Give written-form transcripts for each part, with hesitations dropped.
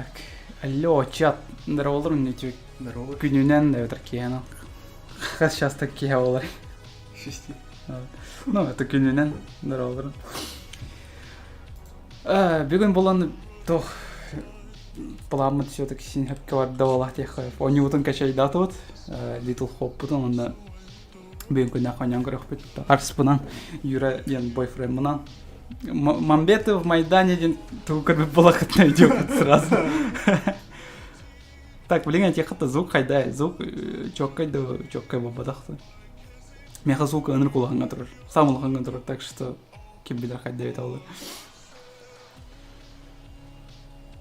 Так, алло, чат, здорово, нету Здорово. күнүнен да өтіркені. Сейчас такие олар. Шести. Ну, это күнүнен здорово. Бүгін болан тох планмы все-таки син хепке бар давалах тех. Они утын качай датыват. Little Hope бутын онда бүгін күнә ханьян көрөк бит. Арс бунан юра ден бойфренд бунан. Мамбеты в Майдане ден тукар бит балакат найдёт сразу. Так, блин, я тихо-то звук хайдай, звук чоккай бабадахты. Меха звук аныр кулаханга турар, сам улаханга турар, так что кем билер хайдай талды.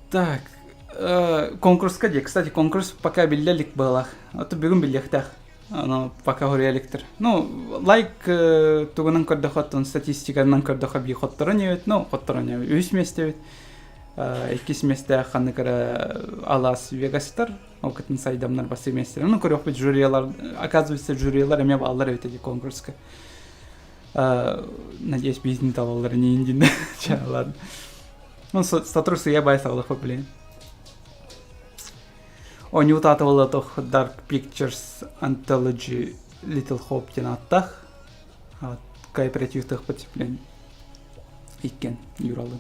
Так, конкурска де, кстати, конкурс пока биллелик балах, а то бүгін биллехтах, но пока хореликтер. Ну, лайк тугунан көрдөхөттөн статистиканан көрдөхө би хоттырын ебет, ну, хоттырын ебет, үс месте ебет. Экис месте ханы кара Алас Вегастар, окытын сайдамнар басы месте. Ну, көрөк бит жюриялар, оказывается, жюриялар эме баллар өтөдү конкурска. Надеюсь, бизнес талалар не индин. Ладно. Ну, статусы я байсалах, блин. Они утатывала тох Dark Pictures Anthology Little Hope тенаттах. Кооперативтых потепление. Иккен, юралы.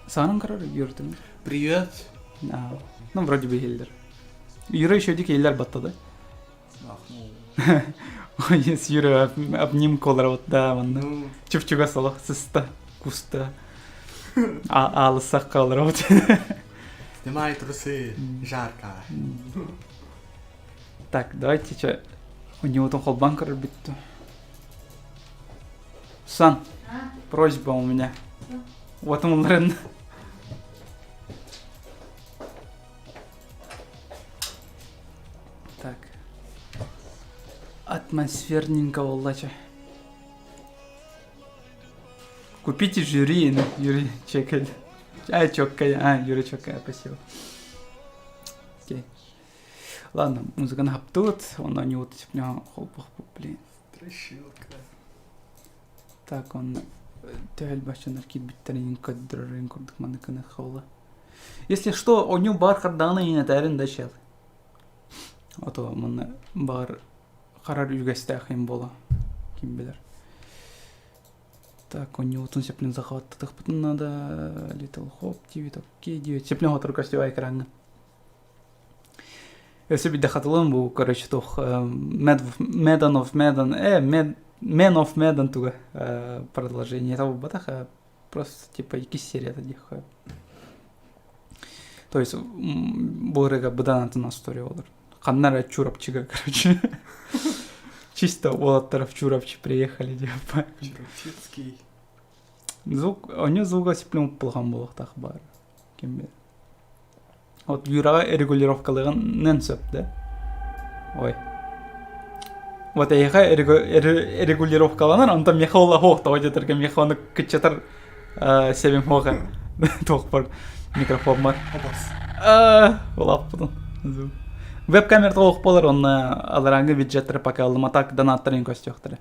Санам карар юртым. Привет. Ну, вроде бы Хиллер. Юра еще дик Хиллер баттады. Ой, с Юра обнимку олар вот, да, ванны. Чуфчуга салах, сыста, куста. Алысақ қалар вот. Снимай трусы, жарко. Так, давайте что. У него там холбан карар битту. Сан, просьба у меня. Вот он, Лорен. Так. Атмосферненько, Воллача. Купите жюри, ну, Юрий чекает. Чоккай, Юрий чоккай, спасибо. Окей. Ладно, музыка нахаптут, он на него типа холпах, блин. Трещилка. Так, он... Тәл башчанар кит биттерин каддрын курдык маныкыны хаула. Если что, у него бар харданы ине тәрін да шел. Ото мына бар харар үйгәстә хим бола. Ким билер. Так, у него тун сеплен захваттык бутын надо Little Hope TV такие девять. Сеплен отыр костюм экраны. Если би дахатылым бу, короче, тох Medan of Medan, Man of Medan туга продолжение этого батаха просто типа якісь серия таких. То есть бурыга быдан на история олар. Ханнара чурапчига, короче. Чисто олаттаров чурапчи приехали типа. Чурапчицкий. Звук, у него звук сеплем плохом было так бар. Кем вот юрага регулировкалыгын ненсеп, да? Ой. Вот я регулировкаланар, он там мехаула хохта, вот это мехауна кычатар себем хога. Тохпар микрофон бар. Олап потом. Веб-камера толық болар, он алараңғы бюджеттері пока алматак донаттарын көстіқтірі.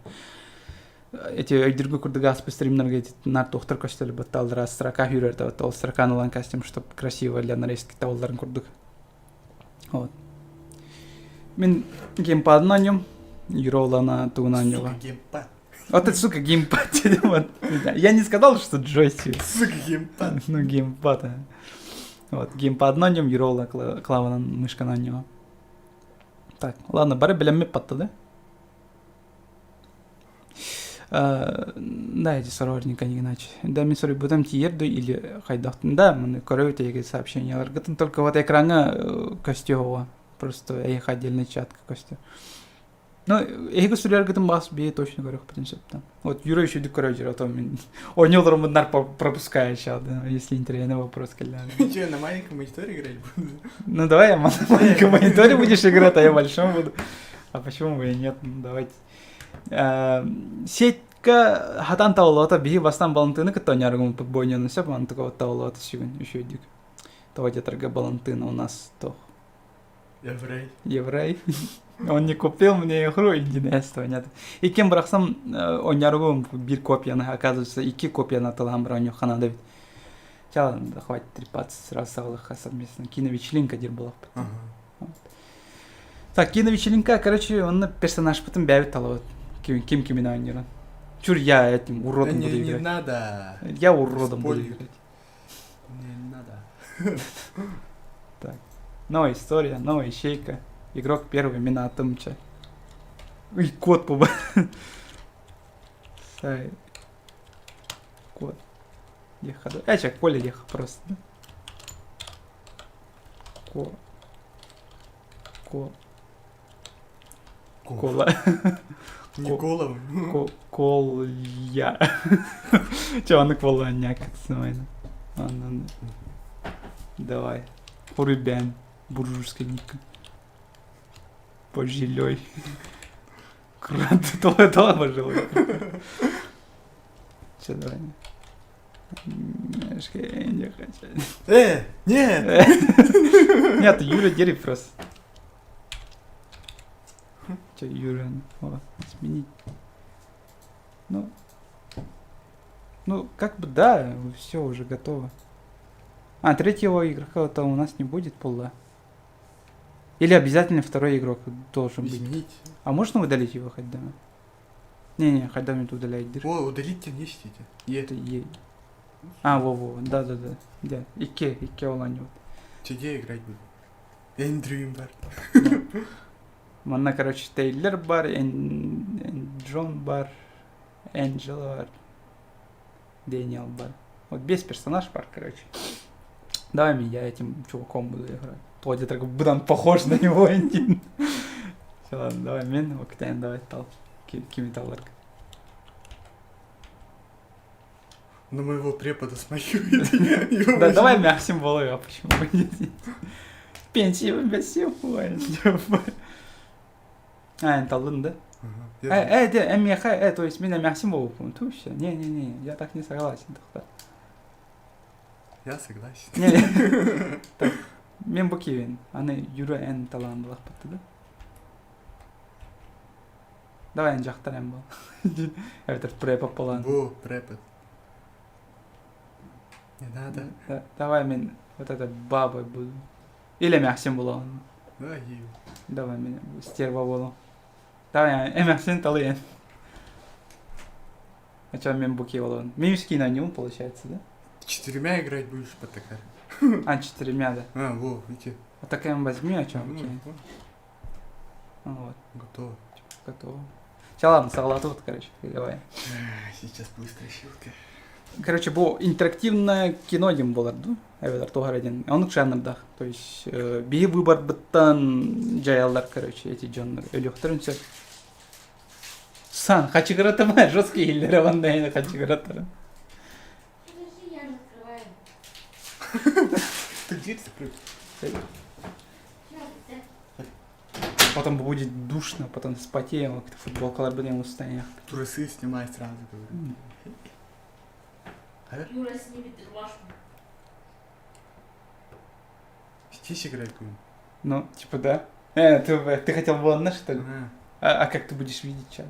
Эти өйдіргі күрді гаспы стримнерге нар тоқтыр көстілі бұтты алдыра строка хүрерді, ол строкан олан костюм, чтобы красиво для нарезки тавылдарын күрдік. Вот. Мен геймпадын анем, Юра олана туғын анеға. Сука, геймпад. Вот это, сука, геймпад. Я не сказал, что джойстик. Сука, геймпад. Ну, геймпад. Вот, геймпад на нем, Юра ола клава мышка на него. Так, ладно, бары білемме патты, да? Да, эти сорварника не иначе. Да, мне сорви, будем тиерду или хайдахтын. Да, мы корёвите эти сообщения. Ларгатын только вот экрана костюва. Просто их отдельный чат костю. Ну, эго сурьяргатын бас бей точно говорю, в принципе. Вот Юра еще декорётер, а то у него романар пропускает сейчас, да, если интересный вопрос, когда. Че, на маленьком мониторе играть буду? Ну, давай я на маленьком мониторе будешь играть, а я большом буду. А почему бы и нет? Ну, давайте. Сетька хатан таулата бихи бастан балантыны кыттоняругум бойнёны сеп, ан такого таулата сюгін еще дик. Давайте торга балантына у нас то. Еврей. Он не купил мне игру, единственное, нет. И кем брахсам он яругум бир копияны, оказывается, iki копия на талам браню хана давид. Чал, да хватит трепаться, сразу сағылыққа совместно. Киновечеринка дер болақ. Ага. Так, киновечеринка, короче, он персонаж потом бявит талават. Ким кимина ойныран. Чур, я этим уродом буду Не играть. надо. Я уродом буду Спойлер. играть. Не надо. Так. Новая история, новая ищейка. Игрок первый, мина атымча. Ой, кот поба. Сай. Кот. Еха. Чак, поле еха просто. Да? Ко. Ко. Кола. Не голову. Коля. Че, аны кола някак самайна. Аны. Давай. Урыбян. Буржуйская ника. Пожилей. Круто, то пожилой. Че, давай. Немножко не хочу. Нет! Нет, Юра дери просто. Че, Юра? О, сменить. Ну, как бы да, все уже готово. А, третьего игрока-то у нас не будет, полда. Или обязательно второй игрок должен быть. Изменить. А можно удалить его хоть да? Не, хоть да, это удалять. Держи. О, удалите не чтите. Это ей. А, во, да. Да. Ике олань вот. Где играть буду? Эндрю бар. Манна, короче, Тейлор бар, Джон бар, Энджел бар, Дэниел бар. Вот без персонаж бар, короче. Давай я этим чуваком буду играть. Плодя так будан похож на него один. Все, ладно, давай мен, Октайн, давай тал. Кимиталарк. Но моего препода смахивает. Да, давай Максим Волой, а почему бы нет? Пенсии без сегодня. А, Талын, да? То есть меня Максим Волой, туща. Не, я так не согласен. Я согласен. Не. Так, мен букивен. Аны Юра эн талан булак бутты, да? Давай эн жақтар эн бол. Это препод болан. Бу, препод. Не надо. Давай мен вот это бабой буду. Или Максим болан. Давай мен стерва болу. Давай Максим талын. А чё мен буки болан? Мимский на нем получается, да? 4 играть будешь по такая. А, 4, да. А, во, видите. Вот такая возьми, а чё? Окей. Вот. Готово. Готово. Сейчас, ладно, согласен, короче, давай. Сейчас быстрая щелка. Короче, бұл интерактивное кино дейм болар, да? Эвелер тоғараден. Оның жанрда. То есть, бей выбор быттан жаялар, короче, эти жанр. Өліқтірінше. Сан, хочу гратыма, жесткие хиллеры, ванда yana хочу гратыры. Подожди, я закрываю. Ты дверь закрыть? Потом будет душно, потом спотеем, как-то футболкалар будем устаем. Трусы снимай сразу, говорю. Юра снимет рубашку. Здесь играть будем? Ну, типа да. Ты хотел ванна, что ли? Ага. А как ты будешь видеть чат?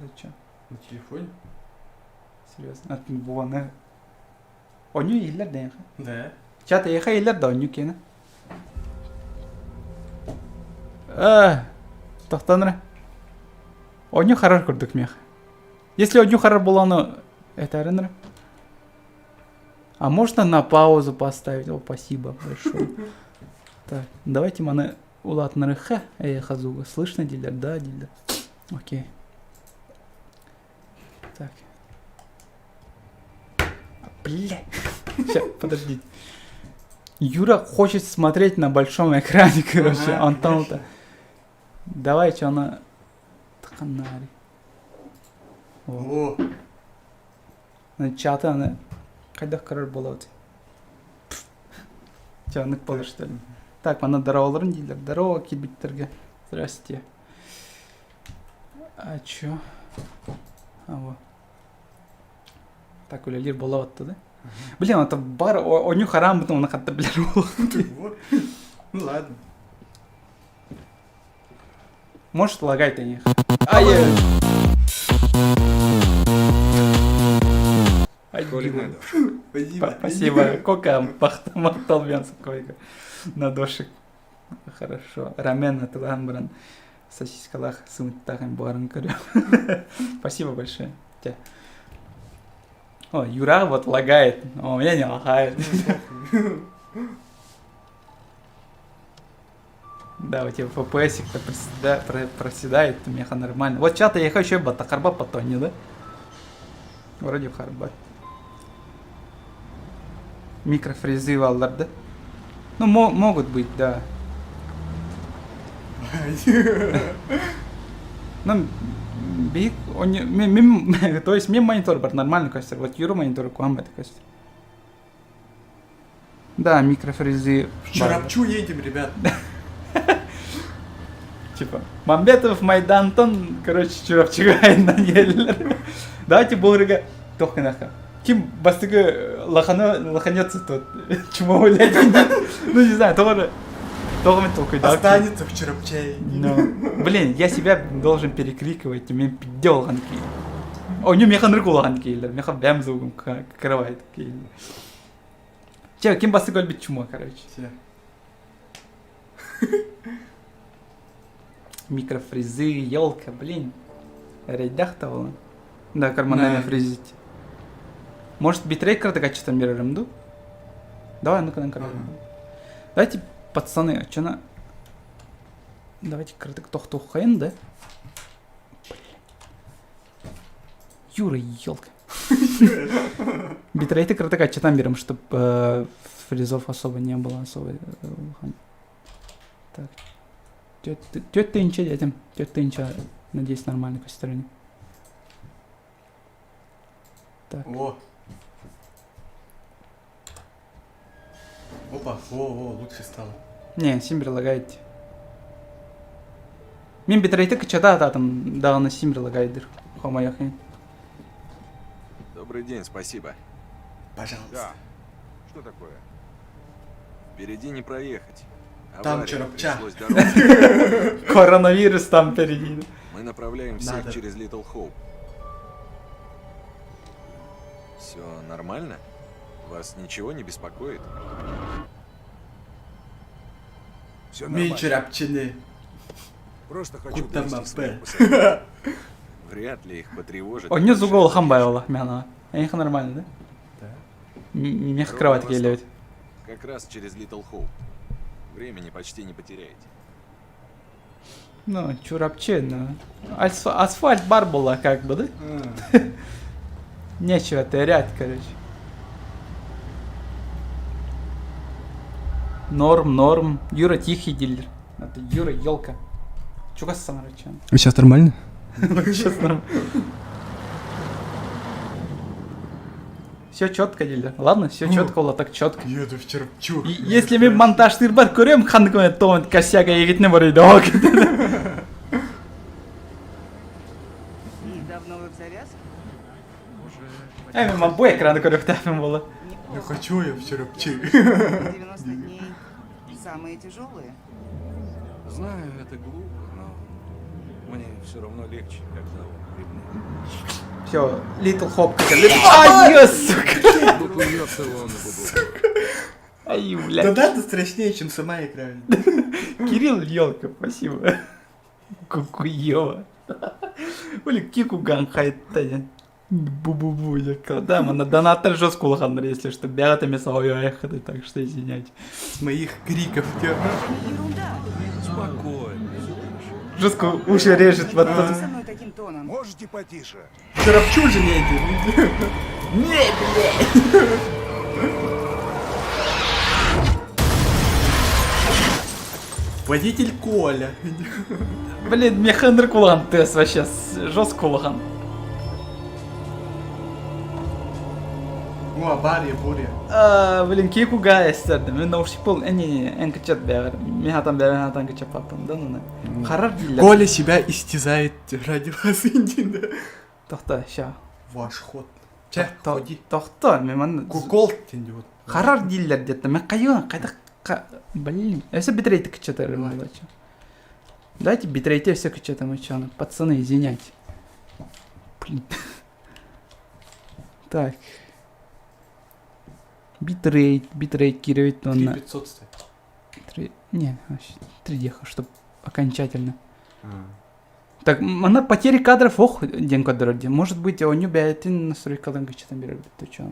На телефоне? Серьезно? А ты ванна? Оню ийлер да. Да. Чата яха ийлер да оню кена. Тоқтаныры. Оню харар көрдік мех. Если оню харар боланы, это арыныры. А можно на паузу поставить? О, спасибо большое. Так, давайте маны улатныры ха. Хазуга. Слышно, дилер? Да, дилер. Окей. Так. Бля. Сейчас, подождите. Юра хочет смотреть на большом экране, короче. Ага, Антон-то. Давай, что она... Тханари. О, Чаты аны... Қайда қарар болады? Че, анық болды, что ли? Так, мана дарауларын дейлер. Дарауа келбеттерге. Здрасте. А чё? А, вот. Так, өлелер бола отты, да? Блин, это бар, оню харам бұтын, оны қатты білер ол. вот. Ну ладно. Может, лагай-то них. Ай-яй! Колик на душу. Спасибо. Кока мақталбенсің койка. На дошик. Хорошо. Рамен атылған бірін сосискалах сымыттағын бұғарын көрем. Спасибо большое. Те. О, Юра вот лагает. О, у меня не лагает. Да, у тебя FPS-ик-то проседает, у меня нормально. Вот чата я хочу бата харба потоне, да? Вроде харба. Микрофрезы валдар, да? Ну, могут быть, да. Ну, биг, то есть мне монитор бар нормальный кастер, вот Юру монитор куам это кастер. Да, микрофрезы. В Чарапчу едем, ребят. Типа, Мамбетов, Майдантон, короче, Чурапчугай на елер. Давайте Бурга, только нахуй. Ким бастыгы лоханется тут. Чему блядь? Ну не знаю, тоже мы только да. Останется в Чарапчае. Ну, блин, я себя должен перекрикивать, мне пидёлганки. О, не механ рыкулганки, механ бямзугом крывает. Че, ким бастыгы бит чума, короче. Все. Микрофрезы, елка, блин. Рейдах-то вон. Да, карманами фрезить. Может, битрейт кратко качеством берем, да? Давай, ну-ка, давайте, пацаны, а чё на... Давайте кратко тох-тухаем, да? Юра, елка. Битрейты кратко качеством берем, чтобы фрезов особо не было, особо... Так. Тётя Тынча детям. Тётя Тынча, надеюсь, нормально по стороне. Так. О. Опа, о, лучше стало. Не, Симбер лагает. Мен битрейты качада там дағына Симбер лагает. Хомаяхин. Добрый день, спасибо. Пожалуйста. Да. Что такое? Впереди не проехать. Там Авария, Чарапча. пришлось дорогу. Коронавирус там впереди. Мы направляем всех Надо. через Литл Хоуп. Все нормально? Вас ничего не беспокоит? Все Мен нормально. Чарапчыны. Просто хочу Куда привести мапе? своих пассажиров. Вряд ли их потревожит. О, не зугол хамбай ола, мяна. Их нормально, да? Да. Мех кровать келевать. Как раз через Литл Хоуп. Времени почти не потеряете. Ну, чурапче, ну. Асфальт бар была, как бы, да? Нечего терять, короче. Норм. Юра тихий дилер. Это Юра елка. Чуга самарачан. Сейчас нормально? Честно. Все четко, дилер. Ладно, все четко, было так четко. Еду в Чарапчу. Если мы монтаж тырбар көрем, ханконе томат косяга егитне барыйды. И давно вы в завязке? Эми мабу экраны көрек тәфім болы. Я хочу я в Чарапчу. 90 дней самые тяжелые. Знаю, это глупо, но мне все равно легче, когда он при мне. Все, Little Hop. Ай, сука! Букуется он на бубу. Ай, Да блядь. да, страшнее, чем сама игра. Кирилл елка, спасибо. Кукуева. Блин, кику ганхайтта. Бу-бу-бу, я когда на донатор жестко лохандар, если что, бягатами свою ехали, так что извиняйте. С моих криков. Это не ерунда. Спокойно. Жестко уши режет вот Говорите со мной таким тоном. Можете потише? В Чарапчу же не иди. Водитель Коля. Блин, мне хендер кулан тест вообще, жестко лохан. О, Бария, Буря. Блин, кику гая истерdim. Мен науши пол, en кычат бягар. Мен хатан кычат папам, да, ну на. Харар дилер. Коля себя истязает ради вас, Индина. Тохта, ща. Ваш ход. Че, ходи. Тохта, мен Кукол тендет. Харар дилер где-то. Мен кайда, блин. Все битрейты кычат, давайте битрейте все кычат, мы чё, пацаны, извиняйте. Блин. Так. Битрейт кировать, то на 3500 стать. 3, не, 3 деха, чтобы окончательно. А. Так, она потери кадров, ох, день кадры. Может быть, у нее бәйтін настройкадан кечетен берер бит, чё?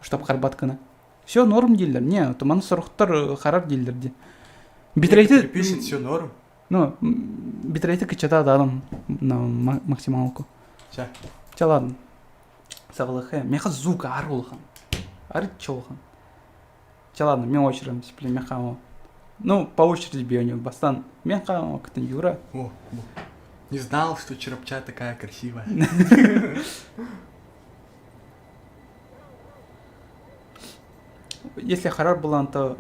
Чтоб харбатканы. Все норм дилдер. Не, туман сорохтар харар дилдерди. Битрейты, Пишет все норм. ну, битрейты кечета дадым на максималку. Ща. Ча ладно. Савлахе. Меха звука арулхан. Арит чолхан. Ча ладно, мен очередь сипле меха. Ну, по очереди бьёню бастан. Меха, катан юра. О, не знал, что черепча такая красивая. Если харар был, то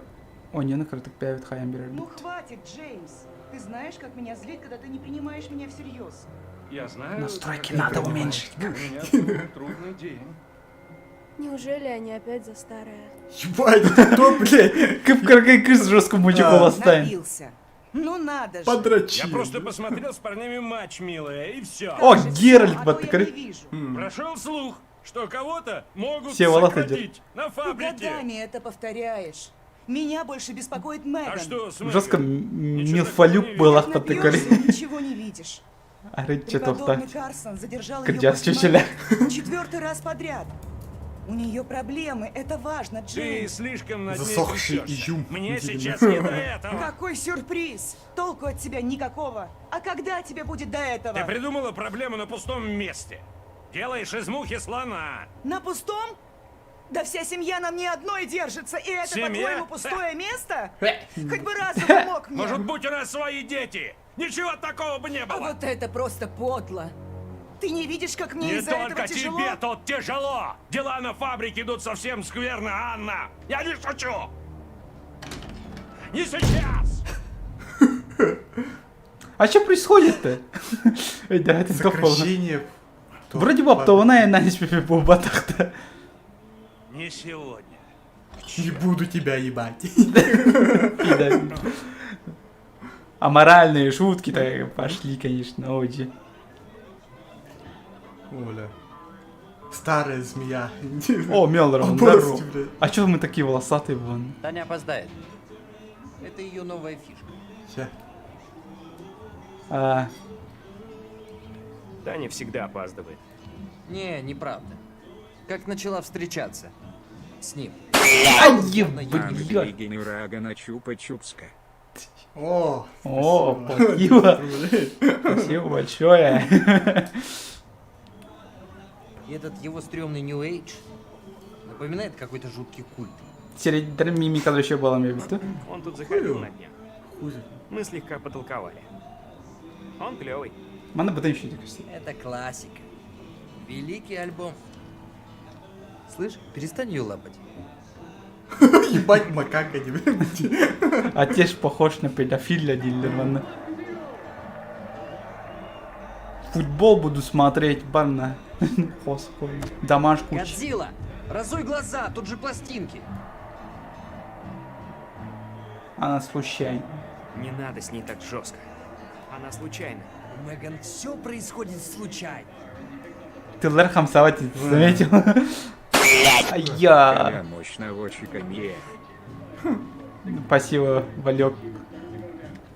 он не накрыток пявит хаям берер Ну бит. хватит, Джеймс. Ты знаешь, как меня злит, когда ты не принимаешь меня всерьез. Я знаю... Настройки как надо это уменьшить. У меня был трудный день. Неужели они опять за старое? Ебать, это кто, блядь? Как жестко мужику Да. восстань. Напился. Ну надо же. Подрочил. Я просто посмотрел с парнями матч, милая, и все. О, Кажется, Геральт а то я подкры- не вижу. Прошел слух, что кого-то могут Все волосы сократить на Ты фабрике. годами это повторяешь. Меня больше беспокоит Меган. А что с Мэган? Жестко Ничего милфалюк такого не был Как потыкали. напьешься, ничего не видишь. Арит что-то Преподобный втать. Карсон задержал ее Крдяс после чучеля. молитвы 4-й раз подряд. У нее проблемы, это важно, Ты Джеймс. слишком над ней Засохший трясешься. изюм. Мне Видели? сейчас не до этого. Какой сюрприз! Толку от тебя никакого. А когда тебе будет до этого? Ты придумала проблему на пустом месте. Делаешь из мухи слона. На пустом? Да вся семья на мне одной держится, и это, Семья? по-твоему, пустое место? Хоть бы разум помог мне. Может, будь у нас свои дети. Ничего такого бы не А было. вот это просто подло. Ты не видишь, как мне Не из-за только этого тяжело? тебе тут тяжело. Дела на фабрике идут совсем скверно, Анна. Я не шучу. Не сейчас. А что происходит-то? Эй, да, это топало. Сокращение. Вроде бы оптованная на ночь по батах-то. Не сегодня. Не буду тебя ебать. Пида. Аморальные шутки-то пошли, конечно, очень. Оля. Старая змея. О, Мелрон, Обалдеть, здорово. блядь. А чё мы такие волосатые, вон? Таня опоздает. Это ее новая фишка. Ща. А, Таня всегда опаздывает. Не, неправда. Как начала встречаться с ним. блядь. генерага чупа-чупска. О, О, спасибо. спасибо. Блядь. Спасибо большое. И этот его стрёмный New Age напоминает какой-то жуткий культ. Середина мимика еще была, я виду. Он тут заходил на днях. Хуй знает. Мы слегка потолковали. Он клевый. Мана бы еще такой. Это классика. Великий альбом. Слышь, перестань ее лапать. Ебать макака не блядь. А те ж похож на педофиля, дилер, мана. Футбол буду смотреть, барна. Господи. Домашку. Годзилла! Разуй глаза, тут же пластинки. Она случайно. Не надо с ней так жестко. Она случайно. У Меган все происходит случайно. Ты лерхам савати заметил? А я. Мощного чиканье. Спасибо, Валек.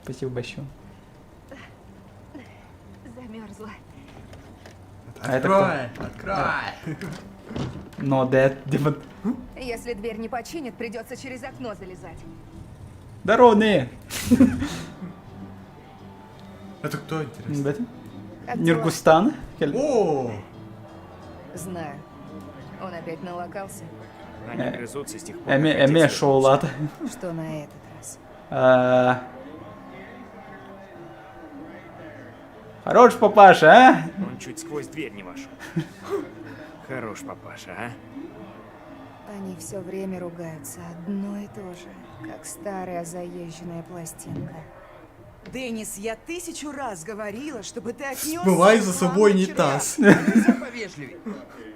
Спасибо большое. Замерзла. А это Открой, открой. Но да, демон. Если дверь не починит, придется через окно залезать. Здорово, не. Это кто, интересно? Как дела? Ниргустан? О, Знаю. Он опять налокался. Они грызутся с тех пор, Эме как отец вернулся. шоулата. Что на этот раз? Хорош, папаша, а? Он чуть сквозь дверь не вошел. Хорош папаша, а? Они все время ругаются одно и то же, как старая заезженная пластинка. Деннис, я 1000 раз говорила, чтобы ты отнес... смывай за собой унитаз. Нельзя повежливее.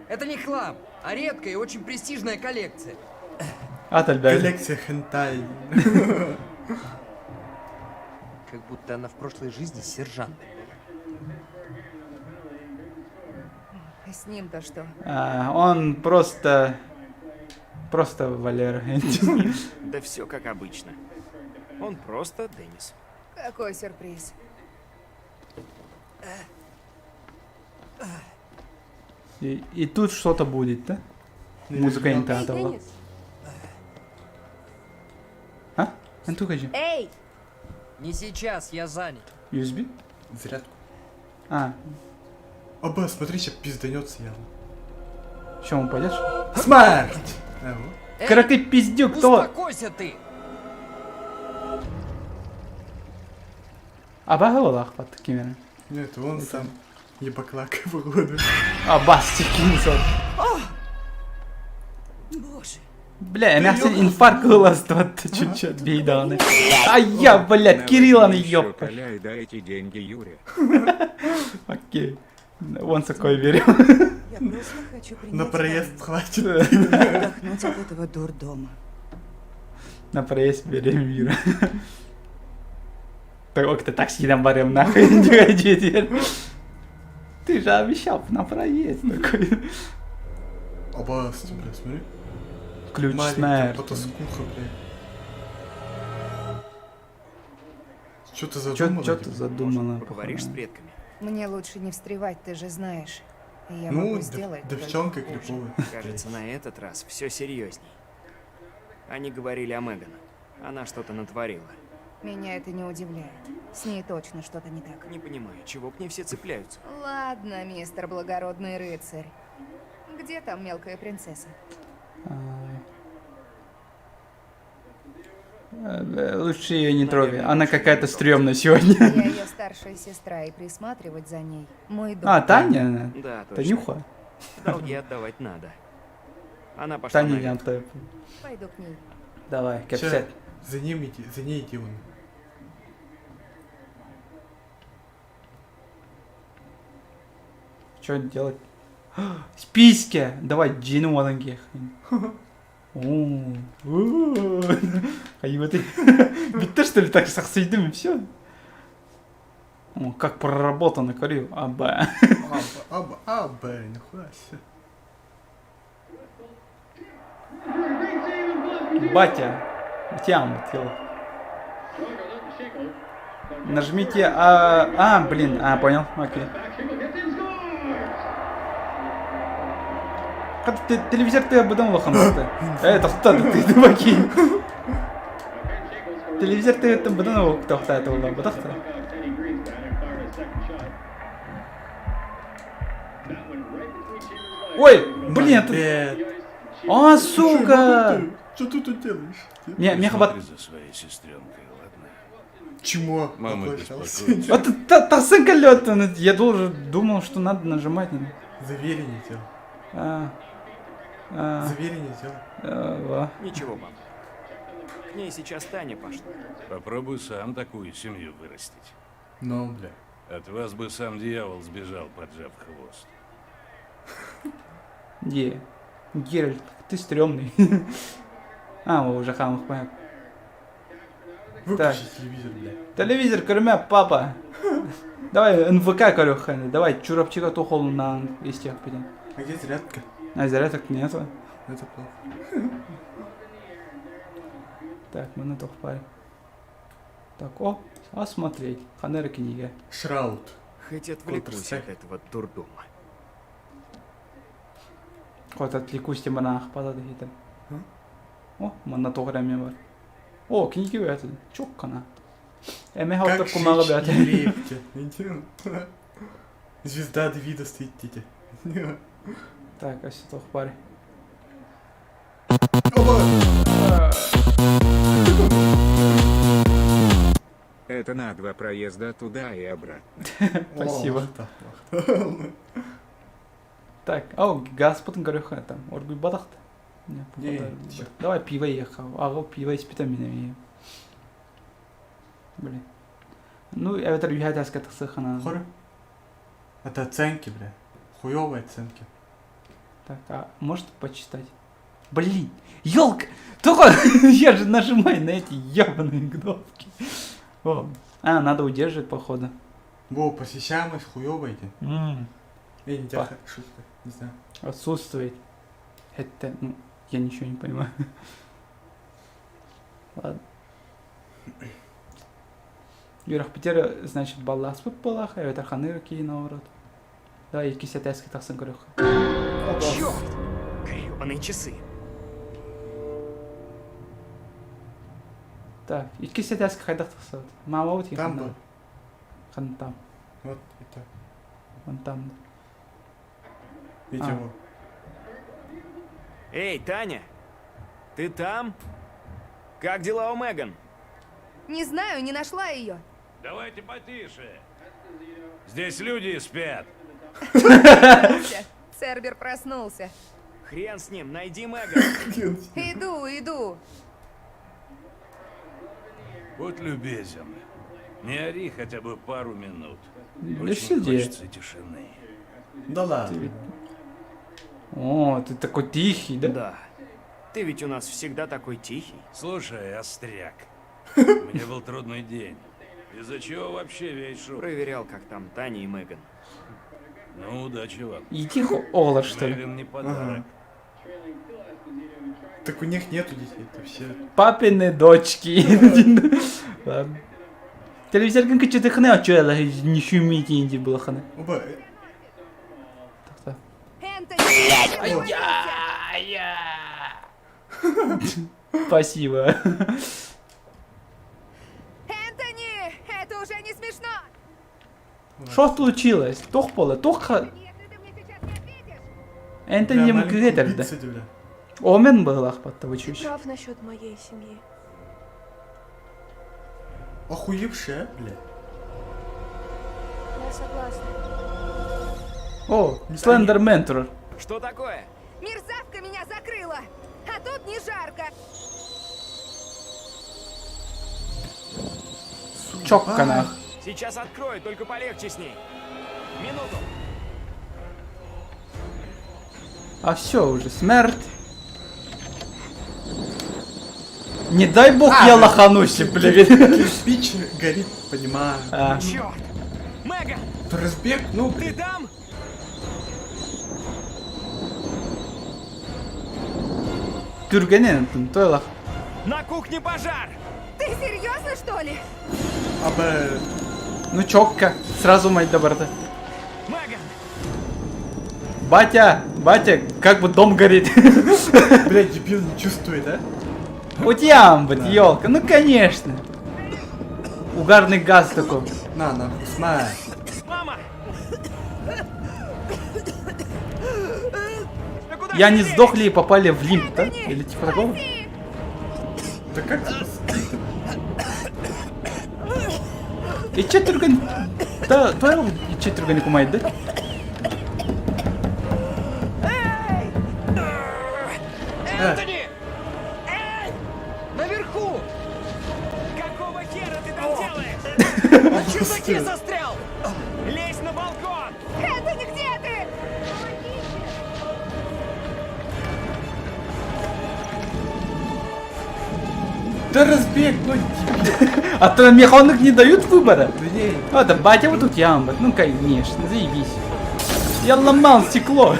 Это не хлам, а редкая и очень престижная коллекция. Атальбек. Коллекция хентай. Как будто она в прошлой жизни сержант. С ним-то что? Он просто Просто Валера. Да все как обычно. Он просто Деннис. Какой сюрприз. И тут что-то будет, да? Музыка Эй, интатова. Деннис! А? Антухаджи. Эй! Не сейчас, я занят. USB? Зарядку. А, Оба, смотри, сейчас пизданется явно. что, он пойдешь? Смерть! А, вот. Эй, Когда ты пиздюк, то... успокойся ты! А багалах под такими. Нет, он сам ебаклак, походу. А басти кинсот. Боже! Бля, я сегодня инфаркт голос чуть-чуть бейданы. А я, блядь, Кирилла не ёпта. и дайте деньги Юре. Окей. Вон такой верю. Я просто хочу принять На проезд хватит. отдохнуть от этого дурдома. На проезд берем Юра. Так, ты такси нам берем нахуй, не ходи теперь. Ты же обещал на проезд такой. Оба, бля, смотри. Ключ Маленькая смерти. потаскуха, блядь. Что ты Чё задумала? ты задумала? Поговоришь с походу? предками? Мне лучше не встревать, ты же знаешь. И я Ну, могу сделать только девчонка хуже. криповая. Кажется, на этот раз все серьезней. Они говорили о Меган. Она что-то натворила. Меня это не удивляет. С ней точно что-то не так. Не понимаю, чего к ней все цепляются. Ладно, мистер благородный рыцарь. Где там мелкая принцесса? Лучше ее не трогай. Она какая-то стрёмная сегодня. Я ее старшая сестра, и присматривать за ней мой долг. А, Таня? Да, точно. Танюха? Долги отдавать надо. Она пошла Таня наверх. не отдаю. Пойду к ней. Давай, Ща, капсет. за ним иди, за ней иди вон. Что делать? Списки! Давай, джину валангех. Хайваты. Биттер, что ли, так сахсейдым и все? О, как проработано, Карил. Аба. Аба, нихуя себе. Батя. Тям, тело. Нажмите А. Блин. Понял. Окей. Как ты телевизор ты обыдал лохам-то? Это кто ты баки? Телевизор ты это обыдал кто-то это было, бадахта? Ой, блин, это... Привет. Сука! Что ты тут делаешь? Не, мне хват... за своей сестренкой, ладно? Чмо? Мама Воплощался. беспокоится. Вот та сынка лёд, я думал, что надо нажимать. Заверение делал. Заверение делал. Ничего, мам. К ней сейчас Таня пошла. Попробуй сам такую семью вырастить. Ну, бля. От вас бы сам дьявол сбежал, поджав хвост. Геральт, ты стрёмный. Вы уже хамах, понятно. Выключи телевизор, бля. Телевизор, кормя, папа. Давай, НВК, корёханы. Давай, чурапчика тухол на истях пойдем. А где зарядка? А зарядок нету. Это плохо. Так, мы на то в паре. Так, осмотреть. Ханера книга. Шраут. Хоть отвлекусь Counter-Strike. от этого дурдома. Хоть отвлекусь, тем на падает хитер. Мы на то время бар. Книги это. Чоккана. Эме Как халтар кумага жить бята. евреевке. Звезда Давида стоит, тетя. Так, а что в паре? Это на 2 проезда туда и обратно. Спасибо. Так, газ потом горюха там. Оргуй бадахта. Не, чё. Давай пиво ехал. Пиво с витаминами. Блин. Ну, я это рюхать аскат сахана. Хоры? Это оценки, бля. Хуёвые оценки. Так, может почитать? Блин, ёлка! Только я же нажимаю на эти ёбаные кнопки. Надо удерживать, походу. Во, посещаемость хуёвая эти. Не Па. шутка, не знаю. Отсутствует. Это, Я ничего не понимаю. Ладно. Юрах Питер, значит, баллас тут балаха, а это ханы какие наоборот. Да, и кисетески таксын көрөх. Черт! Гребаные часы. Так, и кисетески хайдах таксат. Мама вот Там был. Хан там. Вот это. Вон там. Видимо. Эй, Таня! Ты там? Как дела у Меган? Не знаю, не нашла ее. Давайте потише. Здесь люди спят. Цербер проснулся. Хрен с ним, найди Меган. Иду. Будь любезен. Не ори хотя бы пару минут. Да Очень сиди. хочется тишины. Да ладно. О, ты такой тихий, да? Да. Ты ведь у нас всегда такой тихий. Слушай, остряк. У меня был трудный день. Из-за чего вообще весь шум? Проверял, как там Таня и Меган. Ну, удачи вам. И тихо Ола, что ли? Меган не подарок. Так у них нету детей, это все. Папины дочки. Ладно. Телевизордың кичи хны ачыла, не шумите инди было хны. Оба. Так. Энтони! Спасибо. Энтони! Это уже не смешно! Что случилось? Тох поле, тох. Если ты мне сейчас не ответишь... Энтони ем кредер, Омен был ахпатта, вы чуть. Прав насчет моей семьи. Охуевшая, бля. Я согласна. О, Слендер Ментор. Что такое? Мерзавка меня закрыла! А тут не жарко! Чокка нах. Сейчас открою, только полегче с ней. Минуту. А все уже, смерть. Не дай бог я лоханусь, блин. Кирпич горит, понимаю. А, Черт! Меган! То разбег, ну, Ты блин. там? Түргенен, тойлах. На кухне пожар! Ты серьезно, что ли? Аба. Ну чокка, сразу мать доброта. Меган! Батя, как бы дом горит. Блядь, дебил не чувствует, да? Вот ямбать, елка, ну конечно. Угарный газ такой. На, нахуй, смай. Мама! Ты куда Я не лезешь? сдохли и попали в лимб, да? Или типа такого? Да как ты спасти-то? И че түрген... Да, тойл, и че түрген кумайт, да? Энтони! Эй! Наверху! Какого хера ты там делаешь? На чердаке застрял! Лезь на балкон! Энтони, где ты? Да разбег, ну, дебил. А то механик не дают выбора. Блин. А, да батя вот тут ямбать, ну конечно, заебись. Я ломал стекло.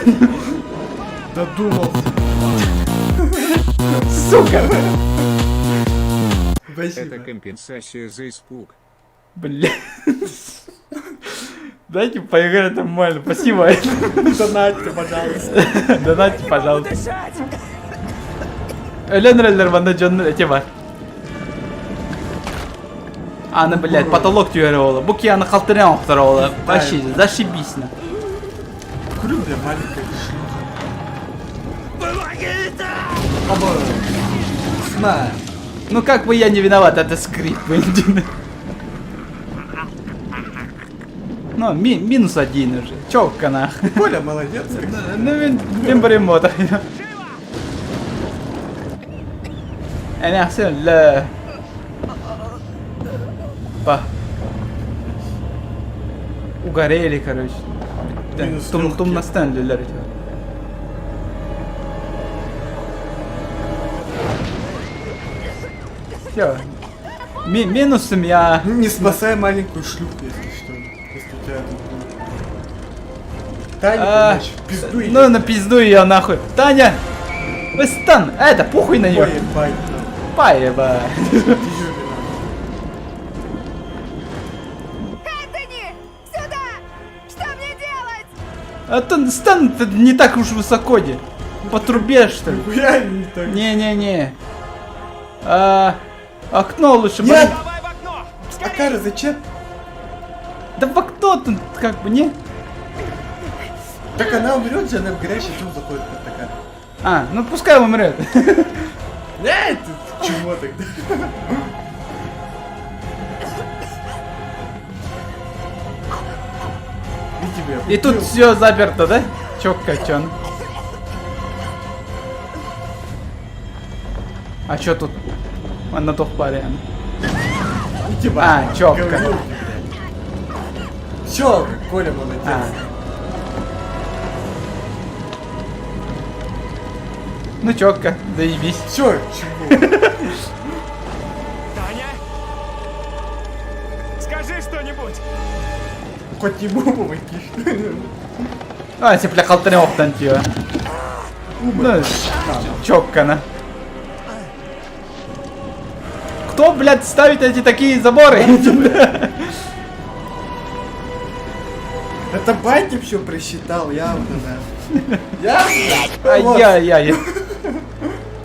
Додумался. Сука! Спасибо. компенсация за испуг. Бля. Дайте поиграть нормально, спасибо. Донатьте, пожалуйста. Донатьте, пожалуйста. Дышать! Ölenler bana canlı eti var. Ana, блядь, потолок тюря ола. Буки ана халтырян хтара ола. Вообще, зашибись на. Курю, бля, маленькая Аба. Смай. Ну как бы я не виноват, это скрипт, блин. Ну, минус один уже. Чокка нах. Коля молодец. Ну, вин бремота. Эне ахсен, ля. Па. Угорели, короче. Минус Тум настан люлер. Всё. Минусом я... Не спасай маленькую шлюху, если что. Если у тебя тут будет. Таня, помочь. Пизду Ну, на пизду ее нахуй. Таня! Ой, стан! Это, похуй на нее! Ой, ебать. Поебать! Энтони! Сюда! Что мне делать? А то стан не так уж высоко, де. По трубе, что ли? Нихуя не так. Не-не-не. Окно лучше. Нет! Давай в окно! Акара, зачем? Да в окно тут как бы не. Так она умрет же, она в горячий дом заходит под Акара. А, ну пускай умрет. Нет, чего тогда? И тебя И тут убил. все заперто, да? Чё, качан? А чё тут? Он на то в паре. И тебя А, чёпка. говнюк, блядь. Всё, Коля молодец. А. Ну чётко, заебись. Всё, чего? Таня? Скажи что-нибудь! Хоть не бомбу выкиш. А, сепля калтырёктан тиё. Ну, чёпкана. Кто, блядь, ставит эти такие заборы? Это батя все просчитал, явно, да. Явно? Ай-яй-яй.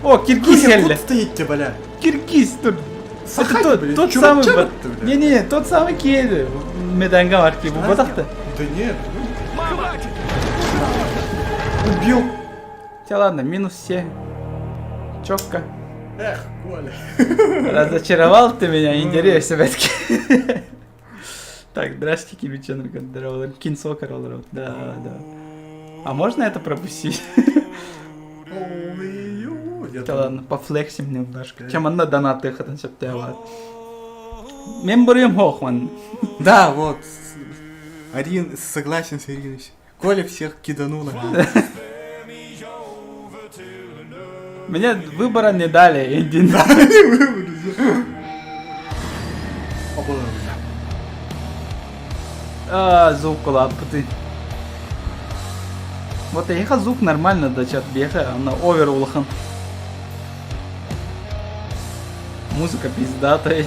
О, киргиз Киргиз хелли. стоит тебе, бля. Киргиз тут. Сахать, Это блин, тот чувак, самый... чё ба- это, бля? Не-не, тот самый кейли. Меданга марки. Знаешь, Вот так-то. Да нет, Мама! убил. Хотя ладно, минус все. Чётко. Эх, Коля. Разочаровал ты меня, интерес все-таки. Так, здрасте, Кибиченко, здорово. Кинцо, король, да, да. А можно это пропустить? Ой-ой-ой. Я Да там- ладно, пофлексим немножко. Чем она донаты хатын септеват. Мен бурым хохман. Да, вот. Арин, согласен с Ириной. Коля всех киданул на голову. Мне выбора не дали, иди. Звук лапы. Вот я звук нормально дачат беха, она овер улхан. Музыка пиздатая.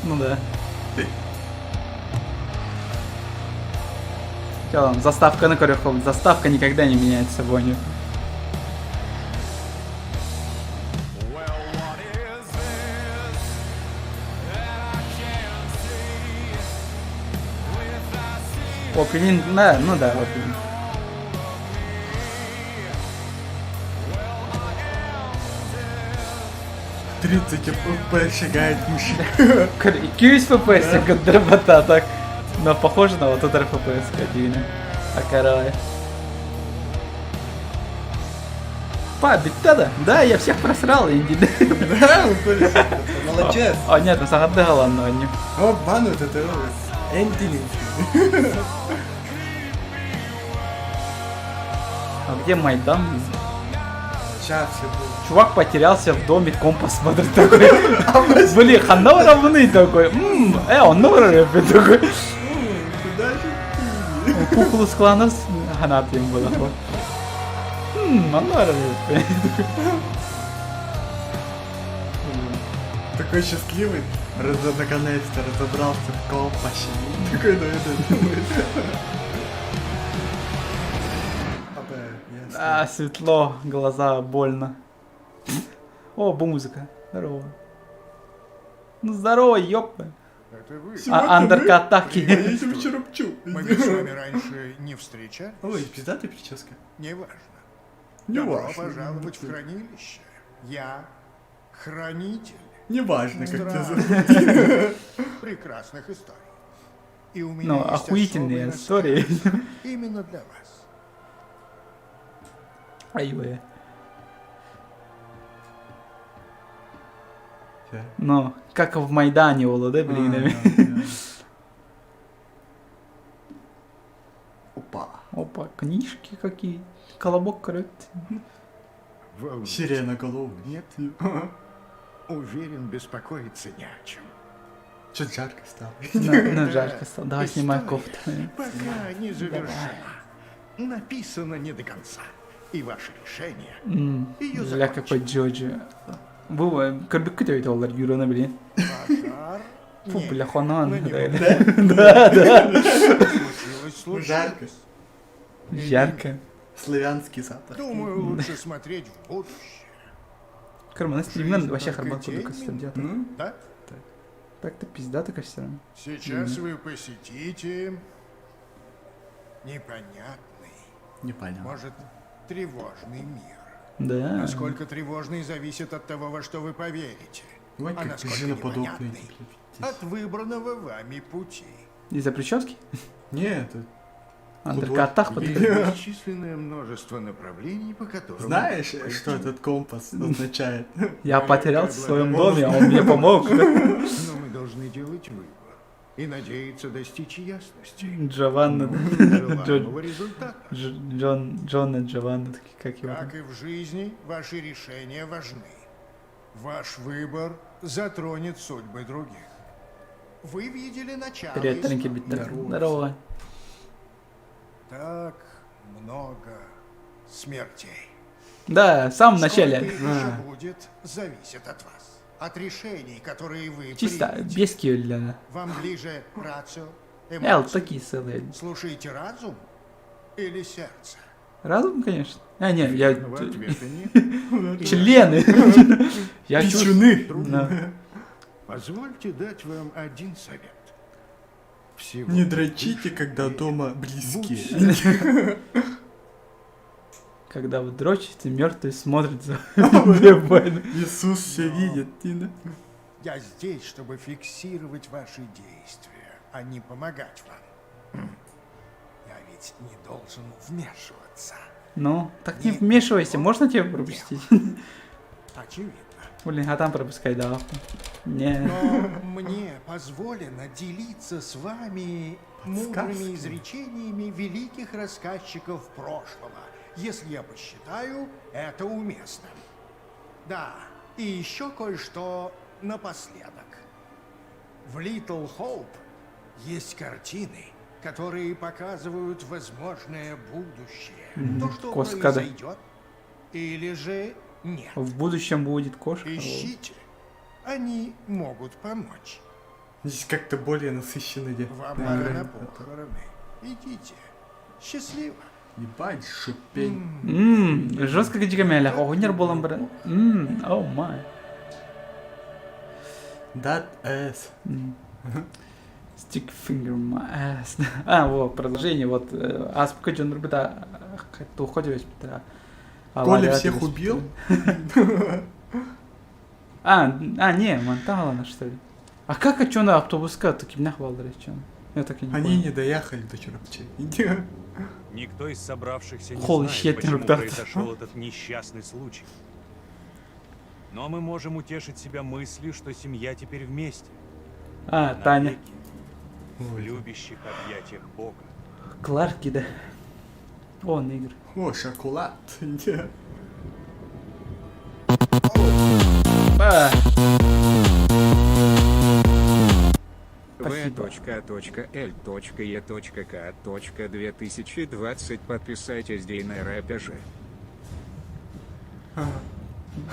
Ну да. Чё там, заставка на корехов. Заставка никогда не меняется вонью. Опенинг, да, ну да, опенинг. Тридцать FPS шагает мужик. 200 FPS как дробота, так. Но похоже на вот этот FPS кадина. А король. Па, битта, да, я всех просрал, инди. Да, Коля, молодец. А нет, на самом деле ладно, они. О, банут это Энтони. А где Майдан? Сейчас все будет. Чувак потерялся в доме, компас смотрит такой. Блин, хана равны такой. Он рэпит такой. Куда же ты? Куклу скланас ханат им было. Он рэпит. Такой счастливый. Наконец-то разобрался в компасе. Такой, ну это думает. А, светло, глаза больно. О, музыка. Здорово. Ну здорово, ёпта. Это вы. Андеркат атаки. Я тебя вчера пчу. Мы ведь с вами раньше не встречались. Ой, пиздатая прическа. Неважно. Не Добро важно. пожаловать в хранилище. Я хранитель Не важно, как тебя зовут. странных, прекрасных историй. И у меня Ну, есть охуительные особый истории. рассказ именно для вас. Ай-ой. Ну, как в Майдане было, да, блин? Опа. Опа, книжки какие. Колобок крыт. Волнуйтесь. Сирена голову. Нет? Уверен, беспокоиться не о чем. Что-то жарко стало. Ну, жарко стало. Давай снимай История кофту. Пока не завершена. Написано не до конца. И ваше решение ее Бля, какой Джоджи. Бұл кірбік күтеді олар юраны білен. Пожар? Фу, Нет. бля, хонан. Мы не Случилось Жарко. Жарко. Славянский запах. Думаю, лучше смотреть в будущее. Кірмана Жизнь стримнен вообще только харбан день куды кастем минут. дятел. Да? Так-то пизда такая все равно. Сейчас вы посетите непонятный, Непонятно. может, тревожный мир. Да. Насколько тревожный зависит от того, во что вы поверите. Ой, А как насколько женоподобные. непонятный от выбранного вами пути. Из-за прически? Нет, Андеркаттах Художник. подойдет. Бесчисленное множество направлений, по которым... знаешь, что этот компас означает? Я потерялся в своем доме, а он мне помог. Но мы должны делать выбор и надеяться достичь ясности. Джованна. Желаемого результата. Джон и Джованна, такие как его. Как и в жизни, ваши решения важны. Ваш выбор затронет судьбы других. Вы видели начало Привет, маленький истории. биттер. Здорово. Так много смертей. Да, в самом Сколько начале. их еще будет, зависит от вас. От решений, которые вы Чисто примете. без кюля. Вам ближе рацио, Эл, эмоции? такие целые. Слушайте разум или сердце? Разум, конечно. А, нет, я... Верного ответа нет. Члены. Я Писюны. Да. Позвольте дать вам один совет. Всего Не лишь дрочите, когда верь. дома близкие. Когда вы дрочите, мертвый смотрит за войны. Иисус все видит, Тина. Я здесь, чтобы фиксировать ваши действия, а не помогать вам. Я ведь не должен вмешиваться. Ну, так не вмешивайся, можно тебя пропустить? Очевидно. Блин, а там пропускай, да. Не. Но мне позволено делиться с вами мудрыми Сказки. изречениями великих рассказчиков прошлого, если я посчитаю это уместным. Да, и еще кое-что напоследок. В Little Hope есть картины, которые показывают возможное будущее. То, что Коскада. произойдет, или же нет. В будущем будет кошка. Ищите. Они могут помочь. Здесь как-то более насыщенный день. Вам пора на похороны. Идите. Счастливо. Ебать, шипень. Жестко гидиками әлі қоғынер болам бір. Оу май. That ass. Stick finger my ass. А, вот, продолжение, вот. Аз пока Джон Рубита, ты уходишь, Петра. Коля всех убил? Не, Монталана, что ли? А как на автобуска таким нахвалдыры, чё? Я так и не Они понял. не доехали до Чурапчи. Никто из собравшихся не Holy знает, shit, почему ребята. произошел этот несчастный случай. Но мы можем утешить себя мыслью, что семья теперь вместе. Таня. навеки, В любящих объятиях Бога. Кларки, да. Он игр. О, шоколад. V.A.L.E.K. 2020 на РПЖ.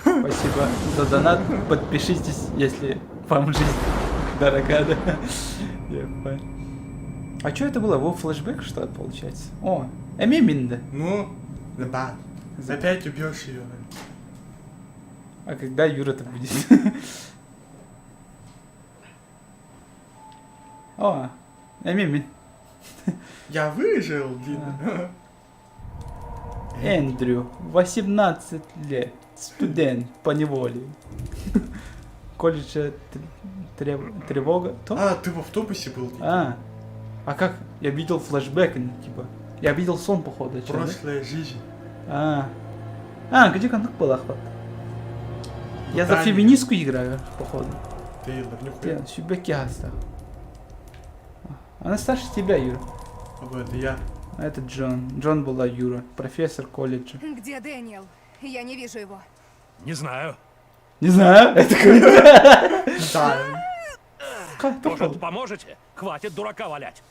Спасибо за донат. Подпишитесь, если вам жизнь дорога, да? Я понял. А что это было? Во флешбэк, что ли, получается? О, Эмиминда. Ну, да. Опять убьешь ее. А когда Юра-то будет? О, Эмимин. Я выжил, Дина. Эндрю, 18 лет, студент по неволе. Колледж тревога. То? А, ты в автобусе был? Дина? А как? Я видел флешбэк, типа. Я видел сон, походу. чё, да? Прошлая жизнь. Где контакт был охват? Я за Таня. феминистку играю, походу. Тейлор, нихуя. Сюбеки Аста. Она старше тебя, Юра. А это я. А это Джон. Джон была Юра, профессор колледжа. Где Дэниел? Я не вижу его. Не знаю. Не знаю, это какой-то... Да. Может, поможете? Хватит дурака валять.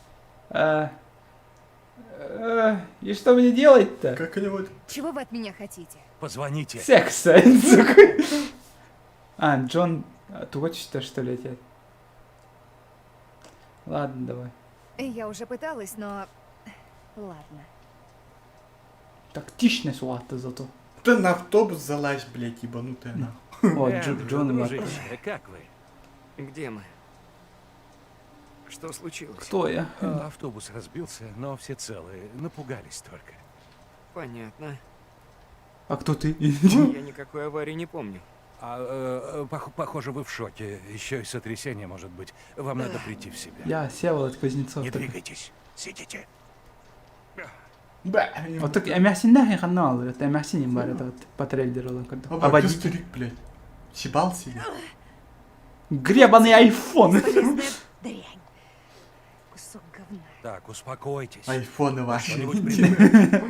И что мне делать-то? Как-нибудь. Чего вы от меня хотите? Позвоните. Секса. А, Джон, ты хочешь-то что ли лететь? Ладно, давай. Я уже пыталась, но... Ладно. Тактичный сват зато. Ты на автобус залазь, блядь, ебанутая нахуй. О, Эндрю, Джон дружище, как вы? Где мы? Что случилось? Кто я? Автобус разбился, но все целые. Напугались только. Понятно. А кто ты? Я никакой аварии не помню. Похоже, вы в шоке. Еще и сотрясение может быть. Вам надо прийти в себя. Я Всеволод Кузнецов. Не двигайтесь. Сидите. Бля. Вот так эмясин нахуй канал, это эмясин им бар это по трейлеру он когда. Оба, Ободитель. старик, блядь. Съебался я. Гребаный айфон. Бесполезная дрянь. Кусок говна. Так, успокойтесь. Айфоны ваши. Что-нибудь придумайте.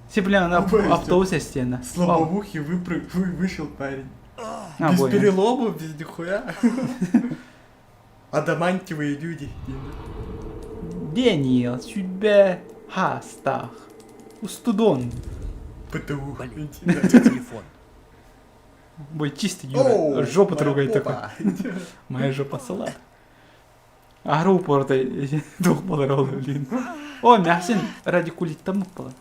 Все, бля, на Обалдеть. автобусе стена. Слабоухий вышел парень. А, Без понял. переломов, без нихуя. Адамантиевые люди. Дэниел, тебе хастах. Устудон. ПТУ. Блин, телефон. Бой чистый Оу, Юра. Жопу моя трогает такой. попа. Моя жопа салат. А группу ортай двухподаровый, блин. Ой, Мясин, радикулиттан мукпала.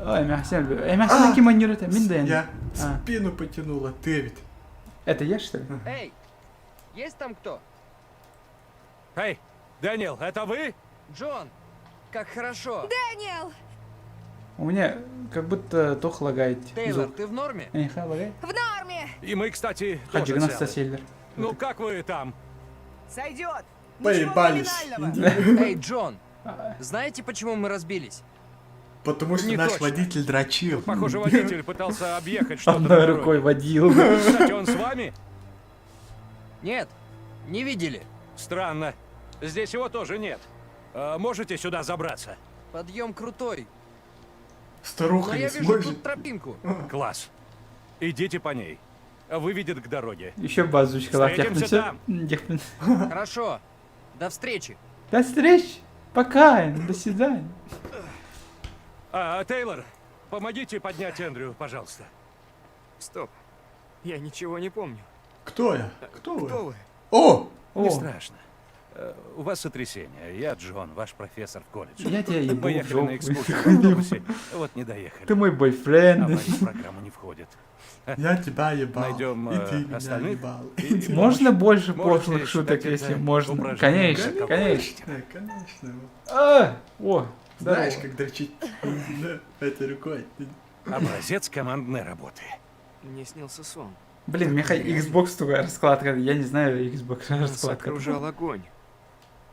Ой, Мясин, Мясин киманюрет, мин да Я А. спину потянула, Дэвид. Это я, что ли? Эй, есть там кто? Эй, Дэниел, это вы? Джон, как хорошо. Дэниел! У меня как будто тох лагает. Тейлор, ты в норме? Нихай лагает. В норме! И мы, кстати, Хаджи тоже Гнаста целы. Сельвер. Ну как вы там? Сойдет. Поебались. Эй, Джон, знаете, почему мы разбились? Потому что Не наш точно. водитель дрочил. Похоже, водитель пытался объехать что-то на Одной дороге. рукой водил. Кстати, он с вами? Нет, не видели. Странно. Здесь его тоже нет. Можете сюда забраться? Подъем крутой. Старуха Но не я вижу сможет. тут тропинку. Класс. Идите по ней. Выведет к дороге. Еще базучка Встретимся лафтяхнется. Хорошо. До встречи. До встречи. Пока. До свидания. Тейлор, помогите поднять Эндрю, пожалуйста. Стоп. Я ничего не помню. Кто я? Кто Кто вы? вы? О! Не О, страшно. У вас сотрясение. Я Джон, ваш профессор в колледже. я тебя ебу в Поехали на жопу. экскурсию в автобусе. Вот не доехали. Ты мой бойфренд. Авария в программу не входит. Я тебя ебал. Найдем, И ты меня остальных? ебал. И- Можно больше Можете пошлых шуток, считать если это можно? упражнением Конечно, для конечно. Конечно. О, Знаешь, здорово. как дрочить этой рукой. Образец командной работы. Мне снился сон. Блин, Михай, Xbox такая раскладка. Я не знаю, Xbox Нас раскладка. окружал огонь.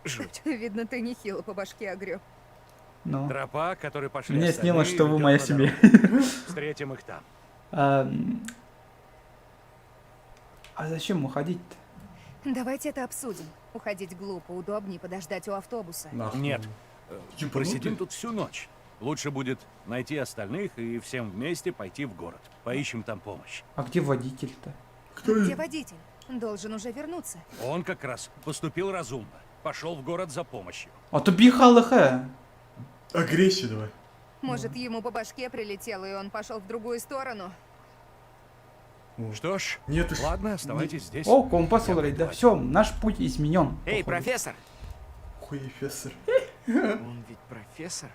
Жуть. Видно, ты нехило по башке огреб. Ну. Тропа, которой пошли Мне остальные, снилось, что вы ведет моя на семья. дорогу. Встретим их там. А зачем уходить-то? Давайте это обсудим. Уходить глупо, удобнее подождать у автобуса. Нахуй. Нет. Ебанутый. Просидим тут всю ночь. Лучше будет найти остальных и всем вместе пойти в город. Поищем там помощь. А где водитель-то? Кто Где я? водитель? Должен уже вернуться. Он как раз поступил разумно. Пошел в город за помощью. А то бихалыха. Агрессию давай. Может, ему по башке прилетело, и он пошел в другую сторону? Что ж, Нет уж. ладно, оставайтесь здесь. О, компас Я да. пойду. Все, наш путь изменен. Эй, походу. профессор! Хуефессор. Он ведь профессор?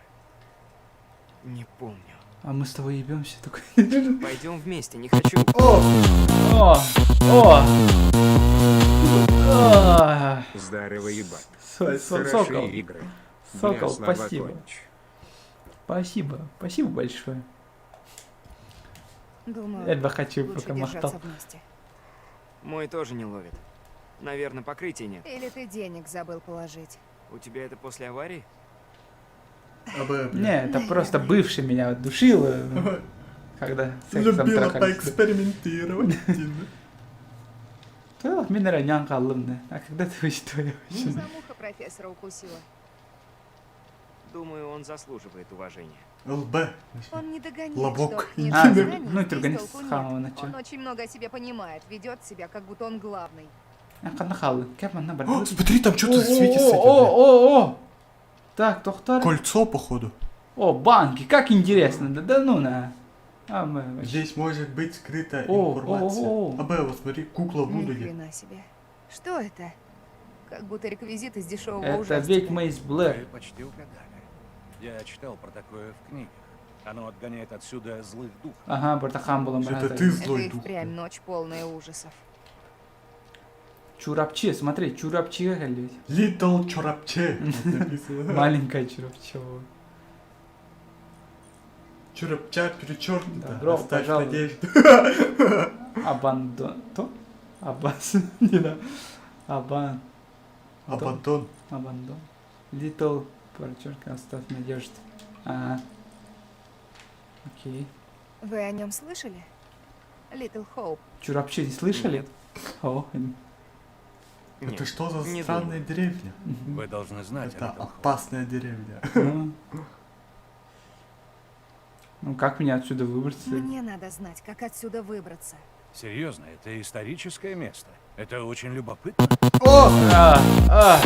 Не помню. А мы с тобой ебемся только. Пойдем вместе, не хочу. О! О! О! Здорово, ебать. Сокол. Хорошие игры. Сокол, Бля, слава спасибо. конч. Спасибо. Спасибо большое. Думаю, Я два хочу, лучше пока держаться махтал. вместе. Мой тоже не ловит. Наверное, покрытия нет. Или ты денег забыл положить? У тебя это после аварии? Не, это просто бывший меня душил, когда сексом Любила трахались. поэкспериментировать. Да, меня ранян калымны. А когда ты учитываешь? Самуха профессора укусила. Думаю, он заслуживает уважения. ЛБ. Он не догоняет, Лобок. что нет А, знаний, ну и и турганец толку с нет. самого начала. Он очень много о себе понимает, ведет себя, как будто он главный. А когда халын? Кем она О, барбит? смотри, там что-то светится. О! Так, тоқтар. Кольцо, походу. О, банки, как интересно. Да ну на. А мы вообще- Здесь может быть скрыта О, информация. о, о. Вот смотри, кукла Ни Вуду. хрена себе. Что это? Как будто реквизит из дешевого Это ужастика. ведьма из Блэр. Вы почти угадали. Я читал про такое в книгах. Оно отгоняет отсюда злых духов. Ага, братахан был Это брат. ты Это злой и дух. впрямь ночь полная ужасов. Чурапчи, смотри, чурапчи глядь. Little Чурапче. Вот написано. Маленькая чурапчева. Чурапча перечеркнуто. Добро Оставь пожаловать. надежду. Абандон. То? Абас. Не да. Абан. Абандон. Абандон. Little. Подчеркиваю, оставь надежду. Ага. Окей. Вы о нем слышали? Little Hope. Чурапчи не слышали? О, Это что за не странная деревня? Вы должны знать, Это Литл Хоуп. опасная деревня. ну. Ну как мне отсюда выбраться? Мне надо знать, как отсюда выбраться. Серьезно, это историческое место. Это очень любопытно. А,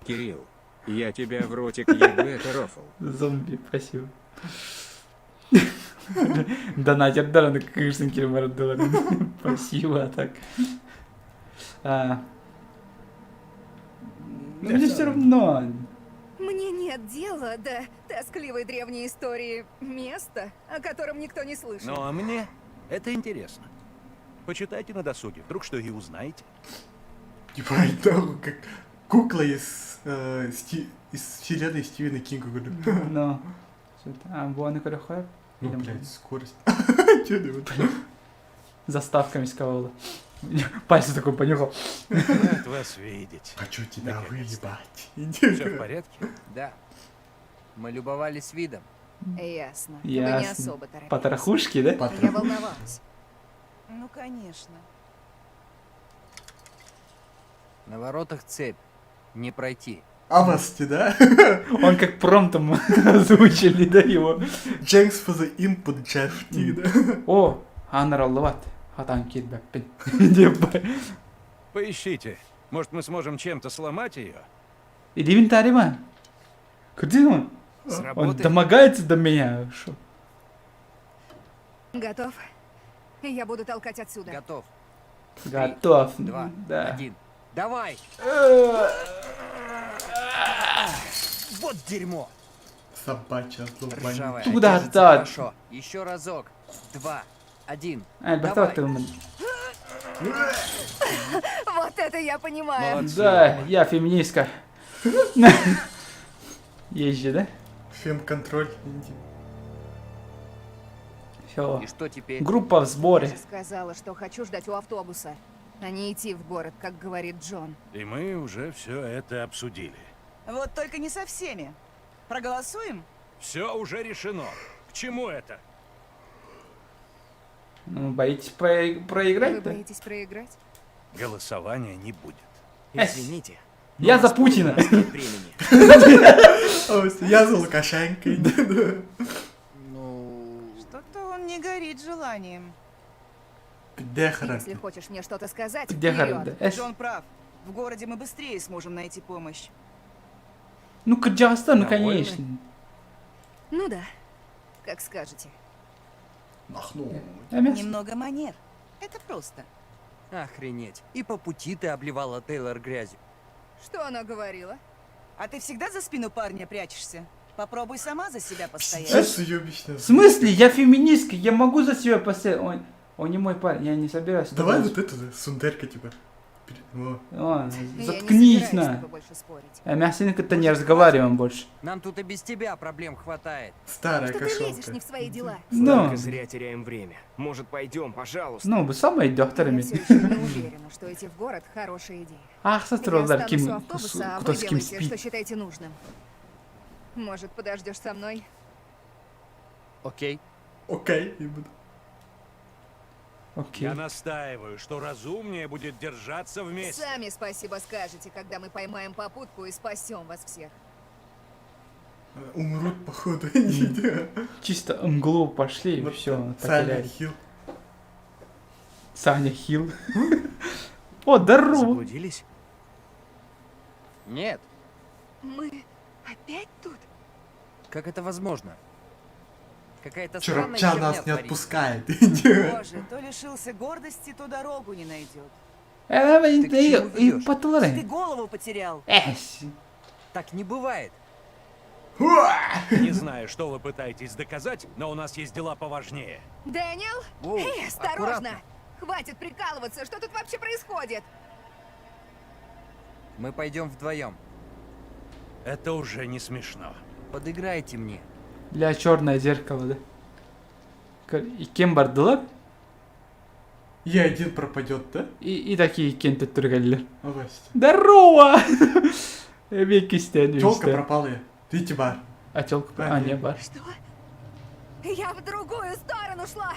Кирилл, я тебя в ротик ебу, это рофл. зомби, спасибо. Донатер, да, на конечно, Кирмарадор. Спасибо, так. Ну, мне все равно. Мне нет дела до тоскливой древней истории места, о котором никто не слышал. Ну а мне это интересно. Почитайте на досуге, вдруг что и узнаете. Типа, это как кукла из вселенной Стивена Кинга. Говорю. Ну. Буаны Корохоев? Ну, блядь, скорость. Чё ты вот? Заставками сковала. Пальцы такой понюхал. Рад вас видеть. Хочу тебя Наконец-то. выебать. Все в порядке? Да. Мы любовались видом. Ясно. Вы не Ясно. особо торопились. Потрохушки, да? Я волновалась. Ну, конечно. На воротах цепь. Не пройти. Авасти, да? Он как промптом озвучили, да, его. Thanks for the input, Jeff T, да? О, Анар Аллават. Хатан Кидбэппин. Деп. Поищите. Может, мы сможем чем-то сломать ее? Иди тарима. Где он? Он Сработает? домогается до меня. Шо? Готов? Я буду толкать отсюда. Готов. Готов. 2, Да. 1. Давай! Вот дерьмо! Собачья злобань. Ржавая. Туда, Держится да. хорошо. Еще разок. 2, 1. Альбертов, ты умный. Вот это я понимаю. Молодцы. Да, я феминистка. Есть же, да? Фем-контроль. Все. И что теперь? Группа в сборе. Я же сказала, что хочу ждать у автобуса, а не идти в город, как говорит Джон. И мы уже все это обсудили. Вот только не со всеми. Проголосуем? Все уже решено. К чему это? Ну, боитесь Вы проиграть, да? боитесь проиграть? Голосования не будет. Извините. Я за Путина. У нас нет времени. Я за Лукашенко. Ну... Что-то он не горит желанием. Пидехра. Если хочешь мне что-то сказать, Где вперед. Харда? Джон прав. В городе мы быстрее сможем найти помощь. Ну, Кырджавстан, ну, Довольны? конечно. Ну да, как скажете. Махнул. А мясо? Немного манер. Это просто. Охренеть. И по пути ты обливала Тейлор грязью. Что она говорила? А ты всегда за спину парня прячешься? Попробуй сама за себя постоять. Сейчас уебищно. В смысле? Я феминистка, я могу за себя постоять. Он не мой парень, я не собираюсь. Давай вот это, сундерка, типа. Во. О, Я заткнись, не собираюсь с на. тобой больше спорить. Мясенко-то не разговариваем больше. Нам тут и без тебя проблем хватает. Старая Что ты лезешь кошелка. не в свои дела? Ну, Только зря теряем время. Может, пойдем, пожалуйста? ну, вы самые Я докторами. все еще не уверена, что идти в город хорошая идея. Ах, Я сестролар, останусь у ким, автобуса, а кто вы с кем делаете, что спит. считаете нужным. Может, подождешь со мной? Окей. Окей, не буду. Окей. Я настаиваю, что разумнее будет держаться вместе. Сами спасибо скажете, когда мы поймаем попутку и спасем вас всех. Умрут, походу. Не. Чисто мглу пошли и Вот все, Саня потеряли. Хилл. Саня Хилл. О, здорово. Заблудились? Нет. Мы опять тут? Как это возможно? Какая-то странная Чурапча херня нас не творится. отпускает. Боже, то лишился гордости, то дорогу не найдет. Ты к чему Ты ведёшь? голову потерял. Так не бывает. Не знаю, что вы пытаетесь доказать, но у нас есть дела поважнее. Дэниел? Воу, Эй, осторожно! аккуратно. Хватит прикалываться, что тут вообще происходит? Мы пойдем вдвоем. Это уже не смешно. Подыграйте мне. Бля, черное зеркало, да? Иккен бардылар, И один пропадет, да? и такие иккен түргәлләр. Авасти. Здорово! Эбек кистен. Телка пропала. Видите, бар. А телка? А, не бар. Что? Я в другую сторону шла!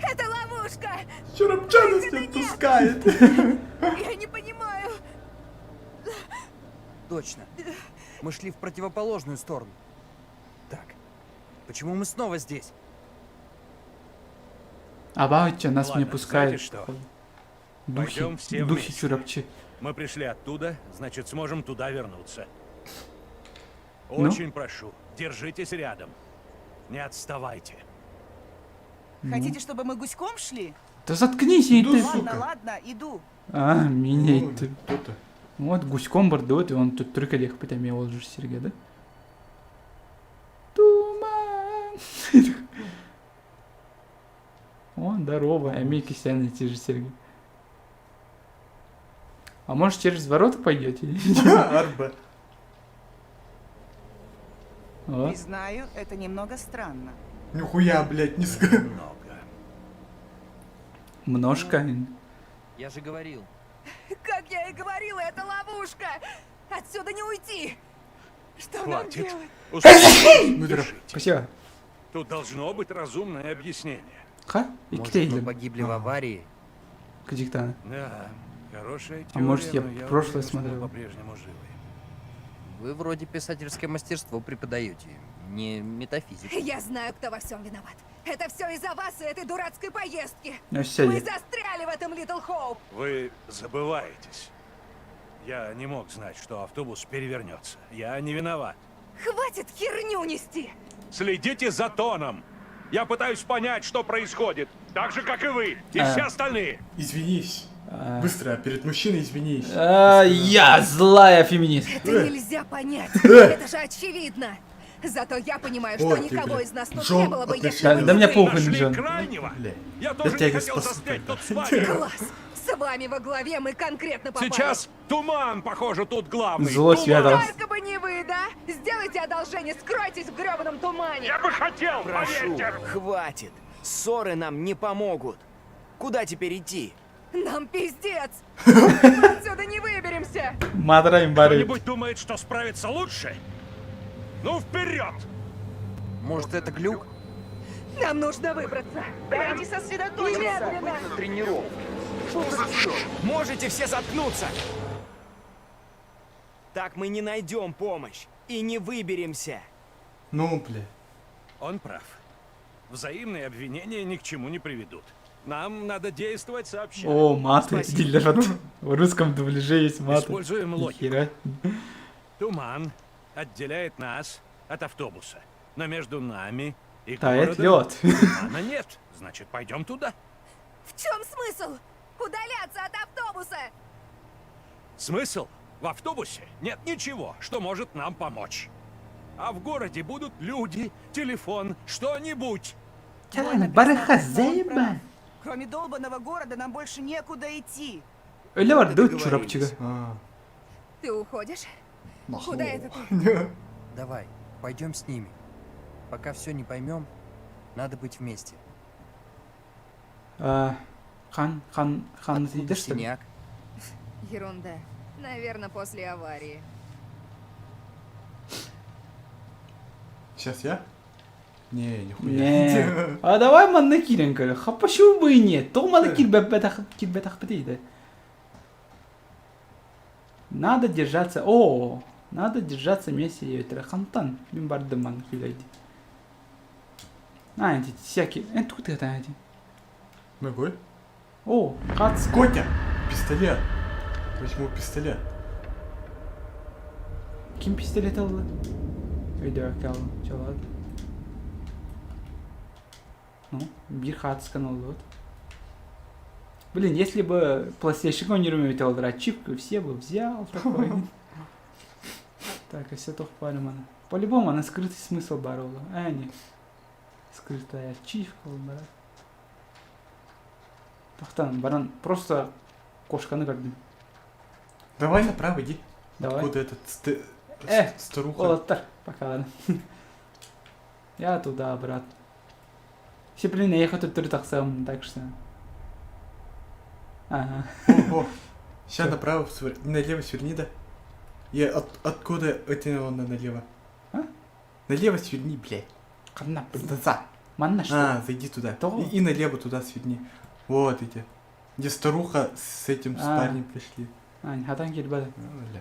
Это ловушка! Чурапча нас не отпускает. Я не понимаю! Точно. Мы шли в противоположную сторону. Так. Почему мы снова здесь? А бауча нас Ладно, не пускает. знаете что? Духи, Пойдем все духи вместе. чурапчи. Мы пришли оттуда, значит, сможем туда вернуться. Ну? Очень прошу, держитесь рядом. Не отставайте. Хотите, чтобы мы гуськом шли? Да заткнись, и Иду, ты. сука. Ладно, ладно, иду. А, меня Ну, ты. кто-то. Вот гуськом бардует, и он тут только лег питами олжыр серге, да? Туман. О, здорово, Ами кистян те же серги. А может через ворота пойдете? Арба. О, Не знаю, это немного странно. Нихуя, блядь, не скажу. Много. множко. Я же говорил. Как я и говорила, это ловушка! Отсюда не уйти! Что нам Хватит. делать? Успокойтесь, Выдра. дышите. Спасибо. Тут должно быть разумное объяснение. Ха? И Может, мы ктейлем. погибли в аварии? Кадиктана. Да, хорошая теория, А может, я но прошлое уверен, что мы смотрел. по-прежнему живы. Вы вроде писательское мастерство преподаете, не метафизику. Я знаю, кто во всем виноват. Это все из-за вас и этой дурацкой поездки. Ну, Мы сядь. застряли в этом Литл Хоуп. Вы забываетесь. Я не мог знать, что автобус перевернется. Я не виноват. Хватит херню нести! Следите за тоном. Я пытаюсь понять, что происходит. Так же, как и вы, и все остальные. Извинись. Быстро, перед мужчиной извинись. Я злая феминист. Это нельзя понять. Это же очевидно. Зато я понимаю, что Вот никого тебе. из нас тут Джон не было бы, если отношения. бы Да не мне вы. похуй, Нашли Джон. крайнего. Бля. Я Я тоже тебя не хотел спасу застрять тогда. тут с вами. Класс. С вами во главе мы конкретно попали. Сейчас Туман, похоже, тут главный. Злость Туман. связалась. Только бы не вы, да? Сделайте одолжение, скройтесь в гребаном тумане. Я бы хотел, Прошу, поверьте. хватит. Ссоры нам не помогут. Куда теперь идти? Нам пиздец. Отсюда не выберемся. Мадра им барит. Кто-нибудь думает, что справится лучше? Ну, вперед! Может, это глюк? Нам нужно выбраться. Дайте сосредоточиться. Немедленно. Тренировка. Можете все заткнуться. Так мы не найдем помощь и не выберемся. Ну, бля. Он прав. Взаимные обвинения ни к чему не приведут. Нам надо действовать сообща. О, маты. Дилер. В русском дубляже есть маты. Используем логику. Нихера. Туман отделяет нас от автобуса. Но между нами и Тает городом лед. тумана нет. Значит, пойдем туда. В чем смысл? Удаляться от автобуса. Смысл? В автобусе нет ничего, что может нам помочь. А в городе будут люди, телефон, что-нибудь. Бараха заеба. Кроме долбанного города нам больше некуда идти. Öyle var değil mi Договорились. çorapçıga? Ты уходишь? Куда это ты? Давай, пойдем с ними. Пока все не поймем, надо быть вместе. Хан Откуда değil что ли? синяк? Ерунда. Наверное, после аварии. Сейчас я? Не, нихуя. Не. А давай манна кирен кare. Ha почему бы и нет? Толмада кирбетах бетейdi. Надо держаться. О, надо держаться вместе и это хантан. Мен бардым ман хилейди. А, эти всякие. Тут это эти. Ногой? О, хац. Котя! Пистолет! Возьму пистолет. Kim pistolet aldı? Video kaldı. Çalады. Ну, bir қатысқан oldu. Вот. Блин, если бы PlayStation он не умел ачивку, все бы взял такой. Так, и все то mana. По-любому она скрытый смысл борола. А, не. Скрытая ачивка, брат. Тохтан, баран, просто кошканы көрдім. Давай направо иди. Давай. Откуда этот старуха? Олаттар, пока ладно. Я туда, брат. Все, блин, я ехать тут таксам, так что... Ага. О, сейчас направо, налево сверни, да? И откуда это он налево? А? Налево сверни, блядь. Қанна, блин. За. Манна, что? А, зайди туда. И налево туда сверни. Вот эти. Где старуха с этим с парнем пришли. А, не хатан келбеді. Бля.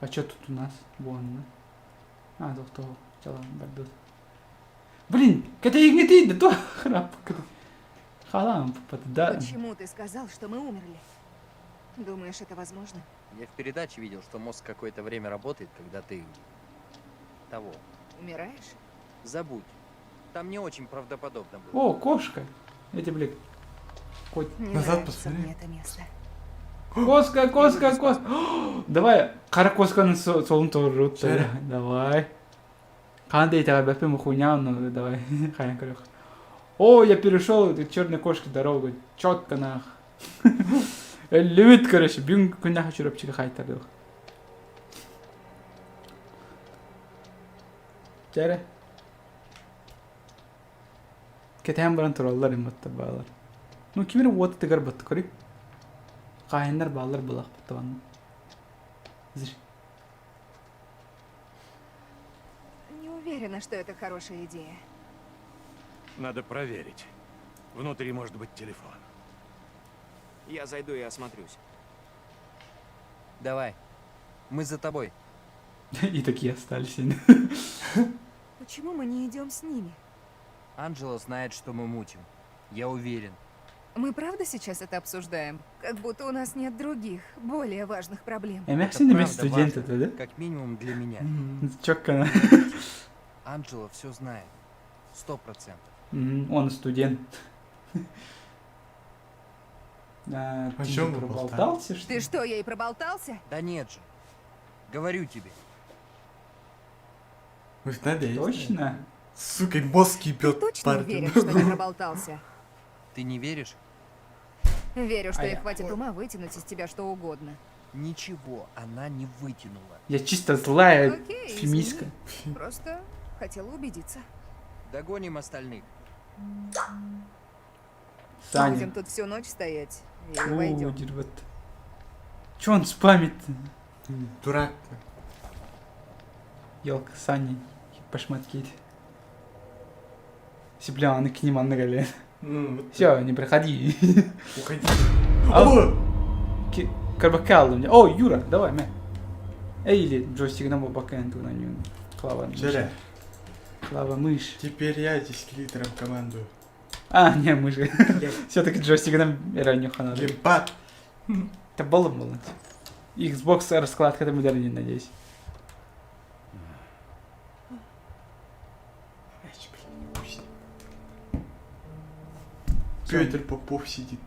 А что тут у нас? Вон, да? А, тоқтау. Жалан, бардут. Блин, кетейгіне тейді, то храп. Халам, да. Почему ты сказал, что мы умерли? Думаешь, это возможно? Я в передаче видел, что мозг какое-то время работает, когда ты... того. Умираешь? Забудь. Там не очень правдоподобно было. О, кошка. Эти, блин. Кот. Не Назад нравится посмотри. мне это место. Коска, коска, коска. Давай, қара косканың солын тұрып. Давай. Қандай тағы бәппен хуйня, ну давай. Қаян көрек. О, я перешел к черной кошке дорогу. Четко нах. Любит, короче, бюн күннах жүріпчігі қайтарды. Жәрі. Кетен баран тұралар ематты бағалар. Ну, кемері оты тігір бұтты көрек. Қайындар бағалар бұлақ бұтты бағаны. Зір. Не уверена, что это хорошая идея. Надо проверить. Внутри может быть телефон. Я зайду и осмотрюсь. Давай. Мы за тобой. И такие остались. Почему мы не идем с ними? Анджела знает, что мы мутим. Я уверен. Мы правда сейчас это обсуждаем? Как будто у нас нет других, более важных проблем. Эмяксин емес правда студент важно, это, да? Как минимум для меня. Чоккана. Анджела все знает. 100%. Он студент. О Ты чем вы проболтался, что Ты ли? что, ей проболтался? Да нет же. Говорю тебе. Вы надеетесь? Точно? Сука, мозг Ты ебет точно парню. уверен, что не проболтался? Ты не веришь? Верю, что А ей я- хватит ума вытянуть из тебя что угодно. Ничего она не вытянула. Я чисто злая Окей, фемистка. извини. Просто хотела убедиться. Догоним остальных. Саня. Будем тут всю ночь стоять или войдем. Дерьмо. Чё он спамит-то? Дурак. Ёлка, Саня. Пошматкит. Сипляны к ним аннагали. Ну, вот Все, не приходи. уходи. А- О! Карбакал у меня. О, Юра, давай, мэ. Эй, или джойстик на бабакенту на нем. Клава Жаря, Клава мышь. теперь я здесь лидером командую. А, не, мышь. Все-таки джойстик на ранее ханады. Ебать. Это баллом было. Xbox раскладка там ударение, надеюсь. Петр Попов сидит.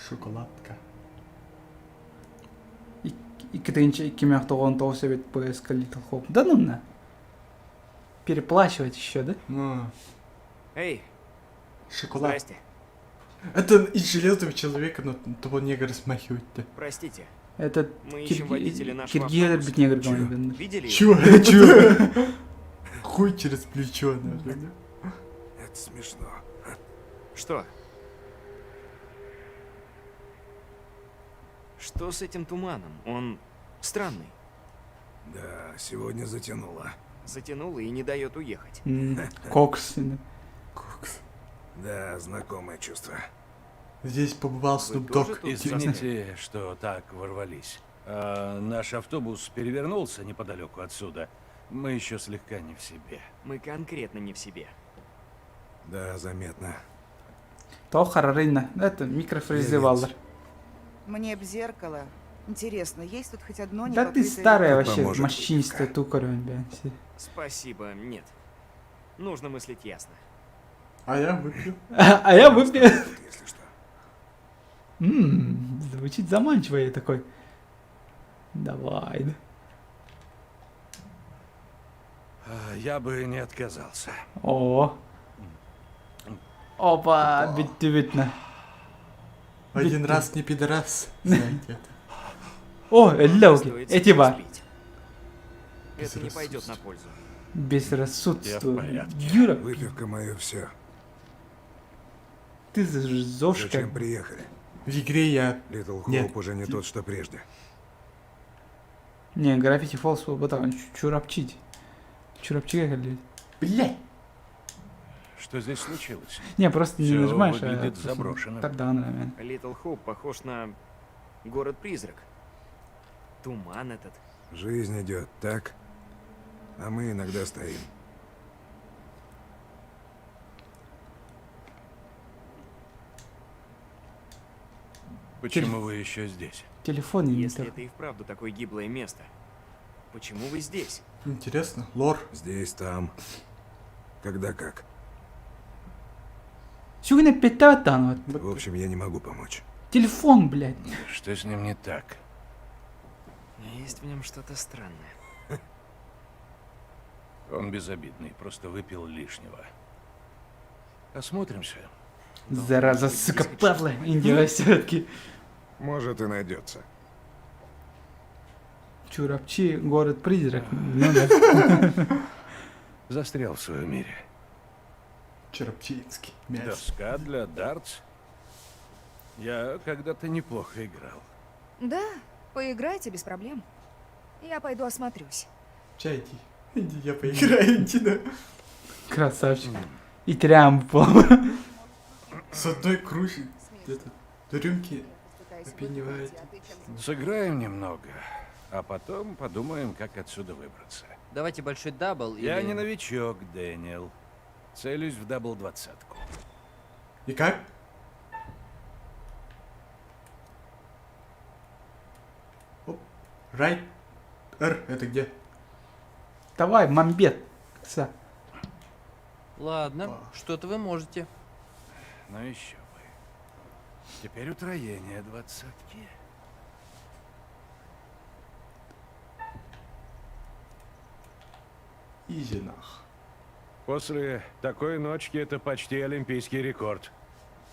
Шоколадка. Екатеринча 2019 совет ПСК Little Hope. Да ну на. Переплачивать еще, да? Ну, Эй, шоколад. здрасте. Это из железного человека, но того негра смахивает-то. Простите. Это Мы ищем водителя нашего Киргиза автобуса. быть негр говорит. Видели? Чё? Чё? Хуй через плечо, нахуй. Это смешно. Что? Что с этим туманом? Он странный. Да, сегодня затянуло. Затянул и не дает уехать. Кокс. Кокс. Да, знакомое чувство. Здесь побывал Вы Snoop тоже Dogg. тут Извините, что так ворвались. Наш автобус перевернулся неподалеку отсюда. Мы еще слегка не в себе. Мы конкретно не в себе. Да, заметно. То харарина. Это микрофрезы валдар. Мне б зеркало. Интересно, есть тут хоть одно Да ты непокрытое- старая вообще, Поможет морщинистая куртка. тукарь, блядь. Спасибо, нет. Нужно мыслить ясно. А я выпью. А я выпью. Если что. Звучит заманчиво, я такой. Давай. Я бы не отказался. О. Опа, битти-битно. Один раз не пидорас. Знаете это. О, Эллоуги, Стоит эти сейчас ба. пить. Это не пойдет на пользу. Безрассудство. Я в порядке. Юра, Выпивка мое все. ты же зошка. Зачем приехали? В игре я... Литл Нет. Хоуп уже не тот, что прежде. Не, граффити фолс был бы так, чурапчить. Чурапчик, блядь. Блядь! Что здесь случилось? Не, просто не Всё нажимаешь, выглядит просто заброшенным. Тогда нормально. Литл Хоуп похож на город-призрак. Туман этот. Жизнь идет так, а мы иногда стоим. Почему вы еще здесь? Телефон не Если так. это и вправду такое гиблое место, почему вы здесь? Интересно. Лор. Здесь, там. Когда как. Сегодня пятатан, вот. В общем, я не могу помочь. Телефон, блядь. Что с ним не так? Есть в нем что-то странное. Он безобидный, просто выпил лишнего. Осмотримся. Зараза, сука, Павла, Индия все-таки. Может и найдется. Чурапчи, город-призрак. Ну да. Застрял в своем мире. Черопчинский. Мяч. Доска для дартс. Я когда-то неплохо играл. Да, поиграйте без проблем. Я пойду осмотрюсь. Чай, иди. Иди, я поиграю, иди, да. Красавчик. И трямпо. С одной кружки. Где-то рюмки опьяневает. Сыграем немного, а потом подумаем, как отсюда выбраться. Давайте большой дабл Я или... не новичок, Дэниел. Целюсь в дабл-20. И как? Оп. Райт. Р, это где? Давай, мамбет. Ладно, что-то вы можете. Ну еще бы. Теперь утроение 20-ки. Изи нах. После такой ночки это почти олимпийский рекорд.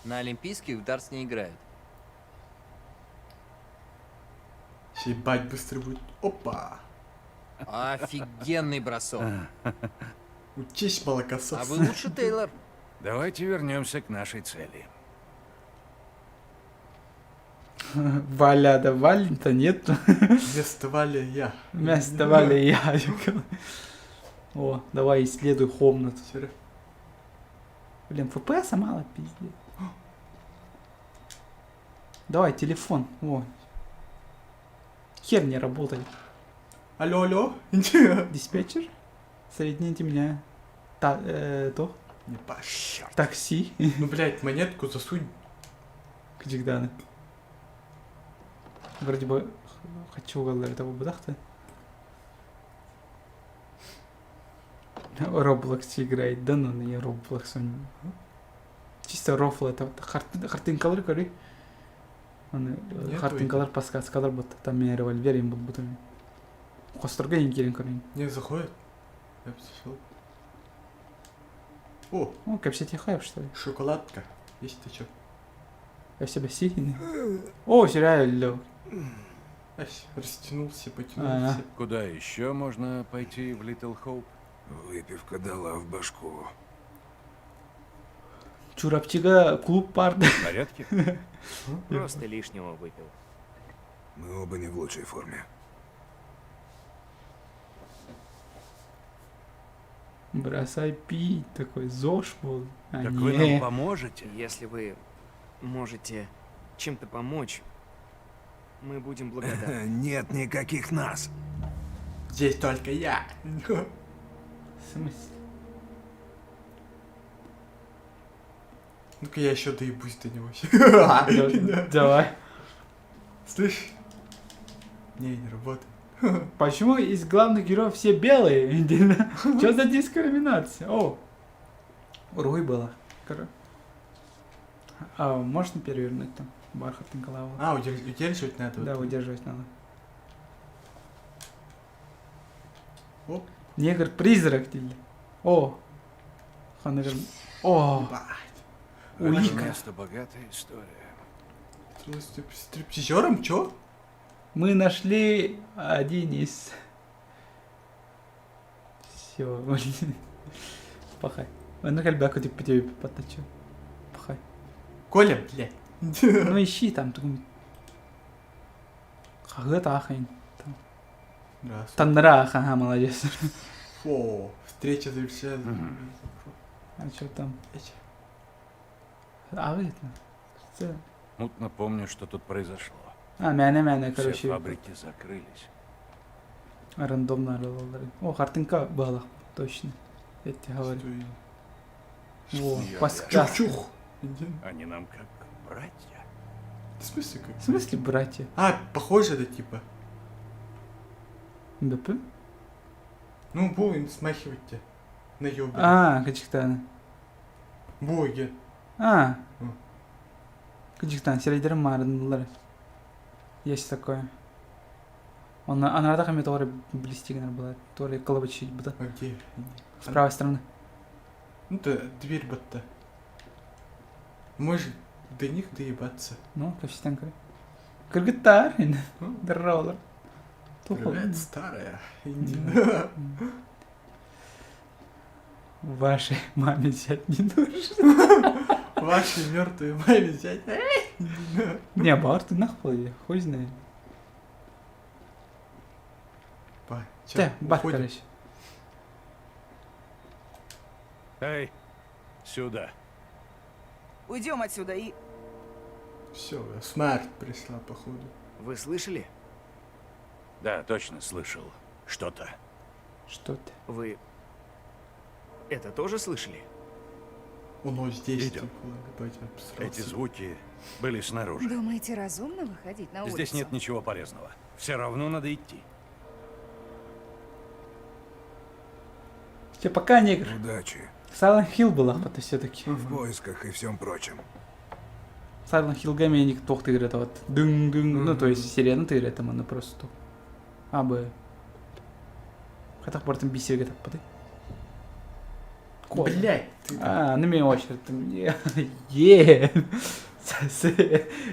На Олимпийских в дартс не играют. Ебать быстро будет. Опа. Офигенный бросок. Учись, молокосос. А вы лучше, Тейлор. Давайте вернемся к нашей цели. Валя, да Валя-то нет. Вместо Вали я. Вместо Валя я. О, давай исследуй комнату. Блин, ФПСа мало, пиздец. Давай, телефон. О. Хер не работает. Алло, алло. Диспетчер? Соедините меня. То. Не по черт. Такси. Ну, блядь, монетку засунь. Кычыкданы. Вроде бы хочу этого бадахта. Роблокс играет, да ну не Роблокс. Чисто рофл это картинкалар көрі. Картинкалар подсказкалар вот там мен револьвер им бұл бұтын. Қостырға ең керен көрейін. Не заходит? Я посмотрел. О, Капсе тихаев что ли? шоколадка. Есть ты чё? Я себя сильный. О, сериал. Ась, растянулся, потянулся. Куда еще можно пойти в Литл Хоуп? Выпивка дала в башку. Чурапчига клуб бар. В порядке? Просто лишнего выпил. Мы оба не в лучшей форме. Бросай пить, такой ЗОЖ был. А Так вы нам не. поможете? Если вы можете чем-то помочь, мы будем благодарны. Нет никаких нас. Здесь только я. В смысле? Ну-ка я еще доебусь до него. Давай. Слышь? Не работает. Почему из главных героев все белые? Что за дискриминация? О, Руй была. А, можно перевернуть там бархатную голову? А, удерживать надо. Да, вот. удерживать надо. Оп. Негр-призрак или? О! Ханагар. О! Улика. Место богатая история. Стриптизером? Чё? Мы нашли один из... Все, блин. Пахай. Ну, как бы по тебе поточу. Пахай. Коля, блядь. Ну, ищи там. Хагыта ахайн. Раз. Тандра, ага, молодец. Фу, встреча завершается. А что там? А вы это? Мутно помню, что тут произошло. А, мяне, Все короче. фабрики закрылись. Рандомно аралалары. О, картинка была, точно. Я тебе говорю. О, подсказка. Чух-чух. Они нам как братья. В смысле как? В смысле, братья? А, похоже это типа. БП? Ну, будем смахивать-то. На ёбе. А, Качиктан. Боги. А. М. Качиктан, середер мардынлар. Есть такое. Она такая метафора блестигнер была. Тоже колобочить будет. А где? С правой стороны. Ну, то дверь будто. Может до них доебаться. Ну, Качиктан. Кыргыттар. Дырролар. Привет, старая. Вашей маме взять не нужно. Вашей мертвой маме взять. Не, бар ты нахуй, хуй знает. Ба, Да, бар, уходим? короче. Эй, сюда. Уйдем отсюда и... Все, смерть пришла, походу. Вы слышали? Да, точно слышал. Что-то. Что ты? Вы это тоже слышали? Он здесь. Идем. Эти звуки были снаружи. Думаете, разумно выходить на улицу? Здесь нет ничего полезного. Все равно надо идти. Че, пока негр. Удачи. Silent Hill была, потом все-таки. В поисках и всем прочем. Silent Hill гейминг тох тыгрет вот. Дың-дың. Ну, то есть сирена тыгрет, там она просто. А, Б. Хотя бы там бисеге так поды. Блять. А, на меня очередь. Е.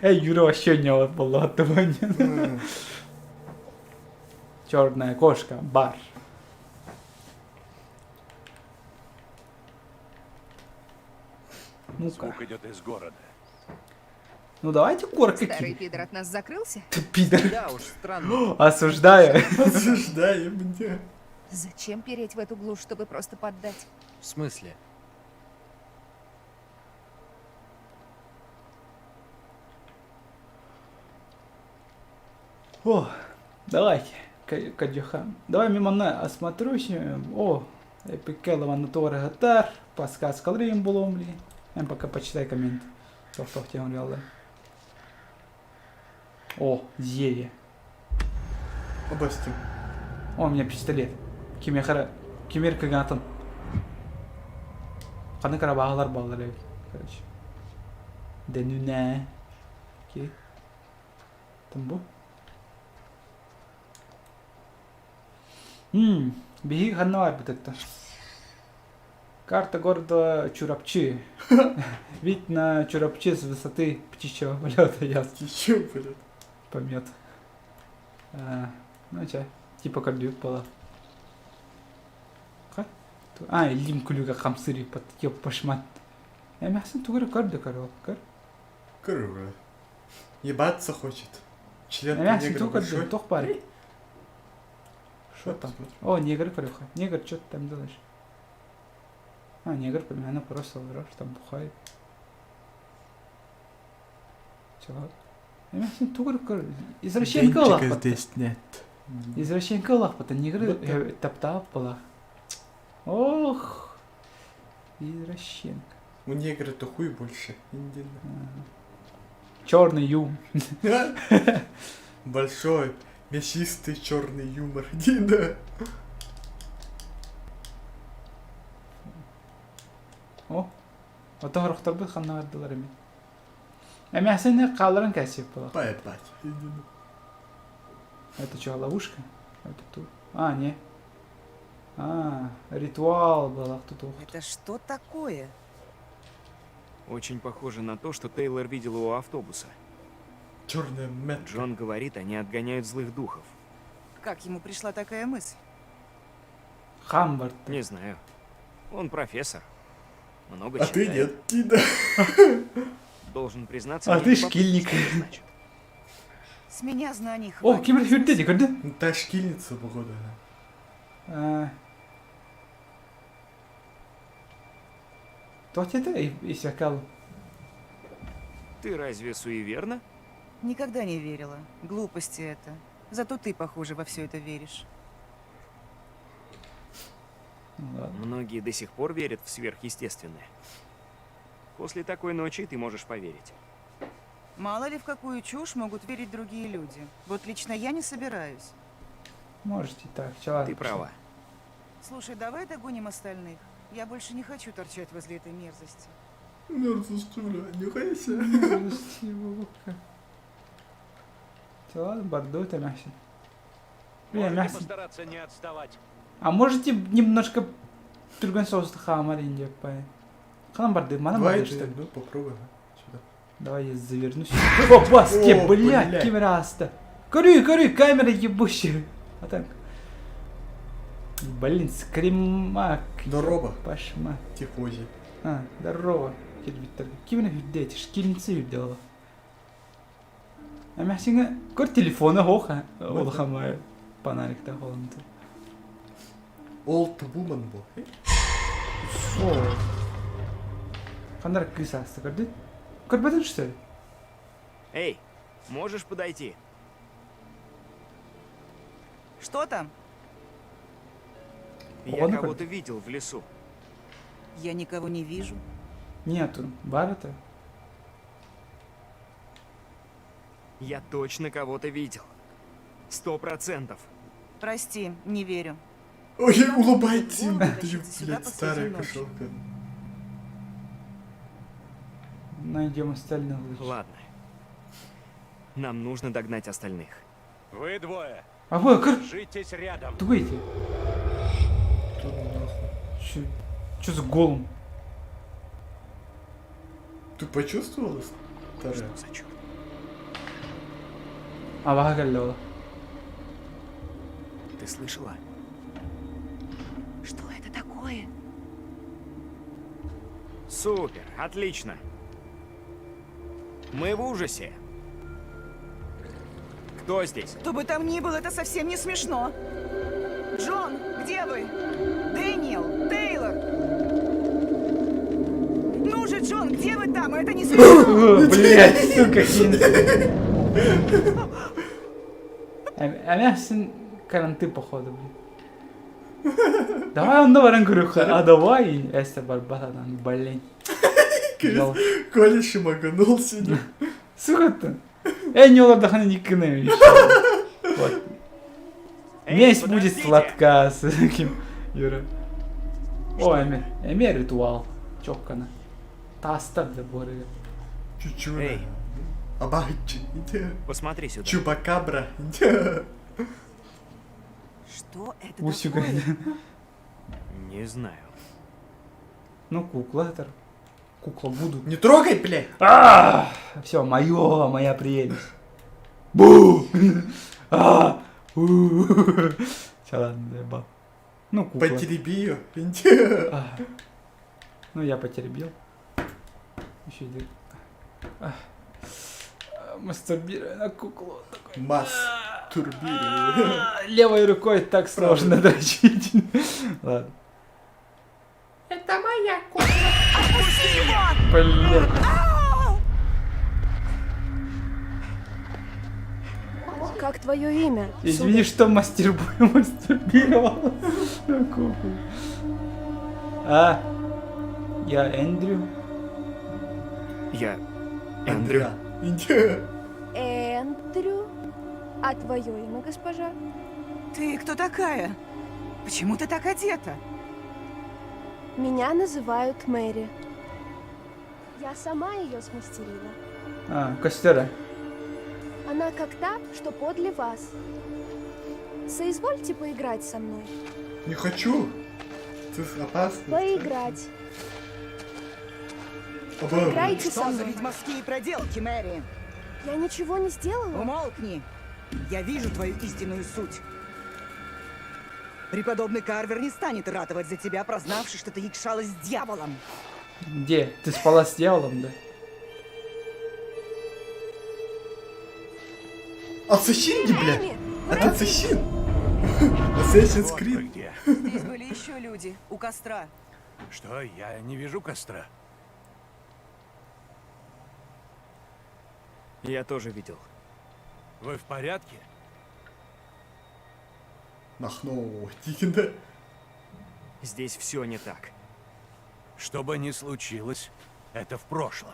Юра вообще не вот было от того. Черная кошка, бар. Ну-ка. Звук идет из города. Ну давайте горки. Старый пидор от нас закрылся? Ты пидор. Да уж, странно. Осуждаю. Осуждаю меня. Зачем переть в эту глушь, чтобы просто поддать? В смысле? О, давайте, Кадюхан. Давай мимо на осмотрюсь. О, Эпикелова на Тора Гатар. Паскас Калрием Буломли. Я пока почитай коммент. Что в тему реально. О, зелье. Области. О, у меня пистолет. Кимехара. Кимер Кагатан. Каны карабағалар балалар. Короче. Денуне. Окей. Там bu. Беги ханнавай бутетта. Карта города Чурапчи. Вид на Чурапчи с высоты птичьего полета, ясно. Еще, блядь. Помет. Ну ча, типа кардюк была. А, лим кулюга хамсыри под ёп пашмат. Я мясо тугры карду коров. Круто. Ебаться хочет. Член Я мясо негра тугры большой. тох пари. Что там? О, негр корюха. Негр, что ты там делаешь? А, негр помяна просто врешь, там бухает. Чего? Я мясо тугры коров. Извращенка Денчика лах. здесь нет. Извращенка лах, потому негры Вот топтал была. Ох, извращенка. У негра-то хуй больше. Индина. Черный юм. Большой, мясистый черный юмор. Да. О. Ото рухтар бит ханна гардылар эми. Эми асене каларын касип була. Поебать. Это что, ловушка? Это тут. А, не. А, ритуал был тут. Это что такое? Очень похоже на то, что Тейлор видел у автобуса. Черная метка. Джон говорит, они отгоняют злых духов. Как ему пришла такая мысль? Хамбард. Не знаю. Он профессор. Много А ты читает. нет. Да. Должен признаться, А мне ты любопытно, шкильник. что это значит. С меня знаний О, хватит. ким хүрдэ көрдө? Ну, та шкильница, походу. А. Тот это исякал. Ты разве суеверна? Никогда не верила. Глупости это. Зато ты, похоже, во все это веришь. Ну ладно. Многие до сих пор верят в сверхъестественное. После такой ночи ты можешь поверить. Мало ли в какую чушь могут верить другие люди. Вот лично я не собираюсь. Можете так, чела. Ты права. Слушай, давай догоним остальных. Я больше не хочу торчать возле этой мерзости. Мерзость, бля, нихуя себе. Чела, бардо это мясо. Бля, Можете мясо. постараться не отставать. А можете немножко другой соус хамар инде пай. Ханам барды, мана Давай, барды, что ли? ну попробуй. Сюда. Давай я завернусь. О, баски, О, блядь, блядь. кимраста. Кори, камера ебущая. А так. Блин, скримак. Здорово. Пашма. Тифози. А, здорово. Келбиттер. Кимне хүддэ, шкилнцэ хүддэ. А мясинга кор телефона хоха. Ол хамай панарикта холонто. Old woman bu. О. Қандар кысасты көрді? Көрбедің что ли? Эй, можешь подойти? Что там? Я Ладно, кого-то видел в лесу. Я никого не вижу. Нету. Бар-то? Я точно кого-то видел. 100%. Прости, не верю. Ой, улыбайтесь, Вон ты, тащится сюда блядь, посреди старая ночи. кошелка. Найдем остальных. лучше. Ладно. Нам нужно догнать остальных. Вы двое. А вы, кор... Держитесь рядом. Дуйте. Чё за голым? Ты почувствовала, старая? Что за чёрт? А баха каллы. Ты слышала? Что это такое? Супер, отлично. Мы в ужасе. Кто здесь? Кто бы там ни был, это совсем не смешно. Джон, где вы? Дэниел, Тейлор. Ну же, Джон, где вы там? Это не смешно. Блять, сука, кинь. А мясин каранты походу, блин. Давай он давай ранкурюха. А давай. Эстер барбатадан, блин. Жал. Коля шимаганул сегодня. Сука ты. Не оларды хана не кыны. Вот. Месть будет подождите. сладка с таким Юра. О, эме ритуал. Чоккана. Тастар да боры. Чуть-чуть. Эй. Абайчи. Посмотри сюда. Чупакабра. Что это Усюга. такое? Не знаю. Ну, кукла это. Кукла буду. Не трогай, блядь. Все, моя прелесть. Бу! Все, ладно, заебал. Ну, кукла. Потереби ее. Ну, я потеребил. Еще иди. Мастурбирую на куклу. Такой. Мастурбируй. Левой рукой так сложно дрочить. Ладно. Отпусти его! Блин. Как твое имя? Извини, что мастурбировал на куклу. Я Эндрю. Я Эндрю. Эндрю? А твое имя, госпожа? Ты кто такая? Почему ты так одета? Меня называют Мэри. Я сама ее смастерила. А, костюра. Она как та, что подле вас. Соизвольте поиграть со мной. Не хочу. Это опасно. Поиграть. Обалдеть. Играйте со Что за мной. ведьмовские проделки, Мэри? Я ничего не сделала. Умолкни. Я вижу твою истинную суть. Преподобный Карвер не станет ратовать за тебя, прознавший, что ты якшалась с дьяволом. Где? Ты спала с дьяволом, да? Ассасин, блядь! Эми, Это ассасин! Assassin's Вот вы Creed. где. Здесь были еще люди у костра. Что, я не вижу костра? Я тоже видел. Вы в порядке? Ах, ну, да. Здесь все не так. Что бы ни случилось, это в прошлом.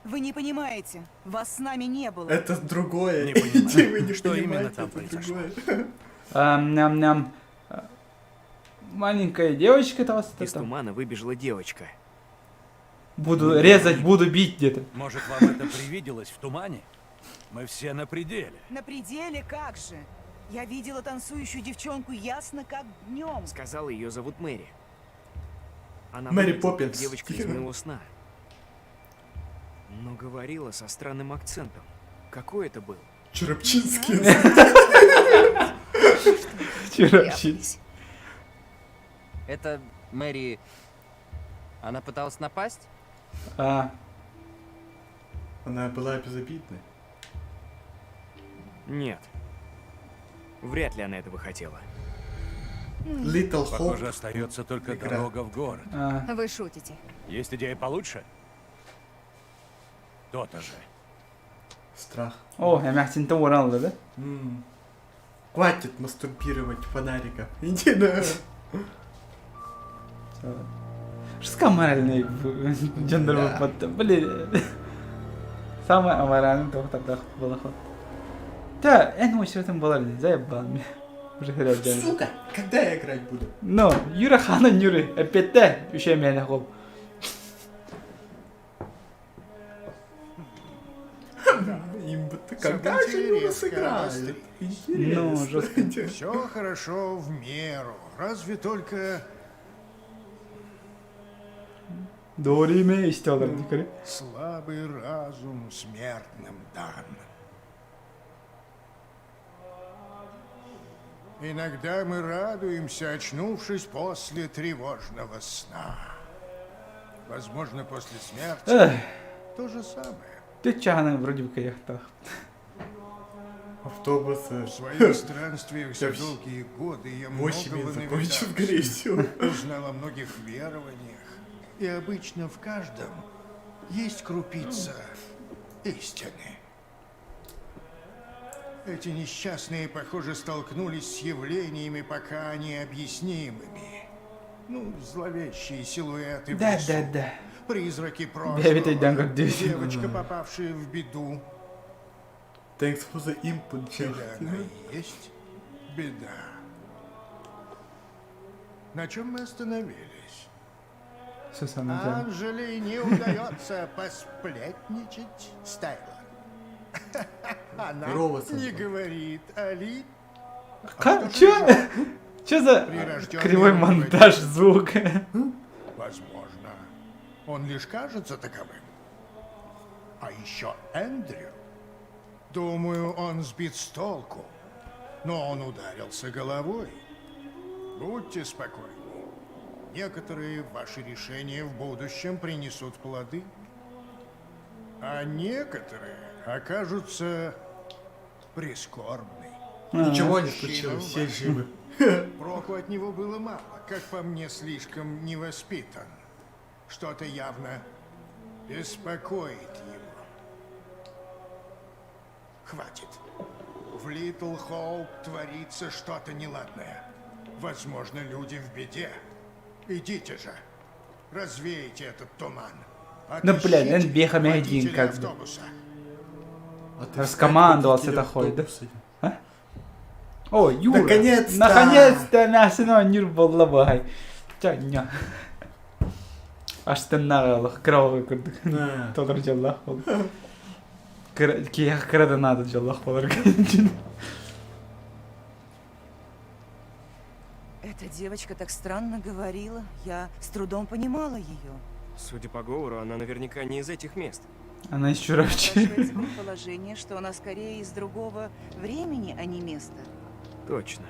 Вы не понимаете, вас с нами не было. Это другое. Не понимаю. Иди, вы не Что именно понимаете, там это произошло? другое. Ням-ням. Маленькая девочка там. Из тумана выбежала девочка. Буду резать, буду бить где-то. Может, вам это привиделось в тумане? Мы все на пределе. На пределе как же? Я видела танцующую девчонку ясно как днем. Сказала, ее зовут Мэри. Она Мэри выглядела как Поппинс. девочка из моего сна. Но говорила со странным акцентом. Какой это был? Черепчинский. Черепчись. Это Мэри... Она пыталась напасть? А, Она была безобидной. Нет. Вряд ли она этого хотела. Little Похоже, Hope. остается только Игра. дорога в город. Вы шутите. Есть идея получше? То-то же. Страх. О, я мягче урал, да? Хватит мастурбировать фонариком. Иди на... Что аморальный джендер выпад. Блин. Самый аморальный доктор был ход. Да, я не очень этом была, заебал меня. Уже говорят, да. Сука, когда я играть буду? Но, Юра Ханан Юрий, опять да, еще меня хоп. Им бы ты когда же его сыграли? Ну, жестко. Все хорошо в меру. Разве только Дориме и стеллар, дикари. слабый разум смертным дан. Иногда мы радуемся, очнувшись после тревожного сна. Возможно, после смерти Эх, то же самое. ты чахана вроде бы каяхтах. Автобусы. В своих странствиях за Я долгие годы я Восемь многого закончил, навидался. скорее всего. Узнал о многих верованиях. И обычно в каждом есть крупица истины. Эти несчастные, похоже, столкнулись с явлениями пока необъяснимыми. Ну, зловещие силуэты в Да, лесу, да, да. призраки Дэвид и Дангар прошлого, Дьюси. девочка, попавшая в беду. Thanks for the input, Беда чел. она и есть беда. На чем мы остановились? Сусана. Анжели не удается посплетничать с Тайлор. Она Здорово, не Сандра. говорит Али. Чё? Чё за Прирождённый кривой монтаж звука? Возможно, он лишь кажется таковым. А еще Эндрю. Думаю, он сбит с толку. Но он ударился головой. Будьте спокойны. Некоторые ваши решения в будущем принесут плоды. А некоторые окажутся прискорбны. Ничего не случилось, все живы. Проку от него было мало, как по мне, слишком невоспитан. Что-то явно беспокоит его. Хватит. В Литл Хоуп творится что-то неладное. Возможно, люди в беде. Идите же. Развейте этот туман. Ну, блин, Отыщите он беха один водителя как бы. автобуса. А ты Раскомандовался встать, такой, да? водитель автобуса. О, Юра! Наконец-то! Наконец-то мәсіні Юр боллабай. Чаня. Аштаннағалық, кровавый күрдік. На. Толыр жаллақ болды. Кияқ кірді надо жаллақ болыр. Эта девочка так странно говорила. Я с трудом понимала ее. Судя по говору, она наверняка не из этих мест. Она из Чуравчи. Напрашивается предположение, что она скорее из другого времени, а не места. Точно.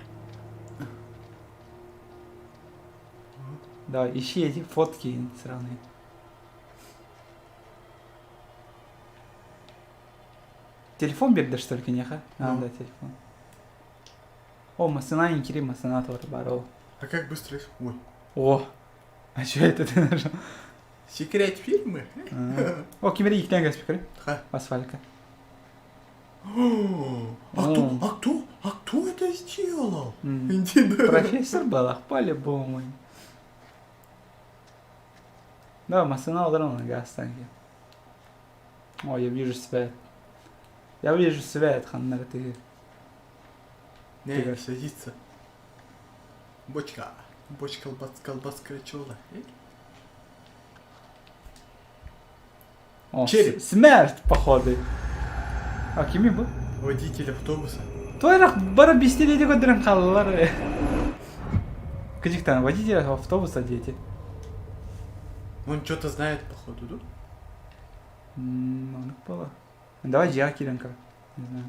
Да, ищи эти фотки сраные. Телефон берді что ли кенеха? А, Ну. да, телефон. О, масына инкири, масына тоже бар ол. А как быстро... Ой. О, а что это ты нажал? Секрет фильмы? О, кемері иктен кәсіп пікірі? Ха. Асфалька. А кто это сделал? М. Интересно. Профессор Балах, по-любому. Да, масына ударил на гастанке. О, я вижу свет. Я вижу свет, Ханнар, ты. Не, садится. Бочка. Бочка колбас кричала. О, Череп. Смерть, походу. А, кеми был? Водитель автобуса. Тойрах бара бестелі де көдірін қалылар. Кыжықтан, водитель автобуса дети. Он что-то знает, походу, да? Ну, было. Давай я, Киренко. Не знаю.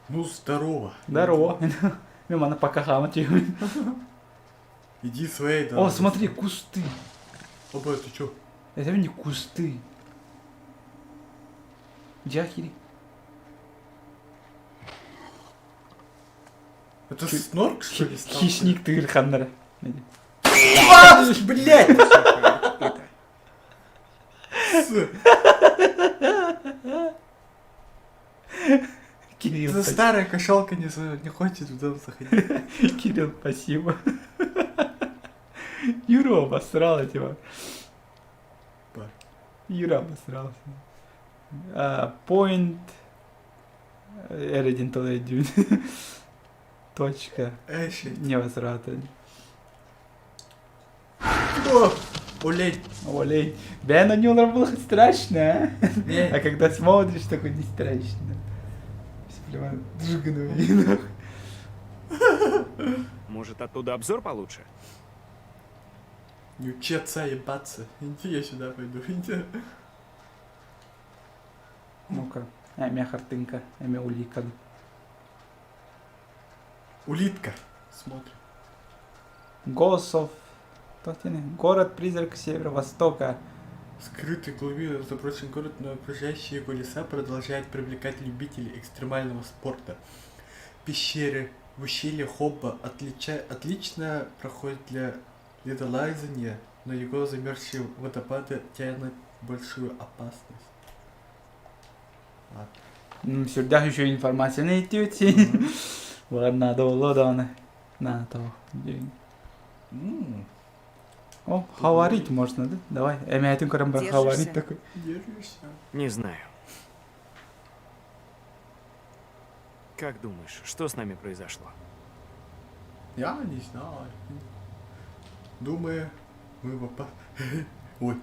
Ну, здорово. Здорово. Мимо на покахама тебе. Иди своей О, дорогой. смотри, кусты. Оба, ты чё? Это не кусты. Джакири. Это снорк, что ли, стал? Хищник ты, Ханнара. Блять! Кирилл, Это старая кошелка не хочет туда заходить. Кирилл, спасибо. Юра обосрал тебя. Бар. Юра обосрался. Point. R1 толедюн. Точка. Эши. Невозврата. О! Олень. Олей. Да, на него было страшно, а? Не. А когда смотришь, такой не страшно. Все прямо джигну. Может, оттуда обзор получше? Не учи отца ебаться. Иди, я сюда пойду. Иди. Ну-ка. Эмя хартынка, эмя улика. Улитка. Смотрим. Голосов. Город-призрак северо-востока. Скрытый в глубинах заброшенный город, но окружающие его леса продолжают привлекать любителей экстремального спорта. Пещеры в ущелье Хобба отлично проходят для ледолазания, но его замерзшие водопады тянут большую опасность. Сюда еще информация найдете. Ладно, надо на то. О, говорить можно, да? Давай. Эмя этим корабом Держишься? говорить такой. Держишься. Не знаю. Как думаешь, что с нами произошло? Я не знаю. Думаю, мы в Ой.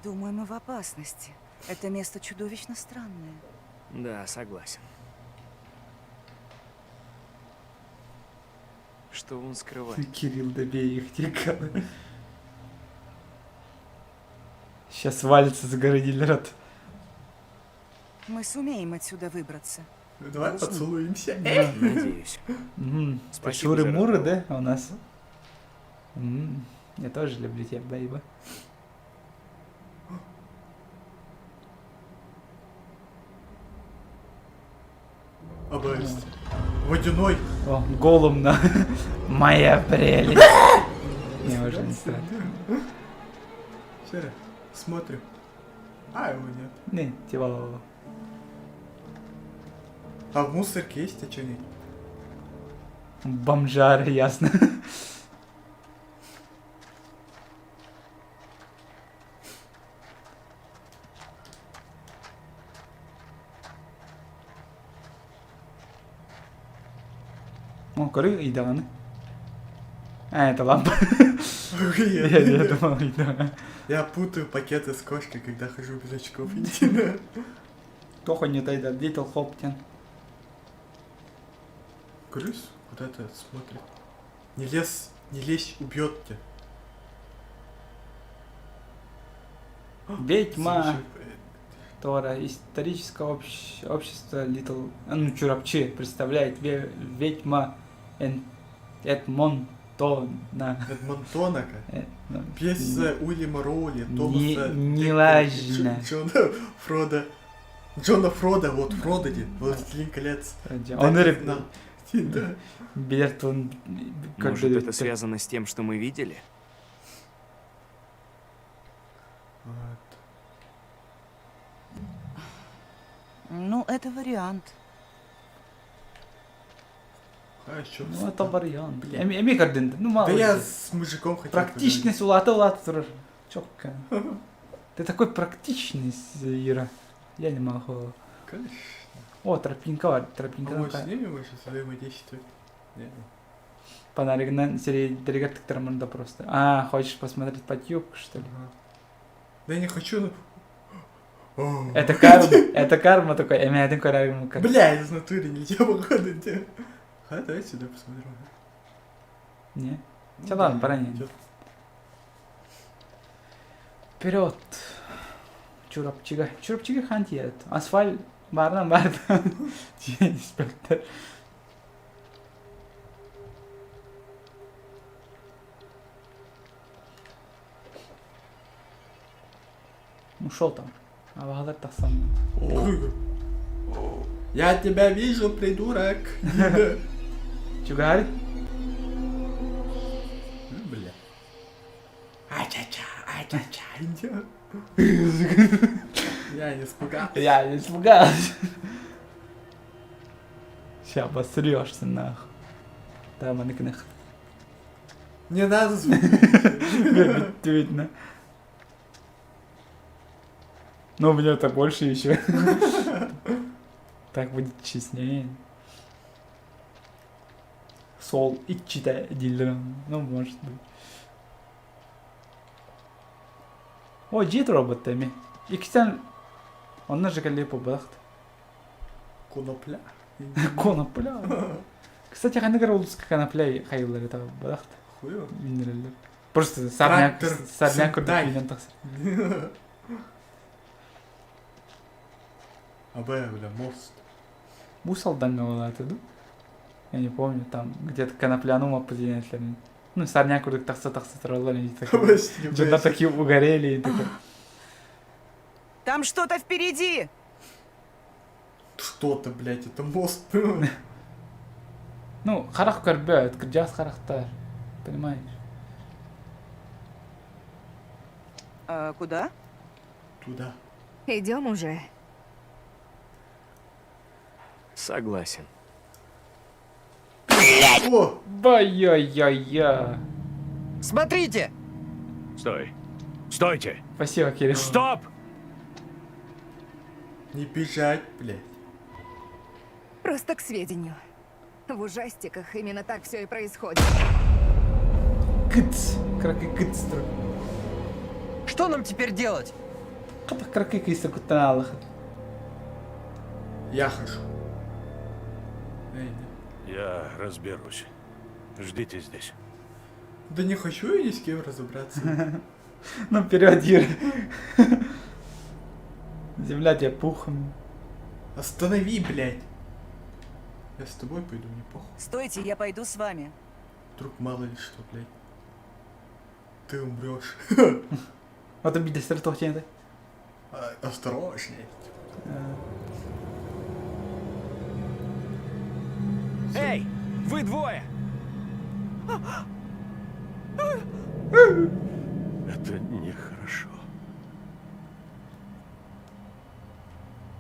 Думаю, мы в опасности. Это место чудовищно странное. Да, согласен. Что он скрывает? Кирилл, добей их, тихо. Сейчас валится с горы Дилерат. Мы сумеем отсюда выбраться. Давай поцелуемся. Надеюсь. Спасибо за Шуры-муры, разговор. да, у нас? Я тоже люблю тебя, бейба. Обость. Водяной. О, голум на моя прелесть. Не, уже не страшно. Сера, смотрим. А, его нет. Не, типа... А в мусорке есть что-нибудь? Бомжары, ясно. О, коры и да, А, это лампа. Охуенно. Я думал, и да. Я путаю пакеты с кошкой, когда хожу без очков. Идти. Тохо не тайда, Литл Хоптен. Крыс куда-то смотрит. Не лезь, убьет тебя. Ведьма. Тора. Историческое общество Литл... Ну, Чурапчи представляет ведьма Эдмонтона. Эдмонтонака. Ну, Пьеса Уильяма Роули, Томаса... не важно. Джона Фрода, вот Фрододи, «Властелин колец». Он Да. Бертон... Может, это связано с тем, что мы видели? Вот. Ну, это вариант. А, чё? Ну, это вариант. Эми кардин, ну мало. Да ли. я с мужиком хотел Практичность улата турар. Чётко. Ты такой практичный, Ира. Я не могу. поговорить. Конечно. О, тропинка var. А Тропинка. мы с ними можем взаимодействовать? Нет. Панаригнан серии директор просто. А, хочешь посмотреть под юбку, что ли? Ага. Да я не хочу, но... Это карма. Это карма такой. Эми один карма. Бля, из натуре нельзя походу делать. А, давай сюда посмотрим. Не. Все, ладно, пора не. Идёт. Вперед. Чурапчига. Чурапчига хантиет. Асфальт. Бардан бардан. Инспектор. Ну шо там? А вагадar тахсан. Я тебя вижу, придурок. Чё говорит? Бля. Ай-ча-ча. Я не испугался. Я не испугался. Сейчас обосрешься нахуй. Да, манекнах. Не надо звук. Видно. Но у меня-то больше еще. Так будет честнее. Сол иччите дилдером. Ну, может быть. О, джит роботами. İkisinden onlar жигали по бахт. Конопля. Конопля. Кстати, қандай ролдусқа конопля қайылар это бахт. Хуё. Минералдар. Просто сарняк Сынтай. көрдік менен тақсыр. Бля, мост. Бусалдан болады, да? Я не помню, там где-то конопляну оппозиционерами. Ну, сарняк көрдік тақса тұралар. Жында такие угорели и такой. Там что-то впереди! Что-то, блядь, это мост. Ну, харах көрбөт, жас харахтар. Понимаешь? А куда? Туда. Идем уже. Согласен. О! Бай-яй-яй-я. Смотрите! Стой. Стойте! Спасибо, Кирилл. Стоп! Не бежать, блядь. Просто к сведению. В ужастиках именно так все и происходит. Кыц. Краки кыц. Что нам теперь делать? Хата краки кыса кутаналах. Я хожу. Эй, не. Я разберусь. Ждите здесь. Да не хочу я ни с кем разобраться. Ну, вперед, Юра. Земля тебе пухом. Останови, блядь. Я с тобой пойду, не похуй. Стойте, я пойду с вами. Вдруг мало ли что, блядь. Ты умрешь. Вот убить десертов тянет. Осторожней. Эй, вы двое! Это нехорошо.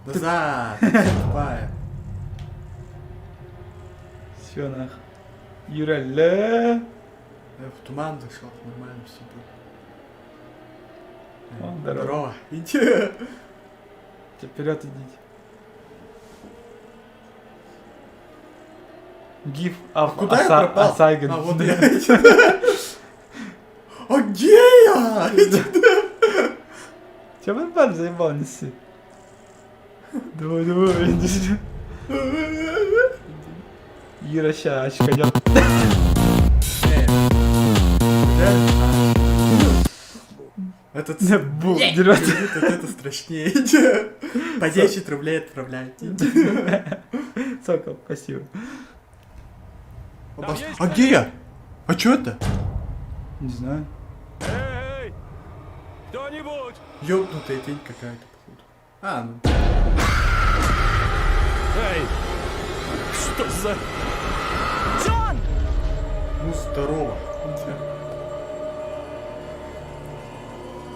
Назад, тупая. Все нах. Юра, ля. Я в туман зашел, нормально все было. О, здорово. Здорово. Иди. Вперед идите. Give up Куда я пропал? Асайген. А, вот я. А где я? Че барбар заебал, неси. Давай. Юра ща очканет. Этот Бу, дерёт. это страшнее. По 10 рублей отправляйте. Сокол, спасибо. А где я? А чё это? Не знаю. Эй! Кто-нибудь! Ёбнутая тень какая-то, походу. А, ну. Эй! Что за... Джон! Ну, здорово.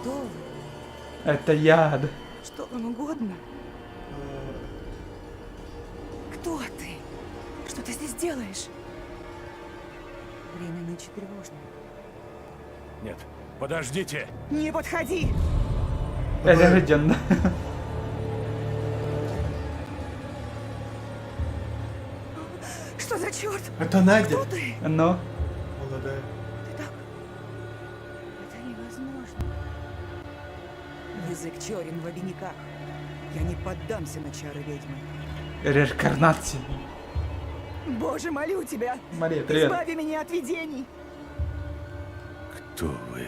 Кто вы? Это яд. Что вам угодно? Кто ты? Что ты здесь делаешь? Время нынче тревожное. Нет, подождите! Не подходи! Это легенда. Что за черт? Это Надя. Кто ты? Но. Молодая. Ты так... Это невозможно. Язык черен в обиняках. Я не поддамся на чары ведьмы. Реинкарнация. Боже, молю тебя! Мария, привет. Избави меня от видений! Кто вы?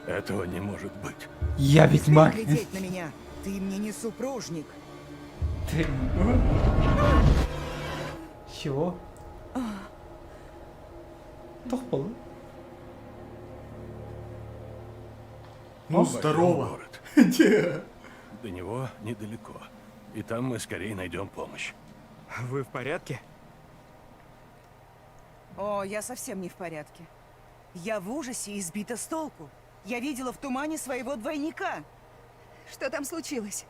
Этого не может быть. Я ведьмак. Глядеть на меня! Ты мне не супружник! Ты... Чего? Тохпал. Ну, Пойдем в здорово. город. Где? До него недалеко. И там мы скорее найдем помощь. Вы в порядке? О, я совсем не в порядке. Я в ужасе и сбита с толку. Я видела в тумане своего двойника. Что там случилось?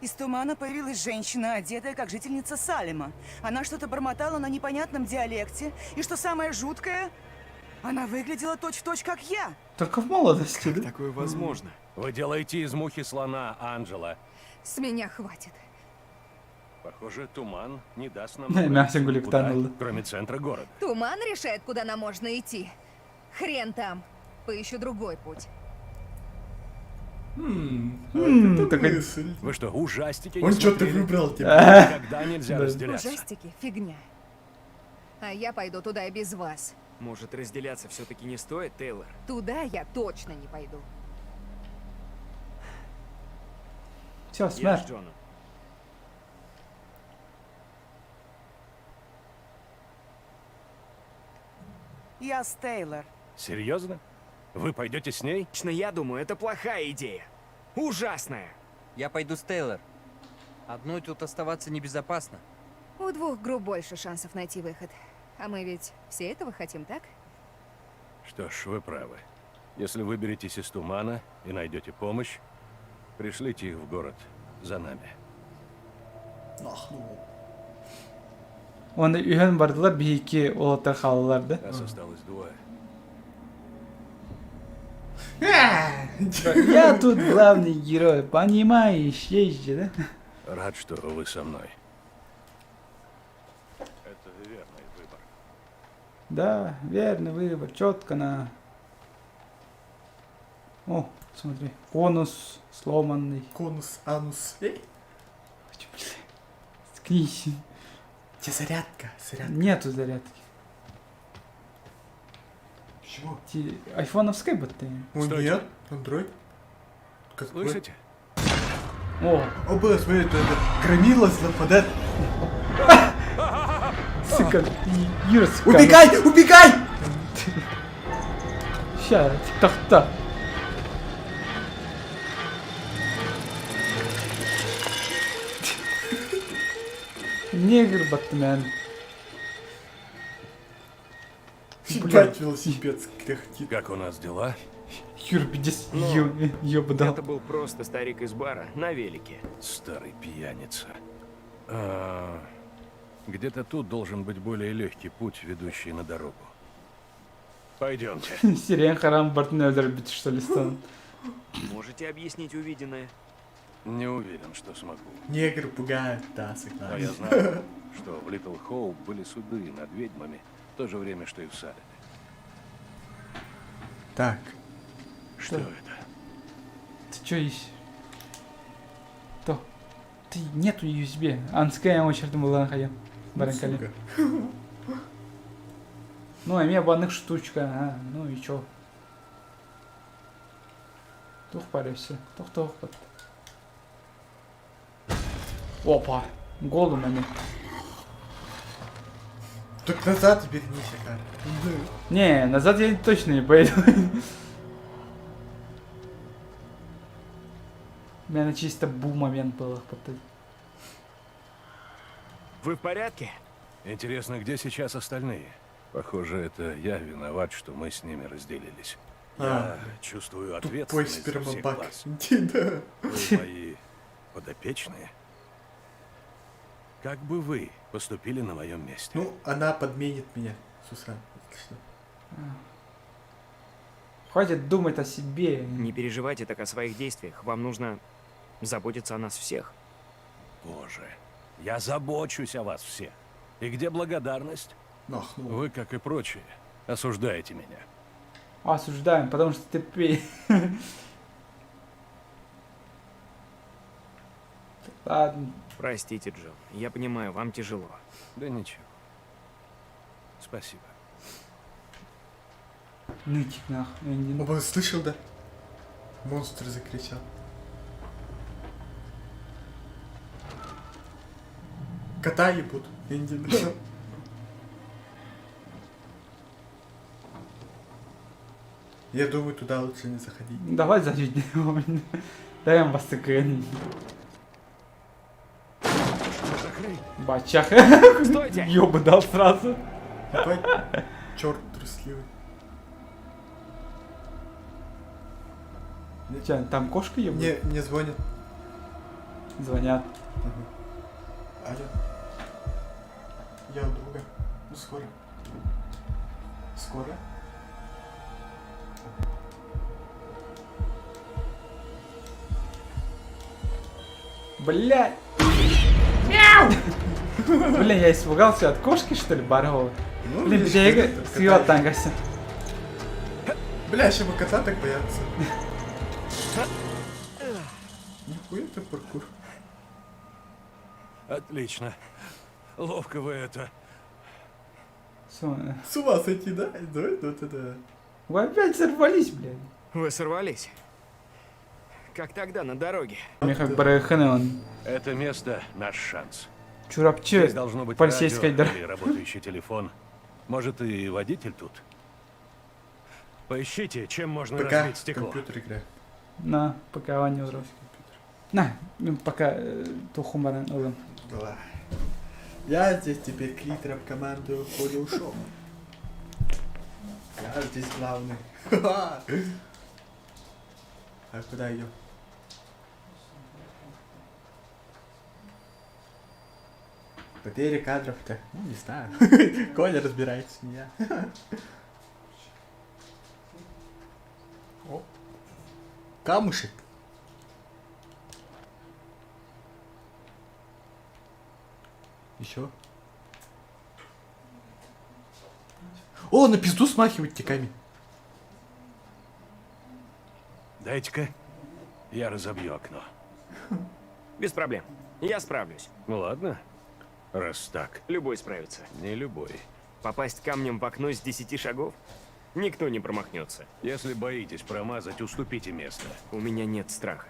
Из тумана появилась женщина, одетая как жительница Салема. Она что-то бормотала на непонятном диалекте. И что самое жуткое, она выглядела точь-в-точь, как я. Только в молодости, да? Такое возможно. Вы делаете из мухи слона, Анджела. С меня хватит. Похоже, туман не даст нам... Мясо выбраться гулик никуда, тануло. кроме центра города. Туман решает, куда нам можно идти. Хрен там. Поищу другой путь. Это такая- мысль. Вы что, ужастики не Он что-то смотрели? выбрал, типа. Никогда нельзя Да. разделяться. Ужастики — фигня. А я пойду туда и без вас. Может, разделяться все-таки не стоит, Тейлор? Туда я точно не пойду. Все, Я с смерть. Джоном. Я с Тейлор. Серьезно? Вы пойдете с ней? Лично я думаю, это плохая идея. Ужасная. Я пойду с Тейлор. Одной тут оставаться небезопасно. У двух групп больше шансов найти выход. А мы ведь все этого хотим, так? Что ж, вы правы. Если выберетесь из тумана и найдете помощь, пришлите их в город за нами. Ах, ну. Onda үйен бардылар, бейке олаттар қалалар, да? Нас осталось двое. Я тут главный герой, понимаешь, есть же, да? Рад, что вы со мной. Это верный выбор. Да, верный выбор, четко на... О, смотри, конус сломанный. Конус, анус. Скнись. Где зарядка? Зарядка. Нету зарядки. Чего? Айфоновская батарея. О, Стойте. нет. Андроид. Какой? Слышите? О, Оба, смотри, это громила нападает. сука, Юра, сука. Убегай! Убегай! Ща, тик-так-так. Негр Батмен. Ебать, велосипед скряхтит. Как у нас дела? Юра, 50 Ну, ёба дал. Это был просто старик из бара на велике. Старый пьяница. Где-то тут должен быть более легкий путь, ведущий на дорогу. Пойдемте. Сирен харам Бартын öldürüp что ли, станут. Можете объяснить увиденное? Не уверен, что смогу. Негр пугает, да, А согласен. я знаю. что в Литл Хоуп были суды над ведьмами в то же время, что и в Салеме. Так. Что это? Ты чё ищешь? То. Ты нету USB. Анская очередь была находил. Баранкали. Ну, а мне банных штучка. А, ну и чё? Тух парился. Тух. Опа. Голу мене. Так назад вернись, Акар. Не, назад я точно не поеду. У меня чисто бу момент был. Вы в порядке? Интересно, где сейчас остальные? Похоже, это я виноват, что мы с ними разделились. Я чувствую Тупой ответственность за всех спермобак. вас. Да. Вы мои подопечные. Как бы вы поступили на моем месте? Ну, она подменит меня. Сусан. Отлично. Хватит думать о себе. Не переживайте так о своих действиях. Вам нужно заботиться о нас всех. Боже, я забочусь о вас всех. И где благодарность? Нахнул. Вы, как и прочие, осуждаете меня. Осуждаем, потому что ты пей. Ладно. Простите, Джо. Я понимаю, вам тяжело. Да ничего. Спасибо. Нытик нахуй. Я не- Оба, слышал, да? Монстр закричал. Кота ебут. Индин. Я думаю, туда лучше не заходить. Давай зайдем. Даем вас сыграть. Бачах. Стойте! Ёбы дал сразу. Ебать, черт трусливый. Че, там кошка ебут? Мне звонят. Звонят. Алло. Я у друга. Ну, скоро. Скоро? Блядь. Мяу! Блин, я испугался от кошки, что ли, Барова? Ну, Блин, видишь, бега, это съела кота. тангася. Бля, еще бы кота так боятся. Нихуя ты паркур. Отлично. Ловко вы это. С ума сойти, да? Да, вот это. Вы опять сорвались, блядь. Вы сорвались? Как тогда, на дороге? Мне как бараханы. Это место наш шанс. Чурапче. Здесь должно быть Полицейская радио дорога. или работающий телефон. Может, и водитель тут. Поищите, чем можно Пока разбить стекло. компьютер играет. На, пока он не урос. На, пока тухумаран улым. Давай. Я здесь теперь клитером командую Холли ушел. Я здесь главный. А куда ее? Потери кадров-то? Ну, не знаю. Коля разбирается, не я. О. Камушек. Еще. О, на пизду смахивать теками. Дайте-ка, я разобью окно. Без проблем. Я справлюсь. Ну ладно, раз так. Любой справится. Не любой. Попасть камнем в окно с 10 шагов? Никто не промахнется. Если боитесь промазать, уступите место. У меня нет страха.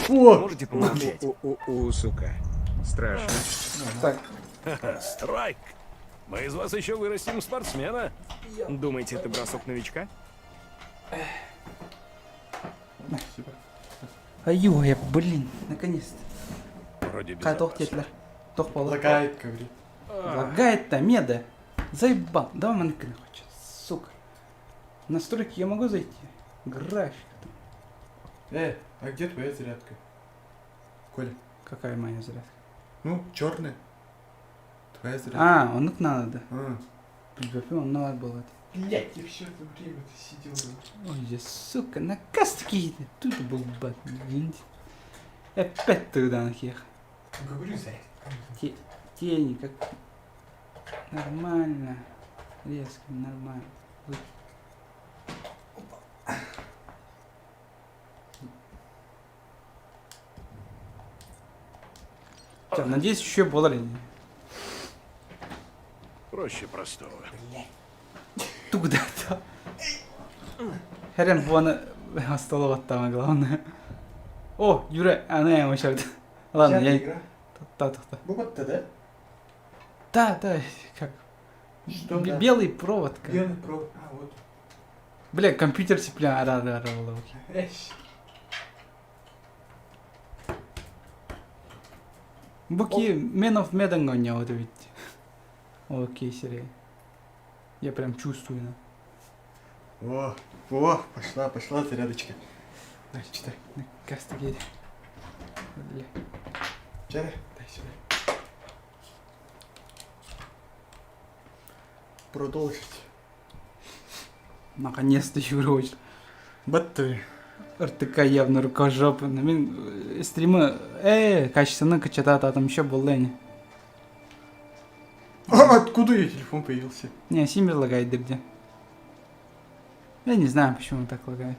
О! Можете помолчать? Сука. Страшно. Так, Ха-ха, страйк! Мы из вас еще вырастим спортсмена. Думаете, это бросок новичка? аюя, блин, наконец-то. Вроде Катох безопасно. тетлер. Тох полы. Лагает, говорит. Лагает-то, меда. Заебал. Давай манекена хочет. Сука. В настройки я могу зайти? График. А где твоя зарядка? Коля. Какая моя зарядка? Ну, черная. Твоя зарядка. А, он их надо. А. Блин, он надо было. Блять, я все это время ты сидел. Ой, я, сука, наказ какие-то. Тут был бат. Опять туда нахер. Говорю, зарядка. тени, как нормально. Резко, нормально. Всё, надеюсь, еще более. Проще простого. Тугда-то. Херен буаны осталось там, главное. О, Юра, она я мочалда. Ладно, я... игра. Да. Вот-то, да? Да, как? Что да? Белый провод. Как? Белый провод. А, вот. Бля, компьютер цеплял. Эш. Буки менов медан гонял, это ведь. Окей, серия. Я прям чувствую. О, пошла зарядочка. На, читай. Кастагель. Бля. Чары, дай сюда. Продолжить. Наконец-то, Юроч. Батты. РТК явно рукожопы. Мен стримы качественно качатат, а там еще был Лэнни. Откуда ее телефон появился? Не, Симбер лагает где. Я не знаю, почему он так лагает.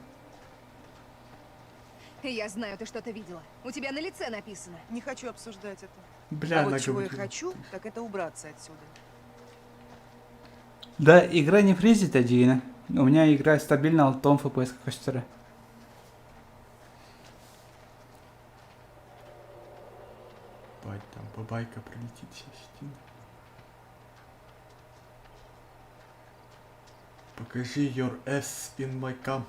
Я знаю, ты что-то видела. У тебя на лице написано. Не хочу обсуждать это. Бля, А вот она чего я говорит. хочу, так это убраться отсюда. Да, игра не фризит один. У меня игра стабильно алтом FPS качество. Бать, там бабайка пролетит сейчас. Покажи your ass in my cam.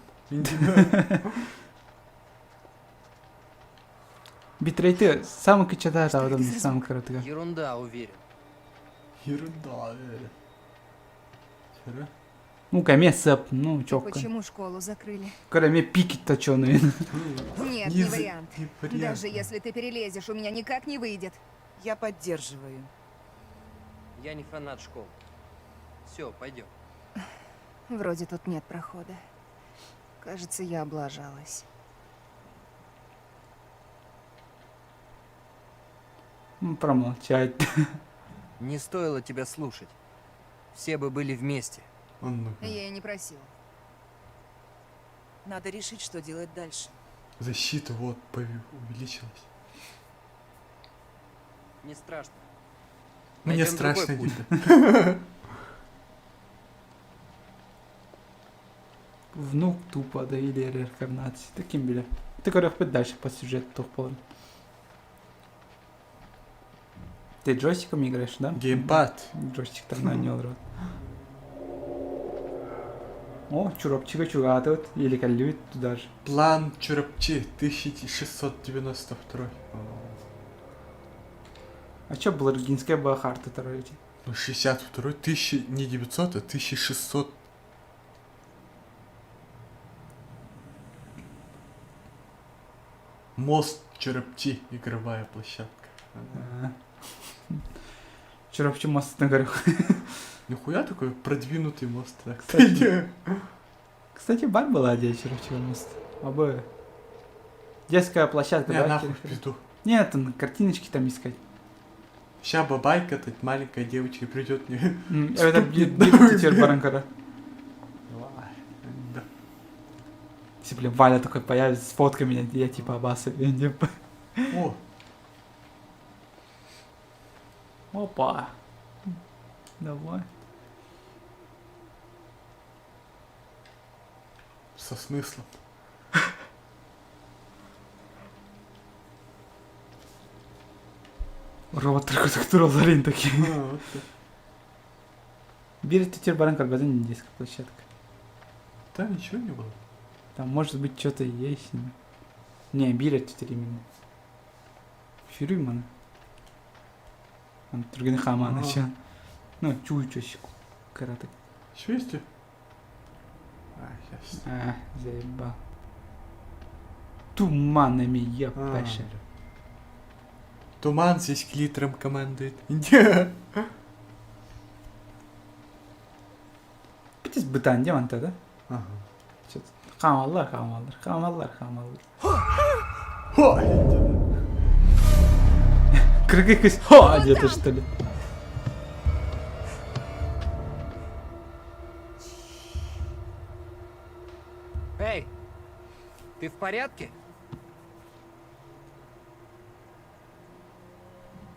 Битрейты самый качатат, а вот он самый короткий. Ерунда, уверен. Ерунда. Чары? Ну, каме сэп, ну, чопка. Почему школу закрыли? Кроме пики точеные. Нет, не вариант. Не вариант. Даже если ты перелезешь, у меня никак не выйдет. Я поддерживаю. Я не фанат школ. Все, пойдем. Вроде тут нет прохода. Кажется, я облажалась. Промолчать. Не стоило тебя слушать. Все бы были вместе. Я и не просила. Надо решить, что делать дальше. Защита вот увеличилась. Не страшно. Мне Найдем страшно, другой путь. Дита. Внук тупо, да, или реинкарнации. Таким бля. Ты говоришь, хоть дальше по сюжету тухпал. Ты джойстиком играешь, да? Геймпад. Джойстик там на него дрот. О, чурапчика чугатывает, или колюет туда же. План Чурапчи 1692. А чё, Бларгинская была харта второй? Ну, 62 1000, не 900, а 1600. Мост Чурапчи, игровая площадка. Чурапчи мост на гору. Нихуя такой продвинутый мост, да, Кстати. Кстати, бар была одеть Чурапчи мост. Обои. Детская площадка, Не, да? нахуй в пизду. Нет, там картиночки там искать. Ща бабайка, тут маленькая девочка придет мне. Это теперь баранкара. Да. Если, блин, Валя такой появится с фоткой меня, я типа обассываю. О, Опа. Давай. со смыслом. Робот архитектура Ларин такие. Вот так. Берет теперь баранкар, это не детская площадка. Там ничего не было. Там может быть что-то есть. Не, берет теперь именно. Фирюмана. Он другие хама начал. Ну, чуть-чуть. Караток. Еще есть? А, сейчас. Заебал. Туманами я пошел. Туман здесь клитером командует. Битис бытан деманта, да? Ага. Что-то. Хамаллар. Крыгы хо, где-то что ли? порядке?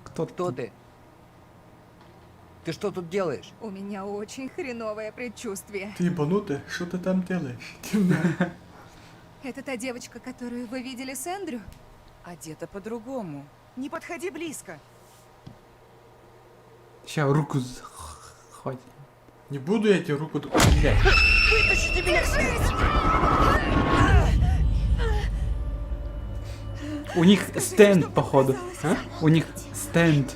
Кто Кто ты? Ты что тут делаешь? У меня очень хреновое предчувствие. Ты ебанутая? Что ты там делаешь? Темная. Это та девочка, которую вы видели с Эндрю? Одета по-другому. Не подходи близко. Сейчас руку хватит. Не буду я тебе руку... Блядь. Вытащите меня здесь! У них стенд, походу. У них стенд.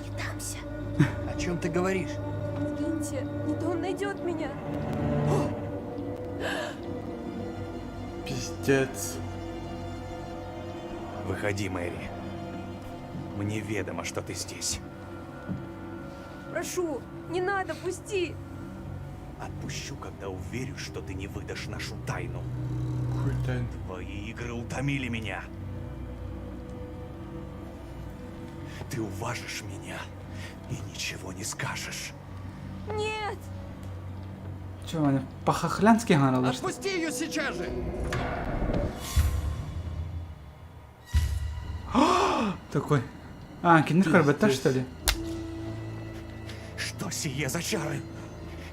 О чем ты говоришь? Сгиньте, не то он найдет меня. Пиздец. Выходи, Мэри. Мне ведомо, что ты здесь. Прошу, не надо, пусти. Отпущу, когда уверен, что ты не выдашь нашу тайну. Хуй тайн. Твои игры утомили меня. Ты уважишь меня и ничего не скажешь. Нет. Че, они по-хохлянски говорили, что ли? Отпусти ее сейчас же! Такой. А, кинешь карбета, что ли? Что сие за чары?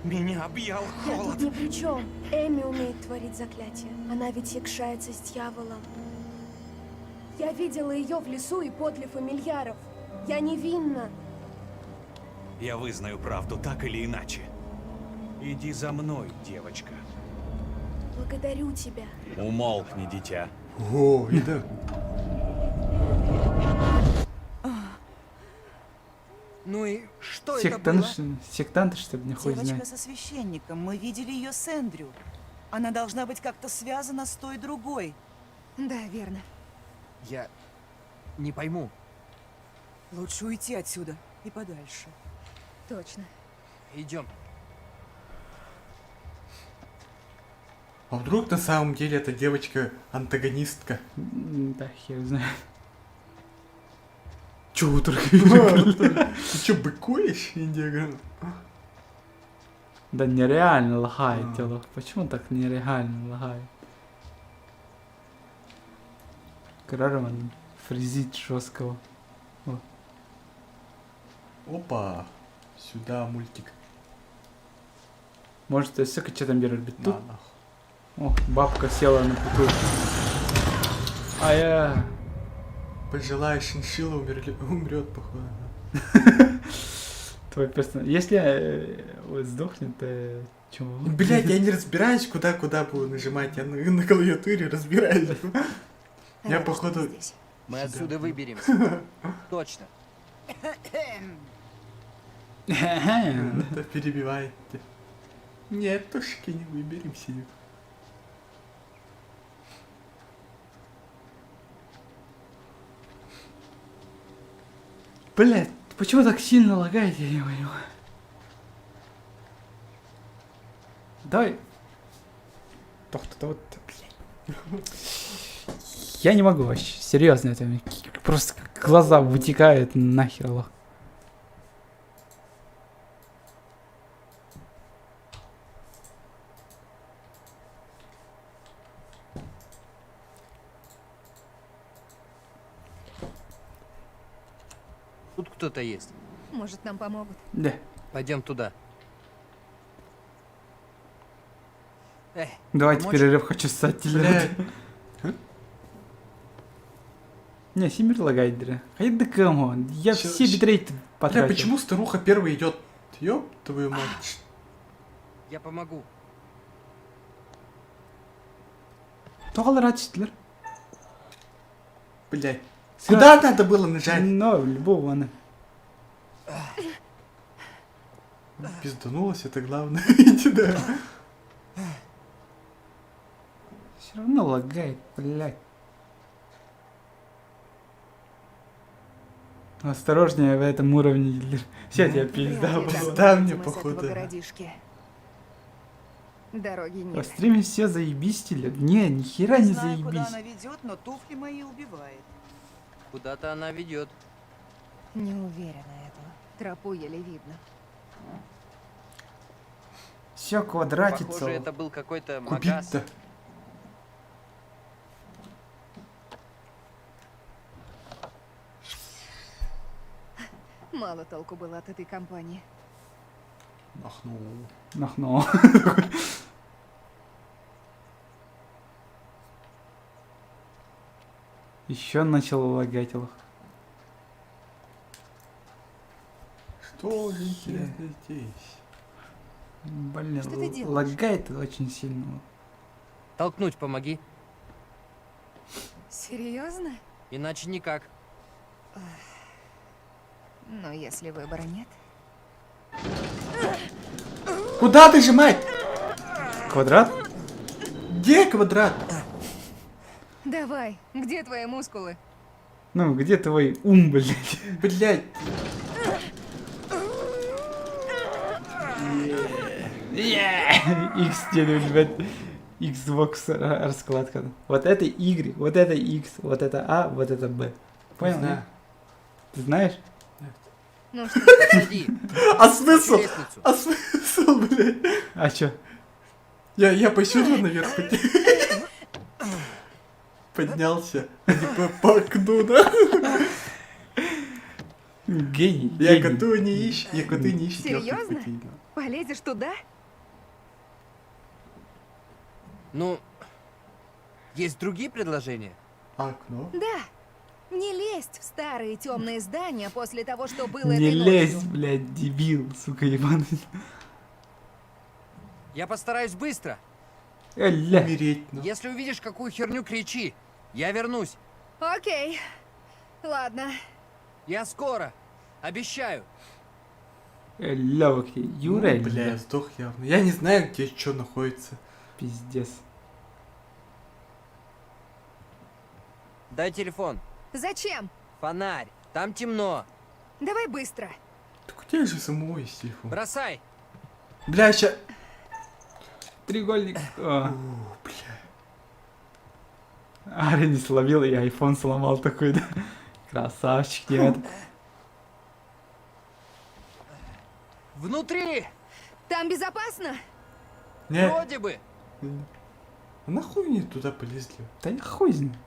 Меня объял Я холод. тут ни при чем. Эми умеет творить заклятие. Она ведь якшается с дьяволом. Я видела ее в лесу и подле фамильяров. Я невинна. Я вызнаю правду так или иначе. Иди за мной, девочка. Благодарю тебя. Умолкни, дитя. О, да. Ну и что это было? Сектанты, что ли, не хуй Девочка знает. со священником. Мы видели ее с Эндрю. Она должна быть как-то связана с той другой. Да, верно. Я не пойму. Лучше уйти отсюда и подальше. Точно. Идем. А вдруг на самом деле эта девочка антагонистка? Да, хер знает. Чё Ты утро? чё, быкуешь, Индиго? Да нереально лагает тело. Почему так нереально лагает? Крарман фризит жесткого. Опа. Сюда мультик. Может, все что там берет бит На, тут? нахуй. О, бабка села на петух. А я... Пожилая шиншилла умрет, походу. Твой персонаж. Если сдохнет, то чего? Блять, я не разбираюсь, куда буду нажимать. Я на клавиатуре разбираюсь. Я, Рада, походу... что ты здесь. Мы отсюда выберемся. Точно. Это перебивает. Нет, тушки не выберемся. Блять, почему так сильно лагает, я не понимаю. Давай. То вот, блядь. Я не могу вообще, серьезно, это мне просто глаза вытекают нахер. Лох. Тут кто-то есть. Может, нам помогут. Да. Пойдем туда. Давайте помочь? перерыв, хочу ссать телят. Не, Симир лагает, дре. Хайда кому? Я Ща- все ща- битрейт Бля, потратил. почему старуха первая идет? Ёб твою мать. Я помогу. Тоғал ратчитлер. Блять. Куда надо было нажать? Но, любого она. Пизданулась, это главное. Иди, да. Все равно лагает, блядь. Осторожнее в этом уровне, Гитлер. Все тебя пизда Вряд ли была. Да, выйдем мне из этого походу, да. городишки. Дороги В нет. стриме все заебись, Тилер. Не, ни хера не Знаю, куда заебись. она ведет, но туфли мои убивает. Куда-то она ведет. Не уверена этого. Тропу еле видно. Все квадратится. Похоже, это был какой-то магаз. Кубит-то. Мало толку было от этой компании. Махнул. Нахнул. Еще начал лагать. Что же интересно здесь? Блин, Что ты делаешь? лагает очень сильно. Толкнуть помоги. Серьезно? Иначе никак. Но если выбора нет. Куда ты же, мать? Квадрат? Где квадрат? Давай, где твои мускулы? Ну, где твой ум, блядь? Блять. X9, блядь. Xbox раскладка. Вот это Y, вот это X, вот это А, вот это Б. Понял? знаю. нет? Ты знаешь? Ну что, Подойди. А смысл? Лестницу. А смысл, блядь? А чё? Я пощупал наверх. Поднялся. А не по окну, да? Гений. Я гений. коту не ищу. Я коты не ищу. Серьезно? Полезешь туда? Ну, есть другие предложения? А окно? Да. Не лезть в старые темные здания после того, что было Не этой лезь, ночью. блядь, дебил, сука, ебаный. Я постараюсь быстро. Ля. Умереть, ну. Если увидишь какую херню, кричи. Я вернусь. Окей. Ладно. Я скоро. Обещаю. Ля, окей. Юра, Ну, бля, я сдох явно. Я не знаю, где что находится. Пиздец. Дай телефон. Зачем? Фонарь. Там темно. Давай быстро. Так у тебя же самого есть телефон. Бросай. Бля, ща... Треугольник. О, О, бля. Ари не словил, и айфон сломал такой, да. Красавчик, нет. Внутри. Там безопасно? Не, Вроде бы. а нахуй они туда полезли? Да я хуй знает.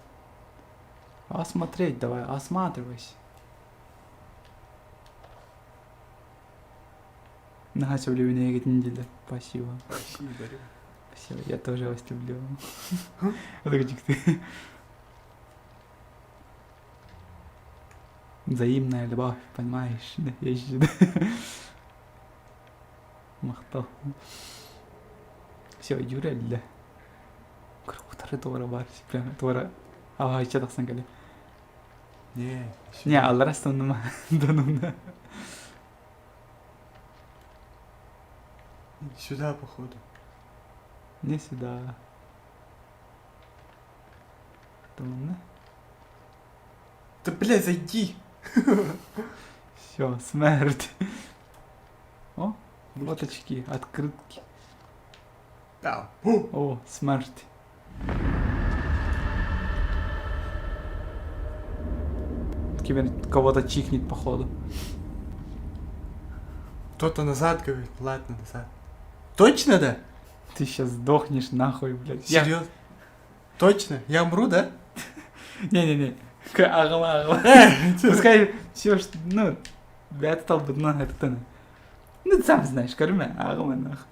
Осмотреть давай, осматривайся. Нагася влюбленная неделя. Спасибо. Спасибо, Рим. Спасибо, я тоже вас люблю. Вот так ты. Взаимная любовь, понимаешь? Да, я ещё, да. Махтал. Все, Юра, да. Круто, тура бар. Прям тура. Ага, что так снегали? Не, Не, алрастан нема. Да ну на. сюда, походу. Не сюда. Тумно. Да, блядь, зайди. Все, смерть. О, фоточки, открытки. Да. О, смерть. Кибер кого-то чихнет, походу. Кто-то назад говорит. Ладно, назад. Точно, да? Ты сейчас сдохнешь нахуй, блядь. Я- Серьезно? Точно? Я умру, да? Не-не-не. Агла. Пускай все, что, ну, я стал бы, ну, это ты. Ну, ты сам знаешь, корме, агла, нахуй.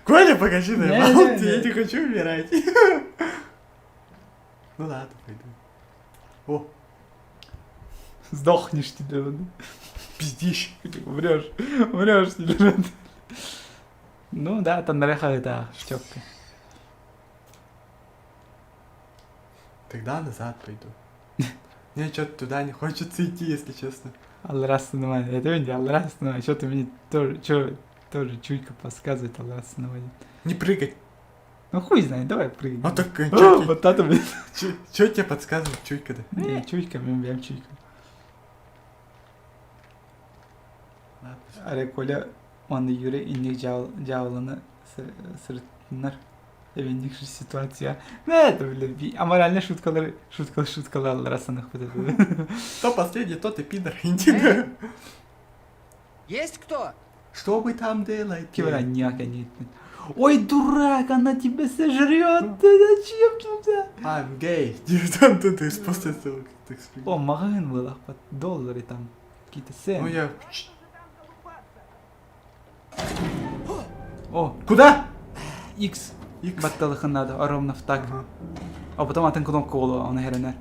Коля, покажи на Не-не-не. эмалте, я не хочу умирать. Ну ладно, пойду. О, Сдохнешь тебе, вот. пиздишь. Умрешь тебе. Ну да, там нареха это щётка. Тогда назад пойду. Мне что-то туда не хочется идти, если честно. Аллах нормально. Это видите, Аллах нормально. Что ты мне тоже чуйка подсказывает, Аллах нормально. Не прыгать. Ну хуй знает, давай прыгай. А так, Вот это, блин. что тебе подсказывает чуйка, да? Не, чуйка, прям чуйка. Ладно. Аре Коля, он Юре инник жавланы сыртынар. Эвенникші ситуация. Ну это, блин, аморальные шуткалар расанах вот это. Кто последний, тот и пидор. Иди. Есть кто? Что вы там делаете? Кивера няка нет. Ой, дурак, она тебя сожрет. Ты зачем туда? I'm gay. Там тут из после этого как-то О, магазин был, ах, под доллары там. Какие-то Ну цены. я... О, Куда? X. X. Battalıkın adı, ровно в так. А потом атын кнопка oldu, onu herine.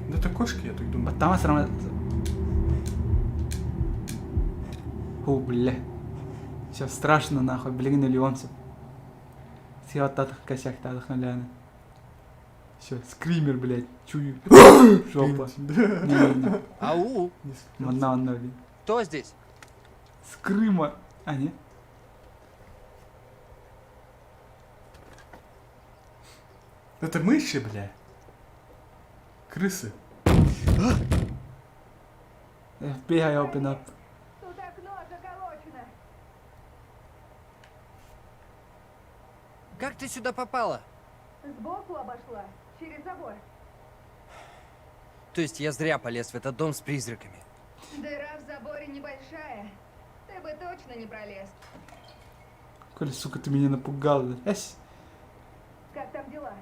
Ну это кошки, я так думаю. Там сразу... Фу, бля. Все страшно, нахуй, блин, леонцев. Все от татых косяк, татых наляны. Все, скример, блядь, чую. Жопа. Не-не-не. Ау! Манна, блин. Кто здесь? С Крыма. А, не? Это мыши, бля. Крысы. FBI open up. Тут окно заколочено. Как ты сюда попала? Сбоку обошла, через забор. То есть я зря полез в этот дом с призраками. Дыра в заборе небольшая. Ты бы точно не пролез. Коля, сука, ты меня напугал. Эсь, Как там дела?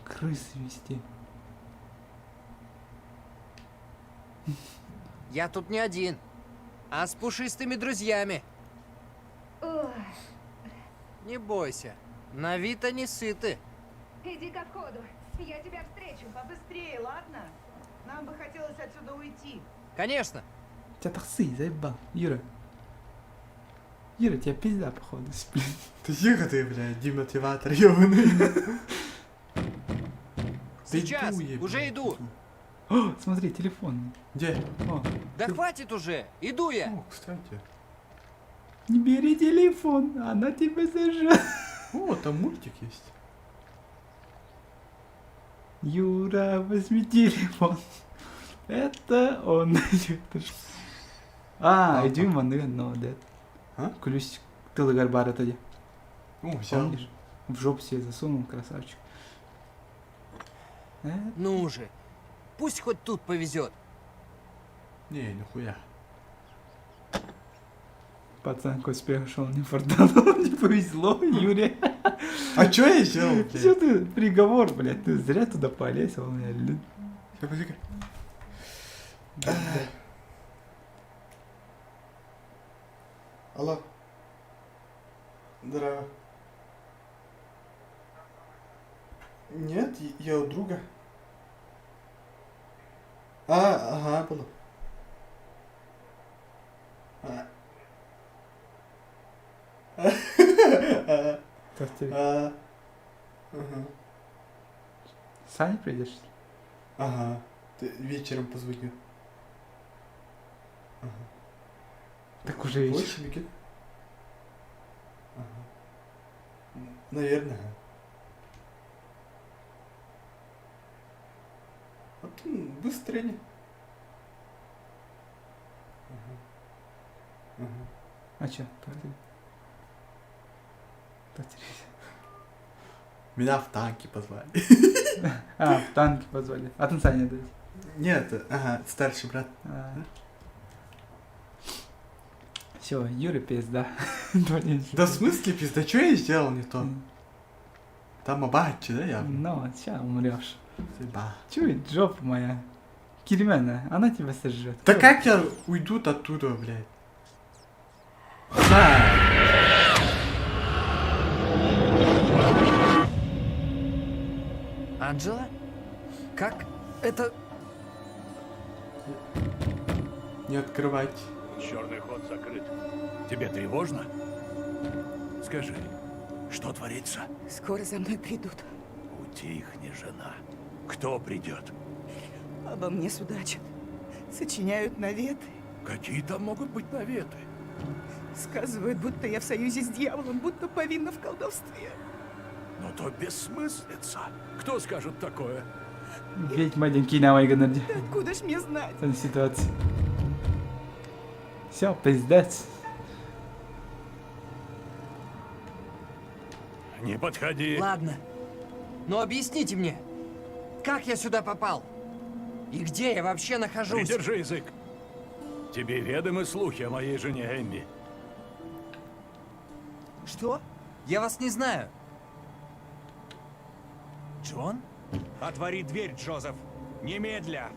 крысы везде. Я тут не один, а с пушистыми друзьями. Ой, Не бойся, на вид они сыты. иди ко входу. Я тебя встречу. Побыстрее, ладно? Нам бы хотелось отсюда уйти. Конечно. Тебя таксы заебал. Юра. Юра, тебя пизда, походу, сплит. Ты тихо ты, бля, демотиватор, ёбаный. Сейчас, Иду я, уже бля, иду. О, смотри, телефон. Где? О, Да хватит уже, иду я. О, кстати. не бери телефон, она тебя зажжет. О, там мультик есть. Юра, возьми телефон. Это он. А, дюйманы, но да. А? Ключ тылыгар бар это где. О, взял. Помнишь? В жопу себе засунул, красавчик. Ну же, пусть хоть тут повезет. Не, нихуя. Пацан к успеху шел, не фартанул, не повезло, Юре. А чё я сделал, Все блядь? ты, приговор, блядь, ты зря туда полез, он меня Сейчас, подожди-ка. Алло. Здорово. Нет, я у друга. Ага, было. Ага. Саня придешь? Ага. Ты вечером позвоню. Ага. Так уже вечер. Больше беги. Ага. Наверное. А ты быстро не. Ага. Ага. А чё? Потерялся. Меня в танки позвали. А, в танки позвали. А ты Саня дать? Нет, ага, старший брат. Все, Юра пизда. Да в смысле пизда, что я сделал не то? Там обаче, да, явно? Ну, сейчас умрешь. Ба. Чуй, жопа моя. Кирмена, она тебя сожрет. Да как я уйду оттуда, блядь? Да. Анджела? Как это... Не открывать. Черный ход закрыт. Тебе тревожно? Скажи, что творится? Скоро за мной придут. Утихни, жена. Кто придет? Обо мне судачат. Сочиняют наветы. Какие там могут быть наветы? Сказывают, будто я в союзе с дьяволом, будто повинна в колдовстве. Но то бессмыслица. Кто скажет такое? Ведьма Денькина Майганерди. Да откуда ж мне знать? В этой ситуации. Все, пиздец. Не подходи. Ладно, но объясните мне, как я сюда попал? И где я вообще нахожусь? Придержи язык. Тебе ведомы слухи о моей жене Эмми? Что? Я вас не знаю. Джон? Отвори дверь, Джозеф! Немедля!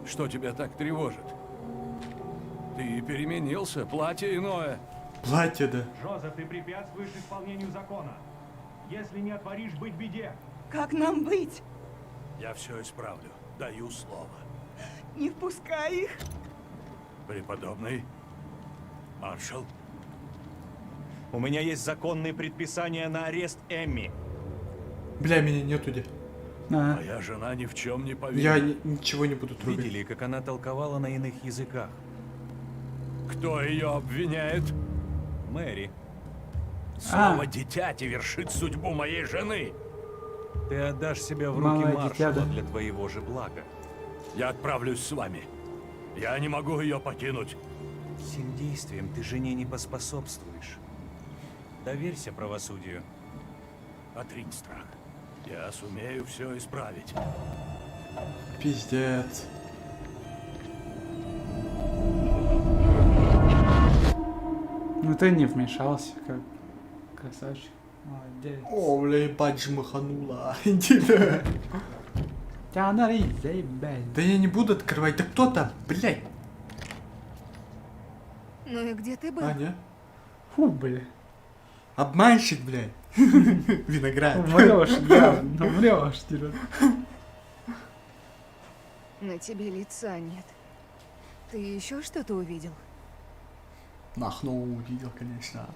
Что тебя так тревожит? Ты переменился, платье иное. Платье, да. Джозеф, ты препятствуешь исполнению закона. Если не отворишь, быть беде. Как нам быть? Я все исправлю, даю слово. Не впускай их. Преподобный, маршал, У меня есть законные предписания на арест Эмми. Бля, меня нету где. А, моя жена ни в чем не Я повинна. ничего не буду трогать. Видели, как она толковала на иных языках? Кто ее обвиняет? Мэри, Снова дитяти вершит судьбу моей жены. ты отдашь себя в руки Малое дитя, маршала да. для твоего же блага. Я отправлюсь с вами. Я не могу ее покинуть. Всем действием ты жене не поспособствуешь. Доверься правосудию. Отринь страх. Я сумею все исправить. Пиздец. ну ты не вмешался, как красавчик. Молодец. О, бля, ебать, жмаханула. Иди да. Тянери, заебать. Да я не буду открывать. Да кто там? Блядь. Ну и где ты был? Аня? Фу, бля. Обманщик, блядь. Виноград. Врешь, явно, врешь, типа. На тебе лица нет. Ты еще что-то увидел? Нахну увидел, конечно.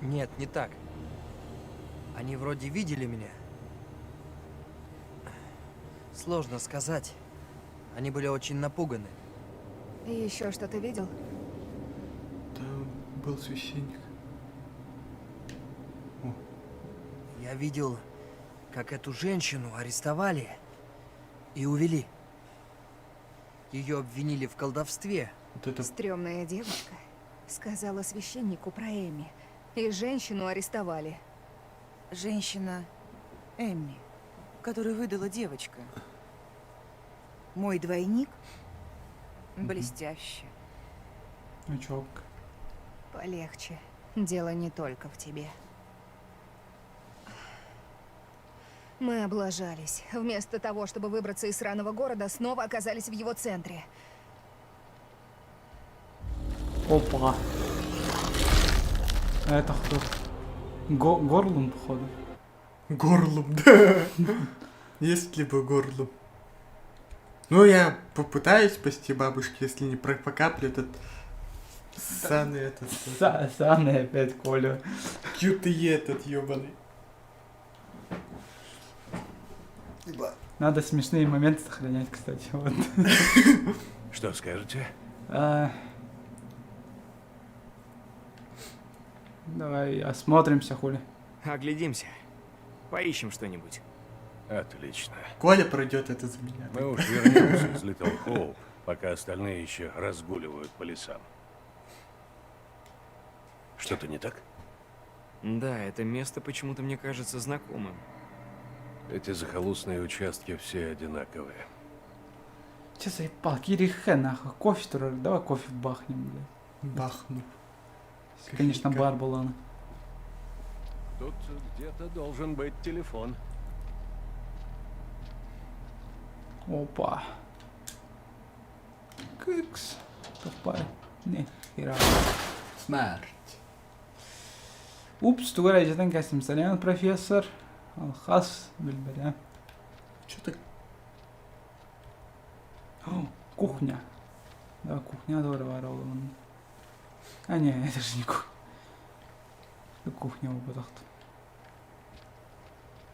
Нет, не так. Они вроде видели меня. Сложно сказать. Они были очень напуганы. И еще что-то видел? Там был священник. Я видел, как эту женщину арестовали и увели. Ее обвинили в колдовстве. Вот это... Стрёмная девочка сказала священнику про Эми. И женщину арестовали. Женщина Эмми, которую выдала девочка. Мой двойник? Блестяще. Очок. Полегче. Дело не только в тебе. Мы облажались. Вместо того, чтобы выбраться из сраного города, снова оказались в его центре. Опа. А это кто? Горлум, походу. Горлум, да. Если бы горлум. Ну, я попытаюсь спасти бабушки, если не покаплю этот... Ссаный этот... Саня опять Коля. QTE этот ёбаный. Надо смешные моменты сохранять, кстати. Вот. Что скажете? Давай осмотримся, хули. Оглядимся. Поищем что-нибудь. Отлично. Коля пройдет это за меня. Мы уж вернемся из Литл Хоуп, пока остальные еще разгуливают по лесам. Что-то не так? Да, это место почему-то мне кажется знакомым. Эти захолустные участки все одинаковые. Че заебал, Кирихе, нахуй. Кофе, что ли? Давай кофе бахнем, блядь. Бахну. Если, конечно, бар была. Тут где-то должен быть телефон. Опа. Кикс. Тупай. Не, хера. Смерть. Упс, туграйжадан кәсім сәлем, профессор. Алхас, білбірі. Чё так? О, кухня. Да, кухня тоже ворована. А не, это же не кухня. Это кухня у батахта.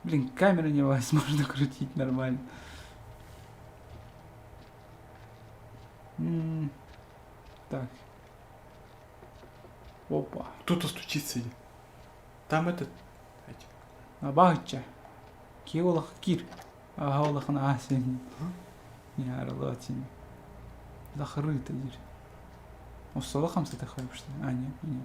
Блин, камеры невозможно крутить нормально. Так. Опа. Кто-то стучится. Там этот... Абагча. Киолах кир. Агаолах на асин. Не арлатин. Закрыто дверь. У стола хамса ты ходишь, что ли? А, нет, нет.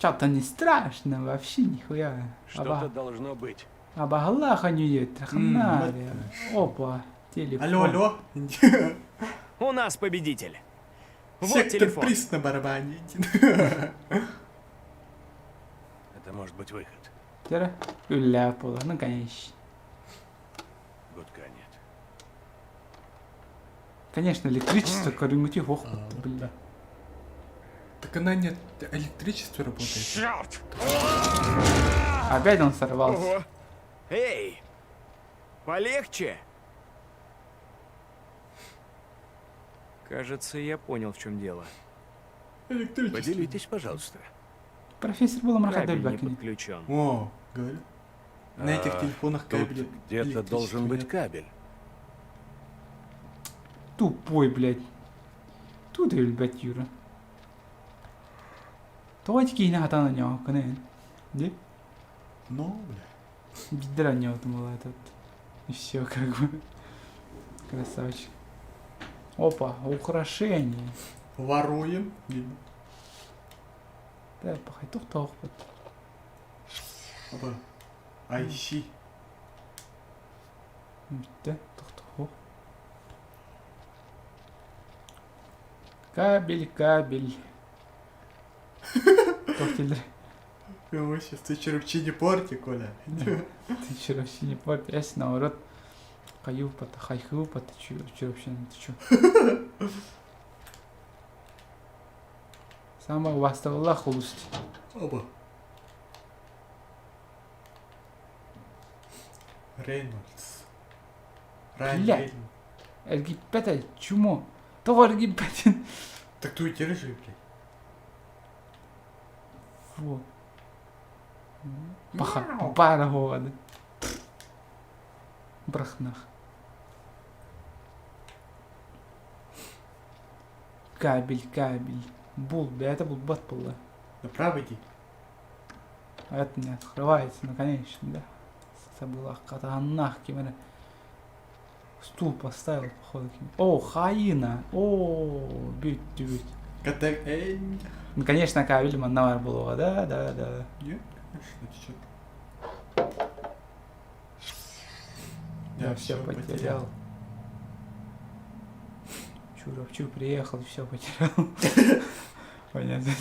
Что-то не страшно, вообще нихуя. Что-то должно быть. Обаглаханье, трахнария. Опа, телефон. Алло, алло. У нас победитель. Вот Сектор телефон. приз на барабане. Это может быть выход. Тера? Уляпала, ну конечно. Гудка нет. Конечно, электричество, корректив, ох, бля. Так она нет, электричество работает. Черт! Опять он сорвался. Ого. Эй! Полегче! Кажется, я понял, в чем дело. Электричество. Поделитесь, пожалуйста. Профессор был Кабель не мракодель подключен. О, говорю. На этих телефонах Тут кабели. где-то электричества должен быть нет. кабель. Тупой, блядь. Тут, блядь, Юра. Давайте кинь на на него, конечно. Да? Ну, бля. Бедра не вот было этот. И все, как бы. Красавчик. Опа, украшение. Воруем. Видно. Да, пахай, тух-тух. Опа. Айщи. Да, тух-тух. Кабель, кабель. Тохтель. Ой, сейчас ты черепчи не порти, Коля. Ты че вообще не порт? Ясь наоборот. Каюпата, хайхюпата, че вообще, ты че? Самое ваставала хулусть. Опа. Рейнольдс. Райан Бля. Рейнольдс. Эргипета, чумо. То эргипетин. Так ты держи, блядь. Фу. Паха, пара года. Брахнах. Кабель, кабель. Бул, бля, это был бот был. Направо иди. А это не открывается, наконечно, да. Забыла, катанах, кимера. Стул поставил, походу. О, хаина. О, бить. Ну, конечно, кабель маннавар было, да. Нет, конечно, ты чё? Я все потерял. Чуровчу приехал, все потерял. Понятно,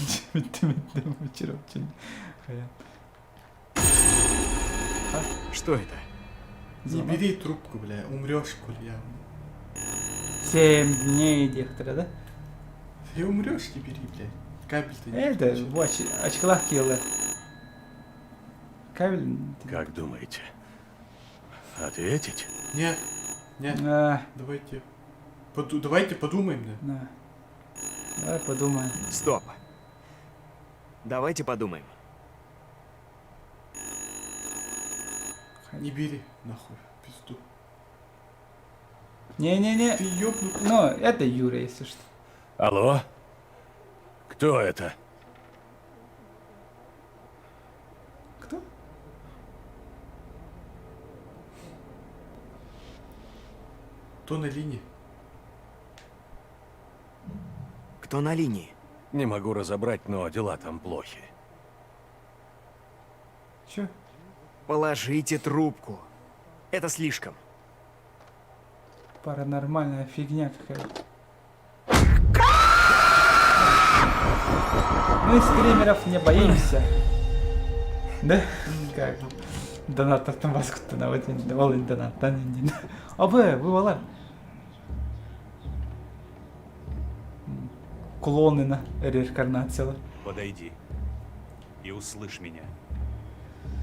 Чуровчу. Что это? Не бери трубку, бля, умрешь, Коля. 7 дней диктора, да? Ты умрешь, не бери, блядь. Кабель-то не Это, подключен. очкалах килла. Кабель... Как думаете? Ответить? Нет, нет, А, давайте. Давайте подумаем, да. на. Давай подумаем. Стоп. Давайте подумаем. Не бери, нахуй, пизду. Не-не-не. Ты ёбнутый. Ну, это Юра, если что. Алло? Кто это? Кто? Кто на линии? Кто на линии? Не могу разобрать, но дела там плохи. Чё? Положите трубку. Это слишком. Паранормальная фигня какая-то. Мы скримеров не боимся. Да? Как? Донат автоматку на вот давал донат. Абы, вывала. Клоны на реинкарнацию. Подойди и услышь меня.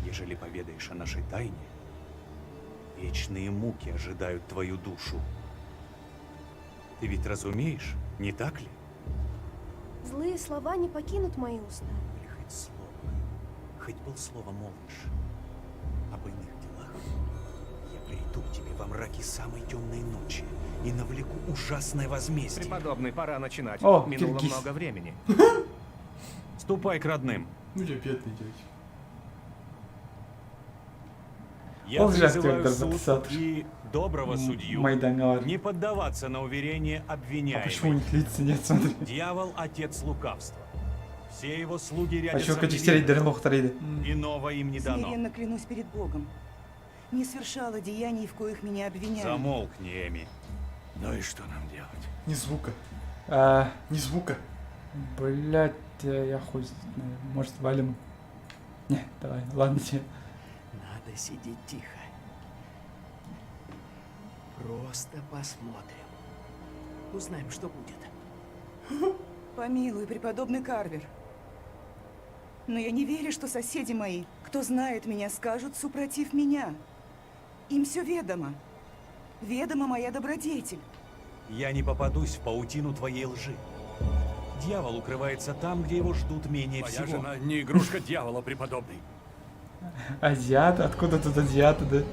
Ежели поведаешь о нашей тайне, вечные муки ожидают твою душу. Ты ведь разумеешь, не так ли? Злые слова не покинут мои уста. Или хоть слово, хоть полслова молвишь об иных делах, я приду к тебе во мраке самой темной ночи и навлеку ужасное возмездие. Преподобный, пора начинать. О, Минуло киргиз. много времени. Ступай к родным. Ну, я бедный девочка. Я Он же призываю актер суд записал. и доброго судью Майдангар. не поддаваться на уверение А обвиняемой. почему у них лица нет, смотри? Дьявол — отец лукавства. Все его слуги А рядятся чё, в качек серейдер невинных. хохтарейды? Иного им не дано. Смиренно клянусь перед Богом. Не совершала деяний, в коих меня обвиняют. Замолкни, Эми. Ну и что нам делать? Ни звука. А, Ни звука. блять, я хуй знаю. Может, валим? Не, давай, ладно тебе. Надо сидеть тихо. Просто посмотрим. Узнаем, что будет. Помилуй, преподобный Карвер. Но я не верю, что соседи мои, кто знает меня, скажут супротив меня. Им все ведомо. Ведома моя добродетель. Я не попадусь в паутину твоей лжи. Дьявол укрывается там, где его ждут менее Моя всего. жена не игрушка дьявола, преподобный. Азиаты? Откуда тут азиаты, да? Молю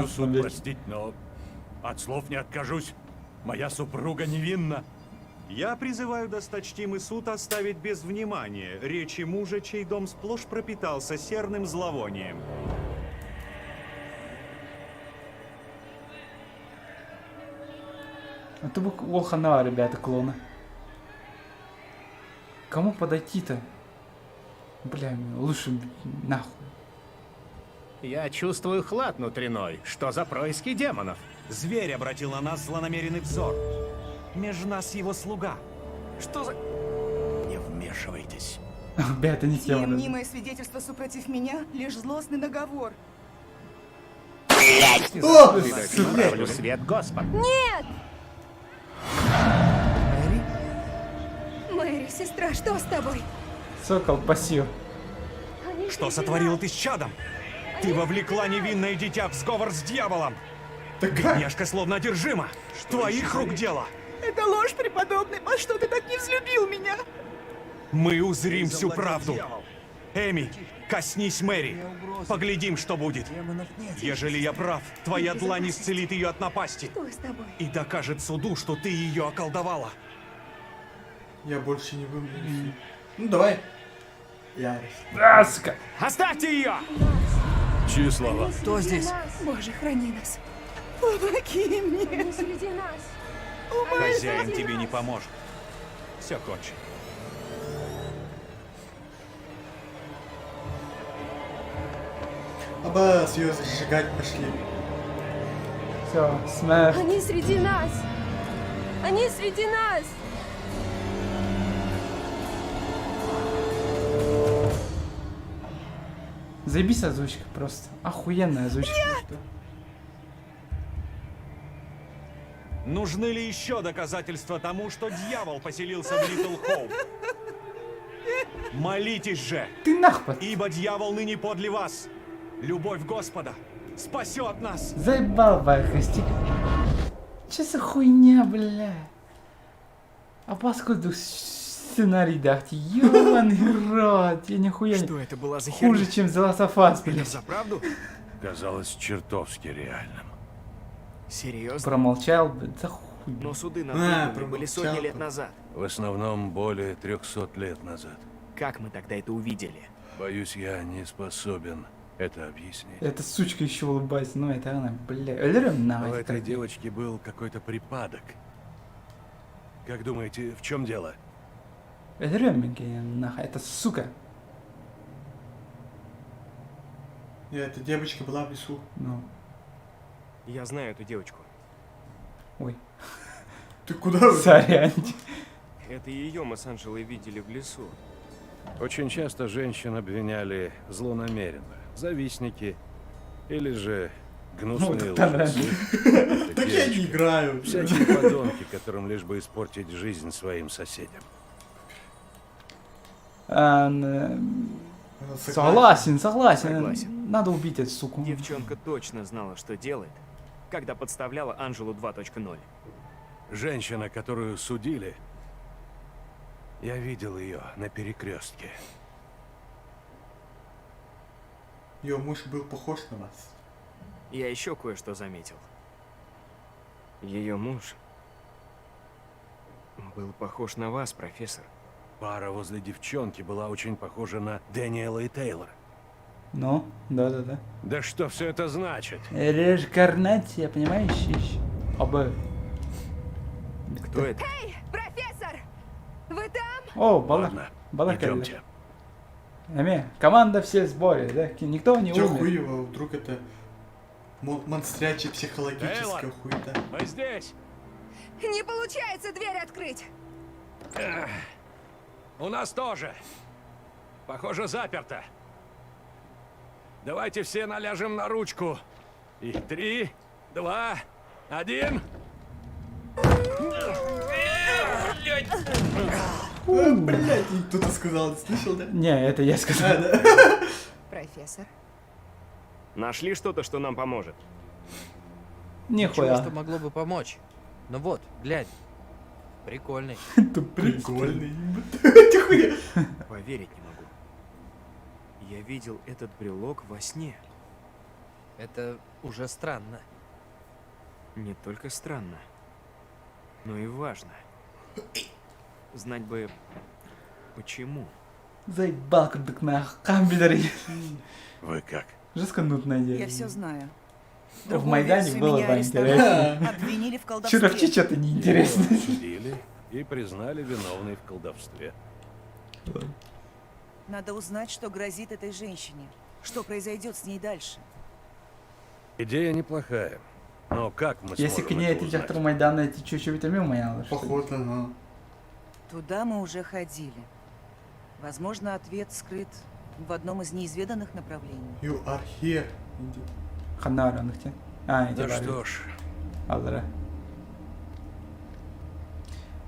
17-18 суд веке. простить, но от слов не откажусь. Моя супруга невинна. Я призываю досточтимый суд оставить без внимания речи мужа, чей дом сплошь пропитался серным зловонием. Это бы охана, ребята, клоны. Кому подойти-то? Бля, лучше нахуй. Я чувствую хлад внутренной. Что за происки демонов? Зверь обратил на нас злонамеренный взор. Меж нас его слуга. Что за... Не вмешивайтесь. Бля, это не Сие тема. мнимое свидетельство супротив меня — лишь злостный наговор. Видать, направлю свет Господа. Нет! Мэри, сестра, что с тобой? Сокол, пассив. Что сотворила ты с чадом? Ты вовлекла невинное дитя в сговор с дьяволом. Бедняжка словно одержима. Твоих рук дело. Это ложь, преподобный. А что ты так не взлюбил меня? Мы узрим всю правду. Эми, коснись Мэри. Поглядим, что будет. Ежели я прав, твоя длань исцелит ее от напасти. Что с тобой? И докажет суду, что ты ее околдовала. Я больше не вымерю. Ну давай. Ярость. А, сука. Оставьте ее! Чьи слова? Кто здесь? Боже, храни нас. Помоги мне. Не среди нас. Хозяин тебе не поможет. Все кончено. Аббас, ее зажигать пошли. Все, смерть. Они среди нас. Они среди нас. Заебись озвучка просто. Охуенная озвучка. Нужны ли еще доказательства тому, что дьявол поселился в Литл Хоуп? Молитесь же! Ты нахуй! Ибо дьявол ныне подле вас. Любовь Господа спасет нас! Заебал, Костик. Че за хуйня, бля? А поскольку сценарий дахти, ёбаный рот, я нихуя не... Что это была за херня? Хуже, чем The Last of Us, Это блядь. за правду? Казалось чертовски реальным. Серьезно? Промолчал, блядь, за хуй. Но суды над А, ведьмами были промолчал. сотни лет назад. В основном более 300 лет назад. Как мы тогда это увидели? Боюсь, я не способен это объяснить. Эта сучка еще улыбается, ну это она, бля. Эльрем У нахуй. этой девочки был какой-то припадок. Как думаете, в чем дело? Эльрем, нахуй, это сука. Эта девочка была в лесу. Ну, Я знаю эту девочку. ой, Ты куда? сорян. Это ее мы с Анжелой видели в лесу. Очень часто женщин обвиняли злонамеренно. Завистники или же гнусные Ну, так лжецы. нравится. Так я не играю. Всякие подонки, которым лишь бы испортить жизнь своим соседям. Согласен, согласен. Согласен. Надо убить эту суку. Девчонка точно знала, что делает, когда подставляла Анжелу 2.0. Женщина, которую судили, я видел ее на перекрестке. Ее муж был похож на вас. Я еще кое-что заметил. Ее муж был похож на вас, профессор. Пара возле девчонки была очень похожа на Дэниела и Тейлора. Ну, да-да-да. Да что все это значит? Реинкарнация, понимаешь? Оба. Кто это? Эй, профессор! Вы там? О, бала. Ладно, Балакали. Идемте. Эми, команда все в сборе, да? Никто не Чё умер. хуево, вдруг это монстрячая психологическая Эйлор! хуета. Мы здесь. Не получается дверь открыть! Эх, у нас тоже. Похоже, заперто. Давайте все наляжем на ручку. И 3, 2, 1. Блять, кто-то сказал, слышал, да? Не, это я сказал. Профессор. Нашли что-то, что нам поможет? Ничего, Нихуя. что могло бы помочь. Ну вот, глянь. Прикольный. Прикольный. Тихуя. Поверить не могу. Я видел этот брелок во сне. Это уже странно. Не только странно, но и важно. Знать бы, почему. Заебал, как так на камбидере. Вы как? Жестко нудная идея. Я все знаю. В Другую Майдане версию было меня бы арестовали, интересно. обвинили в колдовстве. Что-то в Чечете неинтересно. Его осудили и признали виновной в колдовстве. Надо узнать, что грозит этой женщине. Что произойдет с ней дальше. Идея неплохая. Но как мы Если к сможем ней это эти узнать? директор Майдана эти чуть-чуть моя. Походу, ага. Туда мы уже ходили. Возможно, ответ скрыт в одном из неизведанных направлений. You are here. Ханара, нахте. А, эти Да бары. что ж, Аллара.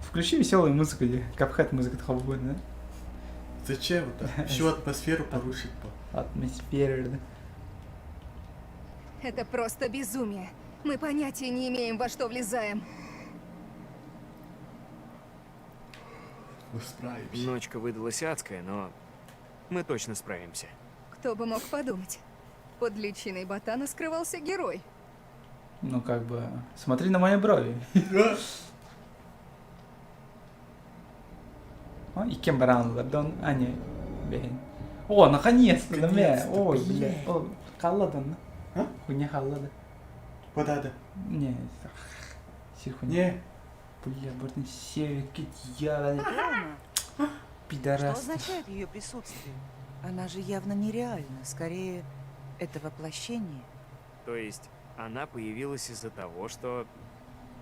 Включи веселую музыку, где капхат музыка такого да? Зачем это? Всю атмосферу порушить. Атмосфера, да? Это просто безумие. Мы понятия не имеем, во что влезаем. Мы справимся. Ночка выдалась адская, но мы точно справимся. Кто бы мог подумать. Под личиной ботана скрывался герой. Ну, как бы, смотри на мои брови. О, и кем баранлардан, а не, блин. О, наконец-то, да, бля. Ой, бля. О, халладан, А? Хуйня халлада. Подада. Не, сирхуня. Не. Бля, бортный север, китья, Что пидорас. означает ее присутствие? Она же явно нереальна. Скорее, это воплощение. То есть она появилась из-за того, что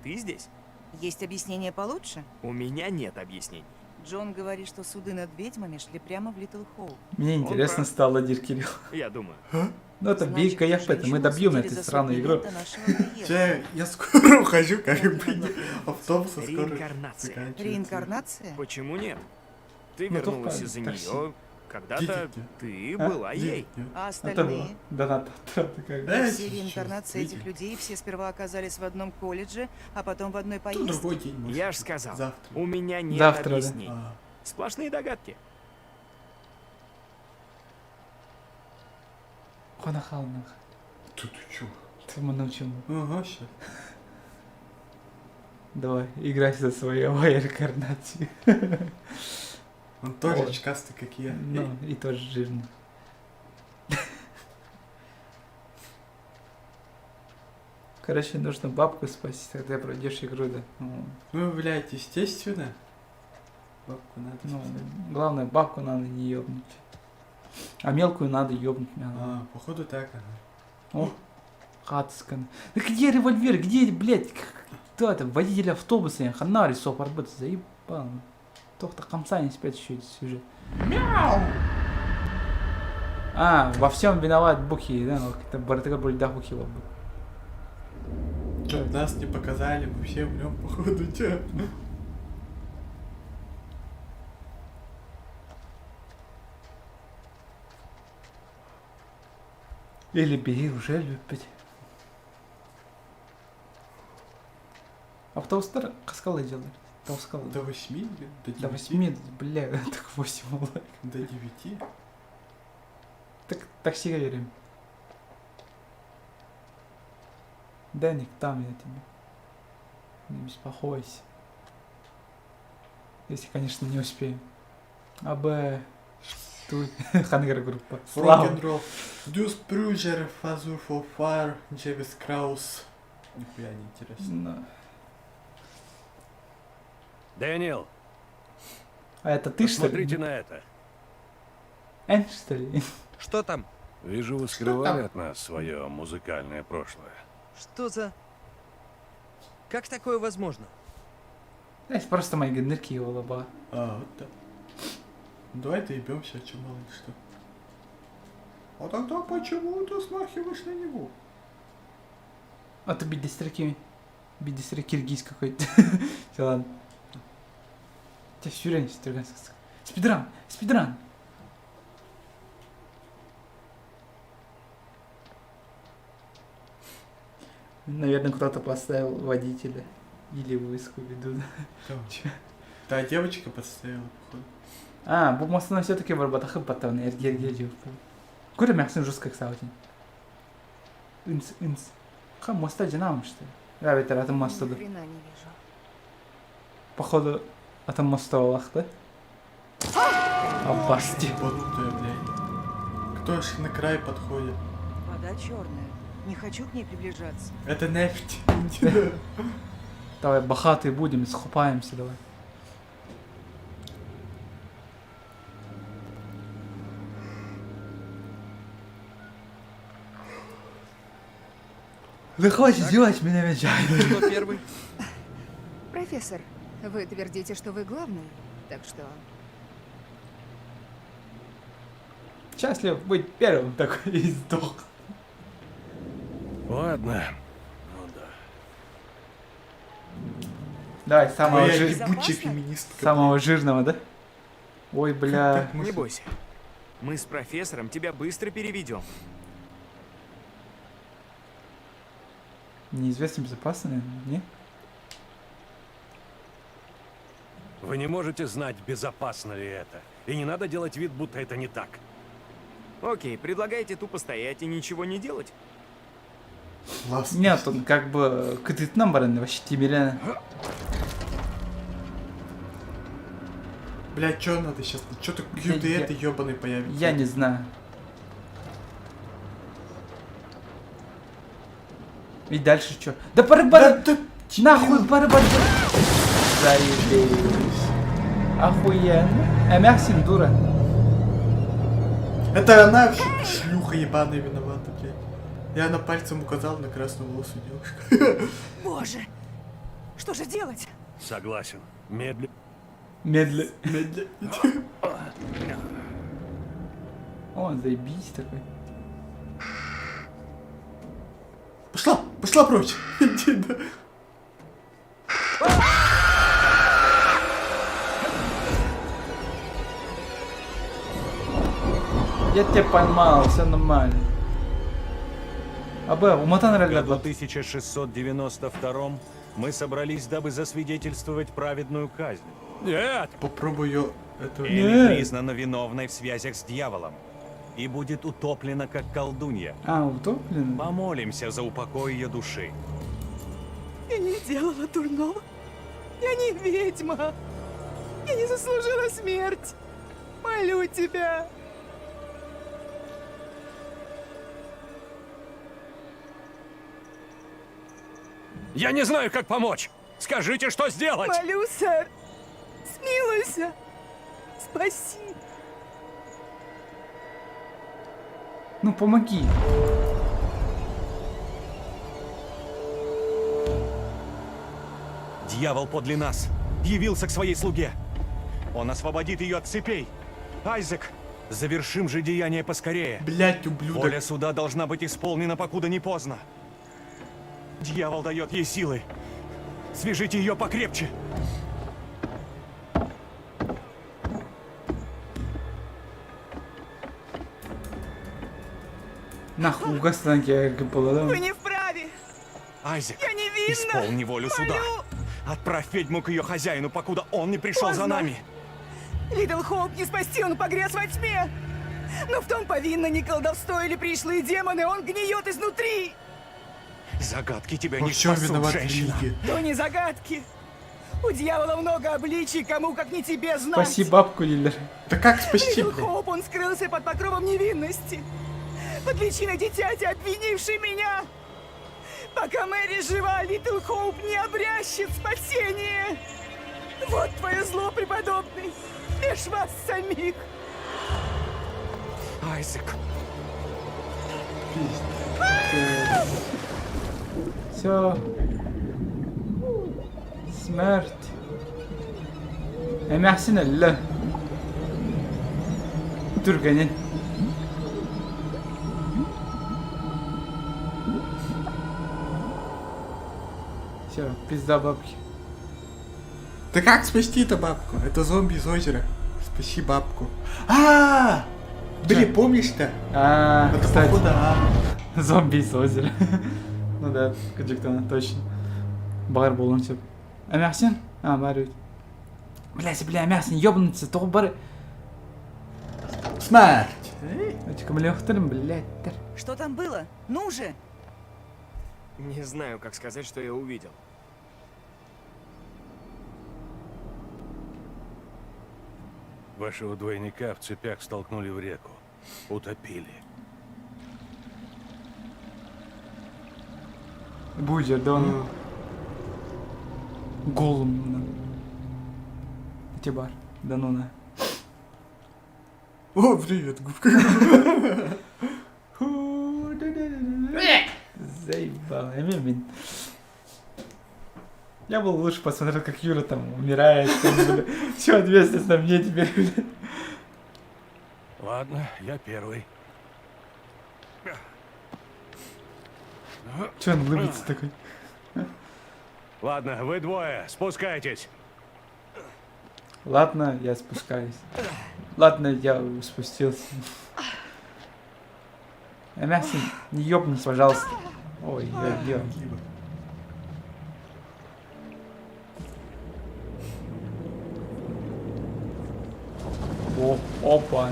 ты здесь? Есть объяснение получше? У меня нет объяснений. Джон говорит, что суды над ведьмами шли прямо в Литл Хоуп. Мне Он интересно прав. стало, Дир Кирилл. Я думаю. Ну, это бей каяк, это мы добьем эту странную игру. Че, я скоро ухожу, как бы автобуса скоро Реинкарнация. заканчивается. Реинкарнация? Почему нет? Ты Ну, вернулась только из-за такси. нее. Когда-то Где? ты А? была ей. А Это было. остальные? Да, да, как бы. Все реинкарнации этих людей все сперва оказались в одном колледже, а потом в одной То поездке. другой день, может. Я ж сказал, Завтра. у меня нет Завтра, да. объяснений. А, Сплошные догадки. Хонахалнах. тут ты чё? Ты меня научил. Ага, щас. Давай, играй за свою реинкарнацию. Он тоже Ой. очкастый, как я. Ну, и тоже жирный. Короче, нужно бабку спасти, тогда пройдешь игру, да. Ну, блядь, естественно. Бабку надо Ну, спасать. главное, бабку надо не ёбнуть. А мелкую надо ёбнуть. А, походу так, ага. О, хатскан. Да где револьвер? Где, блядь, кто это? Водитель автобуса, я ханари соп арбат, заебал. Тохта камса не спят еще сюжет. Мяу! А, во всем виноват Бухи, да? Ну, это бартыга да Бухи вот был. Чтоб нас не показали, мы все умрем, походу, чё? Или бери уже любить. Автобустар каскалы делали. Таускалы. До 8, блин, до 9. До 8, бля, так 8 лайк. До 9. Так такси верим. Даник, там я тебе. Не беспокойся. Если, конечно, не успеем. АБ. Тут Хангер группа. Слава. Рок-н-ролл. Дюс Прюджер, Фазур for Fire, Джевис Краус. Нихуя не интересно. Ну, Дэниел, А это ты, что ли? Смотрите на это. Энн, что ли? Что там? Вижу, вы скрывали от нас свое музыкальное прошлое. Что за... Как такое возможно? Это просто мои генерки его лоба. А, вот так. Ну, давай доебемся, чем мало ли что. А тогда почему ты смахиваешь на него? А ты бидистрики киргиз какой-то. Все, ладно. Тебя сюрень, спидран. Наверное, кто-то поставил водителя. Или выску ведут. Да, девочка подставила, походу. А, bu мостан все-таки в работах потом эргерге жеп. Көрем яқсын жестко кстати. Инс. Ха, моста жанам что? Да, ведь это моста. Ни хрена не вижу. Походу, это моста лахта. Обасти. Ебанутая, блядь. Кто ж на край подходит? Вода черная. Не хочу к ней приближаться. Это нефть. Давай, бахатые будем, схопаемся, давай. Да хватит издевать меня, венчай. Кто первый? Профессор, вы твердите, что вы главный, так что... Счастлив быть первым, такой и сдох. Ладно. Ну да. Давай, самого, Моя ебучая феминистка. самого жирного, да? Ой, бля. Не бойся. Мы с профессором тебя быстро переведем. Неизвестно, безопасно, не? Вы не можете знать, безопасно ли это. И не надо делать вид, будто это не так. Окей, предлагаете тупо стоять и ничего не делать? Нет, он как бы кредитным баран вообще тебе. Блядь, чё надо сейчас? Чё-то QTE ёбаный появится. Я не знаю. И дальше что? Да барабан! Да, нахуй барабан! Заебись. Охуенно. Эмяксин, дура. Это она шлюха ебаная виновата, блядь. Я на пальцем указал на красную волосу девушку. Боже, что же делать? Согласен. Медленно. О, заебись такой. Пошла прочь. Иди, да. Я тебя поймал, все нормально. Абе, умотан В регат. 1692 мы собрались, дабы засвидетельствовать праведную казнь. Нет! Попробуй ее... Эми признана виновной в связях с дьяволом и будет утоплена как колдунья. А, утоплена? Помолимся за упокой ее души. Я не делала дурного. Я не ведьма. Я не заслужила смерть. Молю тебя. Я не знаю, как помочь! Скажите, что сделать! Молю, сэр. Смилуйся. Спаси. Ну, помоги. Дьявол подле нас явился к своей слуге. Он освободит ее от цепей. Айзек, завершим же деяние поскорее. Блять, ублюдок. Воля суда должна быть исполнена, покуда не поздно. Дьявол дает ей силы. Свяжите ее покрепче. Нахуй угастанки, как было, Вы да? не вправе. Айзек, Я невинна. исполни волю суда. Молю. Отправь ведьму к ее хозяину, покуда он не пришел за Поздно. нами. Лидл Хоуп не спасти, он погряз во тьме. Но в том повинно не колдовство или пришлые демоны, он гниет изнутри. Загадки тебя Во не всем спасут, виноват женщина. Лиги. То не загадки. У дьявола много обличий, кому как не тебе знать. Спаси бабку, Лилер. Да как спасти, Лидл блядь? Хоуп, он скрылся под покровом невинности. Под личиной дитяти, обвинившей меня. Пока Мэри жива, Литл Хоуп не обрящет спасение. Вот твое зло, преподобный! Меж вас самих! Айзек. Все. Смерть. Эмяхсин элле. Түргенен. Все, пизда бабки. Да как спасти эту бабку? Это зомби из озера. Спаси бабку. Блин, помнишь-то? Это Кстати. походу, Зомби из озера. Ну да, Каджиктана, точно. Бар болон все. Эмяхсин? Барют. Бля, Эмяхсин, ёбнуться, то бары. Смерть! Блядь. Что там было? Ну же! Не знаю, как сказать, что я увидел. Вашего двойника в цепях столкнули в реку. Утопили. Буйдер, да он голым. Бар, да ну на. О, привет, губка. Заебал, я был лучше посмотрел, как Юра там умирает. Все ответственность на мне теперь. Ладно, я первый. Че он улыбится такой? Ладно, вы двое, спускайтесь. Ладно, я спускаюсь. Ладно, я спустился. Эмяхсин, не ёбнись, пожалуйста. Ой, я. О, опа.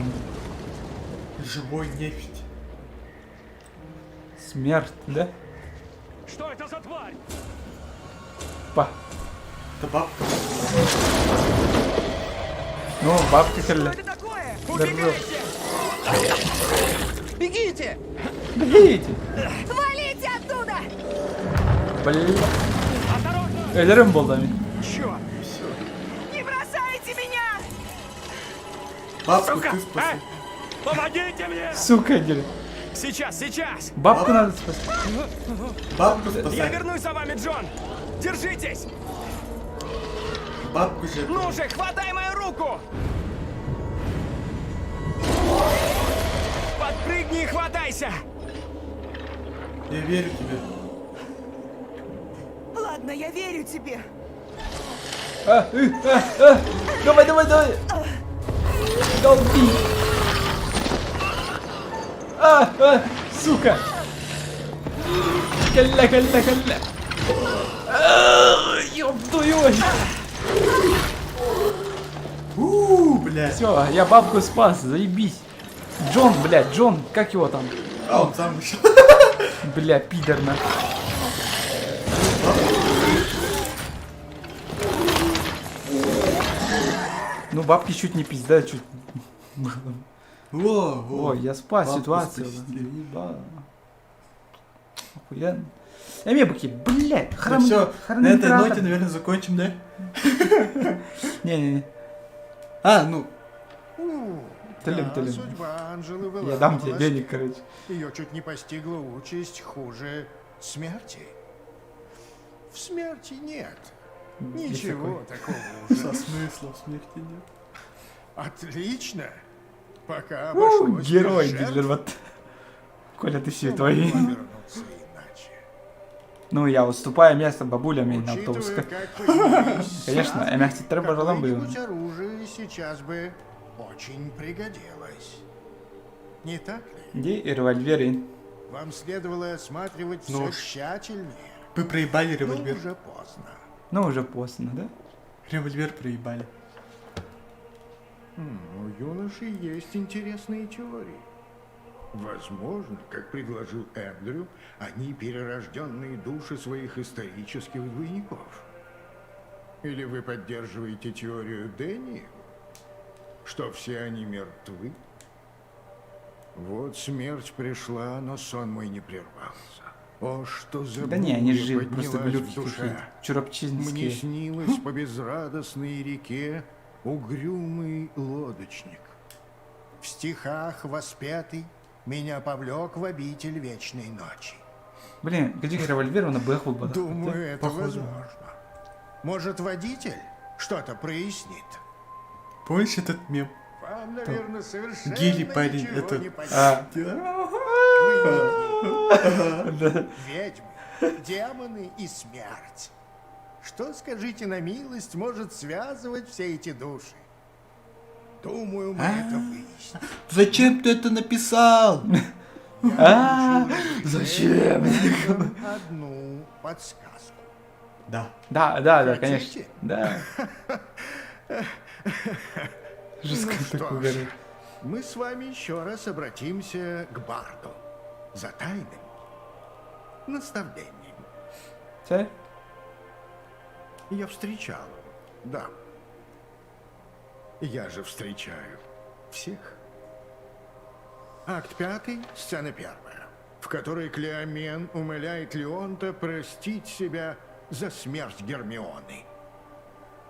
Живой нефть. Смерть, да? Что это за тварь? Па. Это бабка. Ну, бабка херля. Что это такое? Убегайте! Бегите! Бегите! Валите оттуда! Блин. Элерим был дами. Чё? Не бросайте меня! Бабку ты спаси. Помогите мне! Сука, Элерим. Сейчас! Бабку надо спасти. Бабку Я спасай. вернусь за вами, Джон! Держитесь! Бабку же. Ну же, хватай мою руку! Подпрыгни и хватайся! Я верю тебе. Ладно, я верю тебе. Давай. Долби. Сука. Калля. Ёб твою мать. Блядь. Все, я бабку спас, заебись. Джон, как его там? А он сам вышел. Бля, пидор на. Ну, бабки чуть не пизда, чуть. Во. Ой, я спас Бабку ситуацию. спасти. Ебать. Охуенно. Эмебуки, блядь, Ну все, на этой ноте, наверное, закончим, да? Не. Ну. Талим. Судьба Анжелы была. Я дам тебе денег, короче. Ее чуть не постигла участь хуже смерти. В смерти нет. Ничего такого уже. Со смыслом смерти нет. Отлично. Пока У, обошлось без герой, жертв. дилер, вот. Коля, ты все Могло твои. повернуться иначе. Ну, я уступаю место бабулям на автобус. Учитывая, как появились Конечно, сад, эмяхти треба жолом был. какое-нибудь оружие сейчас бы очень пригодилось. Не так ли? Где и револьверы? Вам следовало осматривать все Нож. тщательнее. Вы проебали Но револьвер. уже поздно. Ну, уже поздно, да? Револьвер проебали. У юноши есть интересные теории. Возможно, как предложил Эндрю, они перерожденные души своих исторических двойников. Или вы поддерживаете теорию Дэнни, что все они мертвы? Вот смерть пришла, но сон мой не прервался. О, что за Да не, они буря живы, просто поднялась в глюки душе. какие-то. Чурапчинские. Мне снилось по безрадостной реке угрюмый лодочник. В стихах воспетый меня повлек в обитель вечной ночи. Блин, где револьвер на бэху был? Думаю, это Похоже. возможно. Может, водитель что-то прояснит? Помнишь этот мем? Вам, наверное, совершенно Гели парень, ничего это... не понятно. Да. Ведьмы, демоны и смерть. Что, скажите на милость, может связывать все эти души? Думаю, мы это выясним. Зачем ты это написал? Зачем? Одну подсказку. Да. Да, конечно. Хотите? Да. Жестко Ну что такой ж, говорит. мы с вами еще раз обратимся к Барду за тайным наставлением. Царь? Я встречал дам. Я же встречаю всех. Акт 5, сцена 1, в которой Клеомен умоляет Леонта простить себя за смерть Гермионы.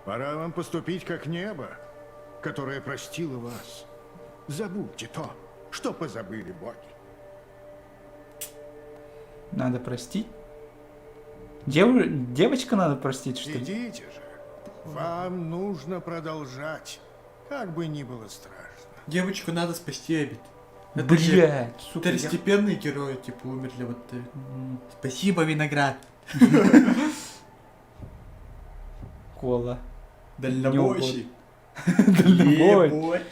Пора вам поступить как небо, которое простило вас. Забудьте то, что позабыли боги. Надо простить? Девочка надо простить, что ли? Идите же. Вам нужно продолжать, как бы ни было страшно. Девочку надо спасти, Абит. Это Блядь, же сука, я- второстепенные герои, типа, умерли вот... Спасибо, виноград. Кола. Дальнобойщик. Дальнобой. Ебой.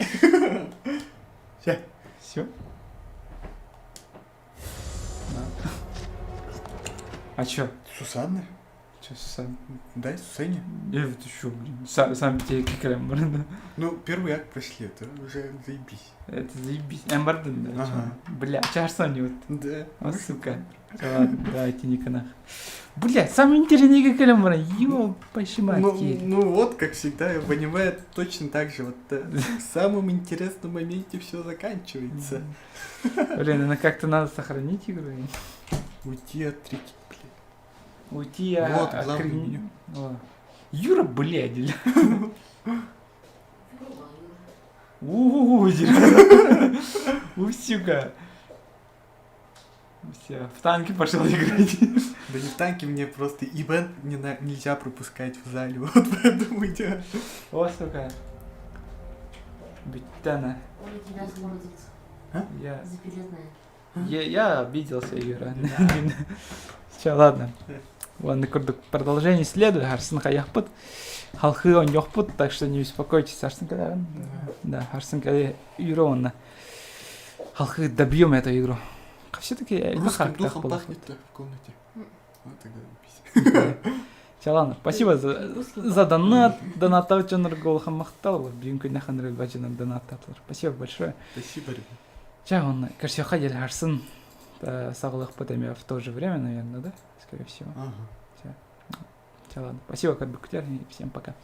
Ща. Все? А чё? Сусанна? Чё, Сусанна? Дай Сусанне. Ты чё, блин? Сам тебе кикаем, блин. Ну, первый акт прошли, это уже заебись. Это заебись. Эмбарден, да? Ага. чё? Бля, чарсони вот. Да. О, сука. Ладно, давайте не канах. Бля, самый интересный кикаем, блин. Ёпащи матки. Ну вот, как всегда, в аниме точно так же. Вот в самом интересном моменте все заканчивается. Блин, ну как-то надо сохранить игру. Уйти от реки, блядь. Уйти Вот, от главное крин- меню. О. Юра, блядь. Усюка. Все, в танки пошел играть. Да не в танке, мне просто ивент нельзя пропускать в зале. Вот поэтому идет. О, сука. Битана. Я... Я обиделся, Юра. Сейчас, ладно. Ладно, продолжение следует. Харсын хаяхпут. Халхы он йохпут, так что не беспокойтесь, Харсын когда. Да, Харсын когда Юра он. Халхы добьем эту игру. Все-таки Русским духом пахнет в комнате. Вот тогда Все, ладно. Спасибо за донат. Донатал Джонар Голхан Махталов. Бьюнка Наханры Баджинар донататлар. Спасибо большое. Спасибо, ребят. Сейчас он, кажется, ходил Харсын. Саглых потом в то же время, наверное, да? Скорее всего. Ага. Все, ладно. Спасибо, как бы, и всем пока.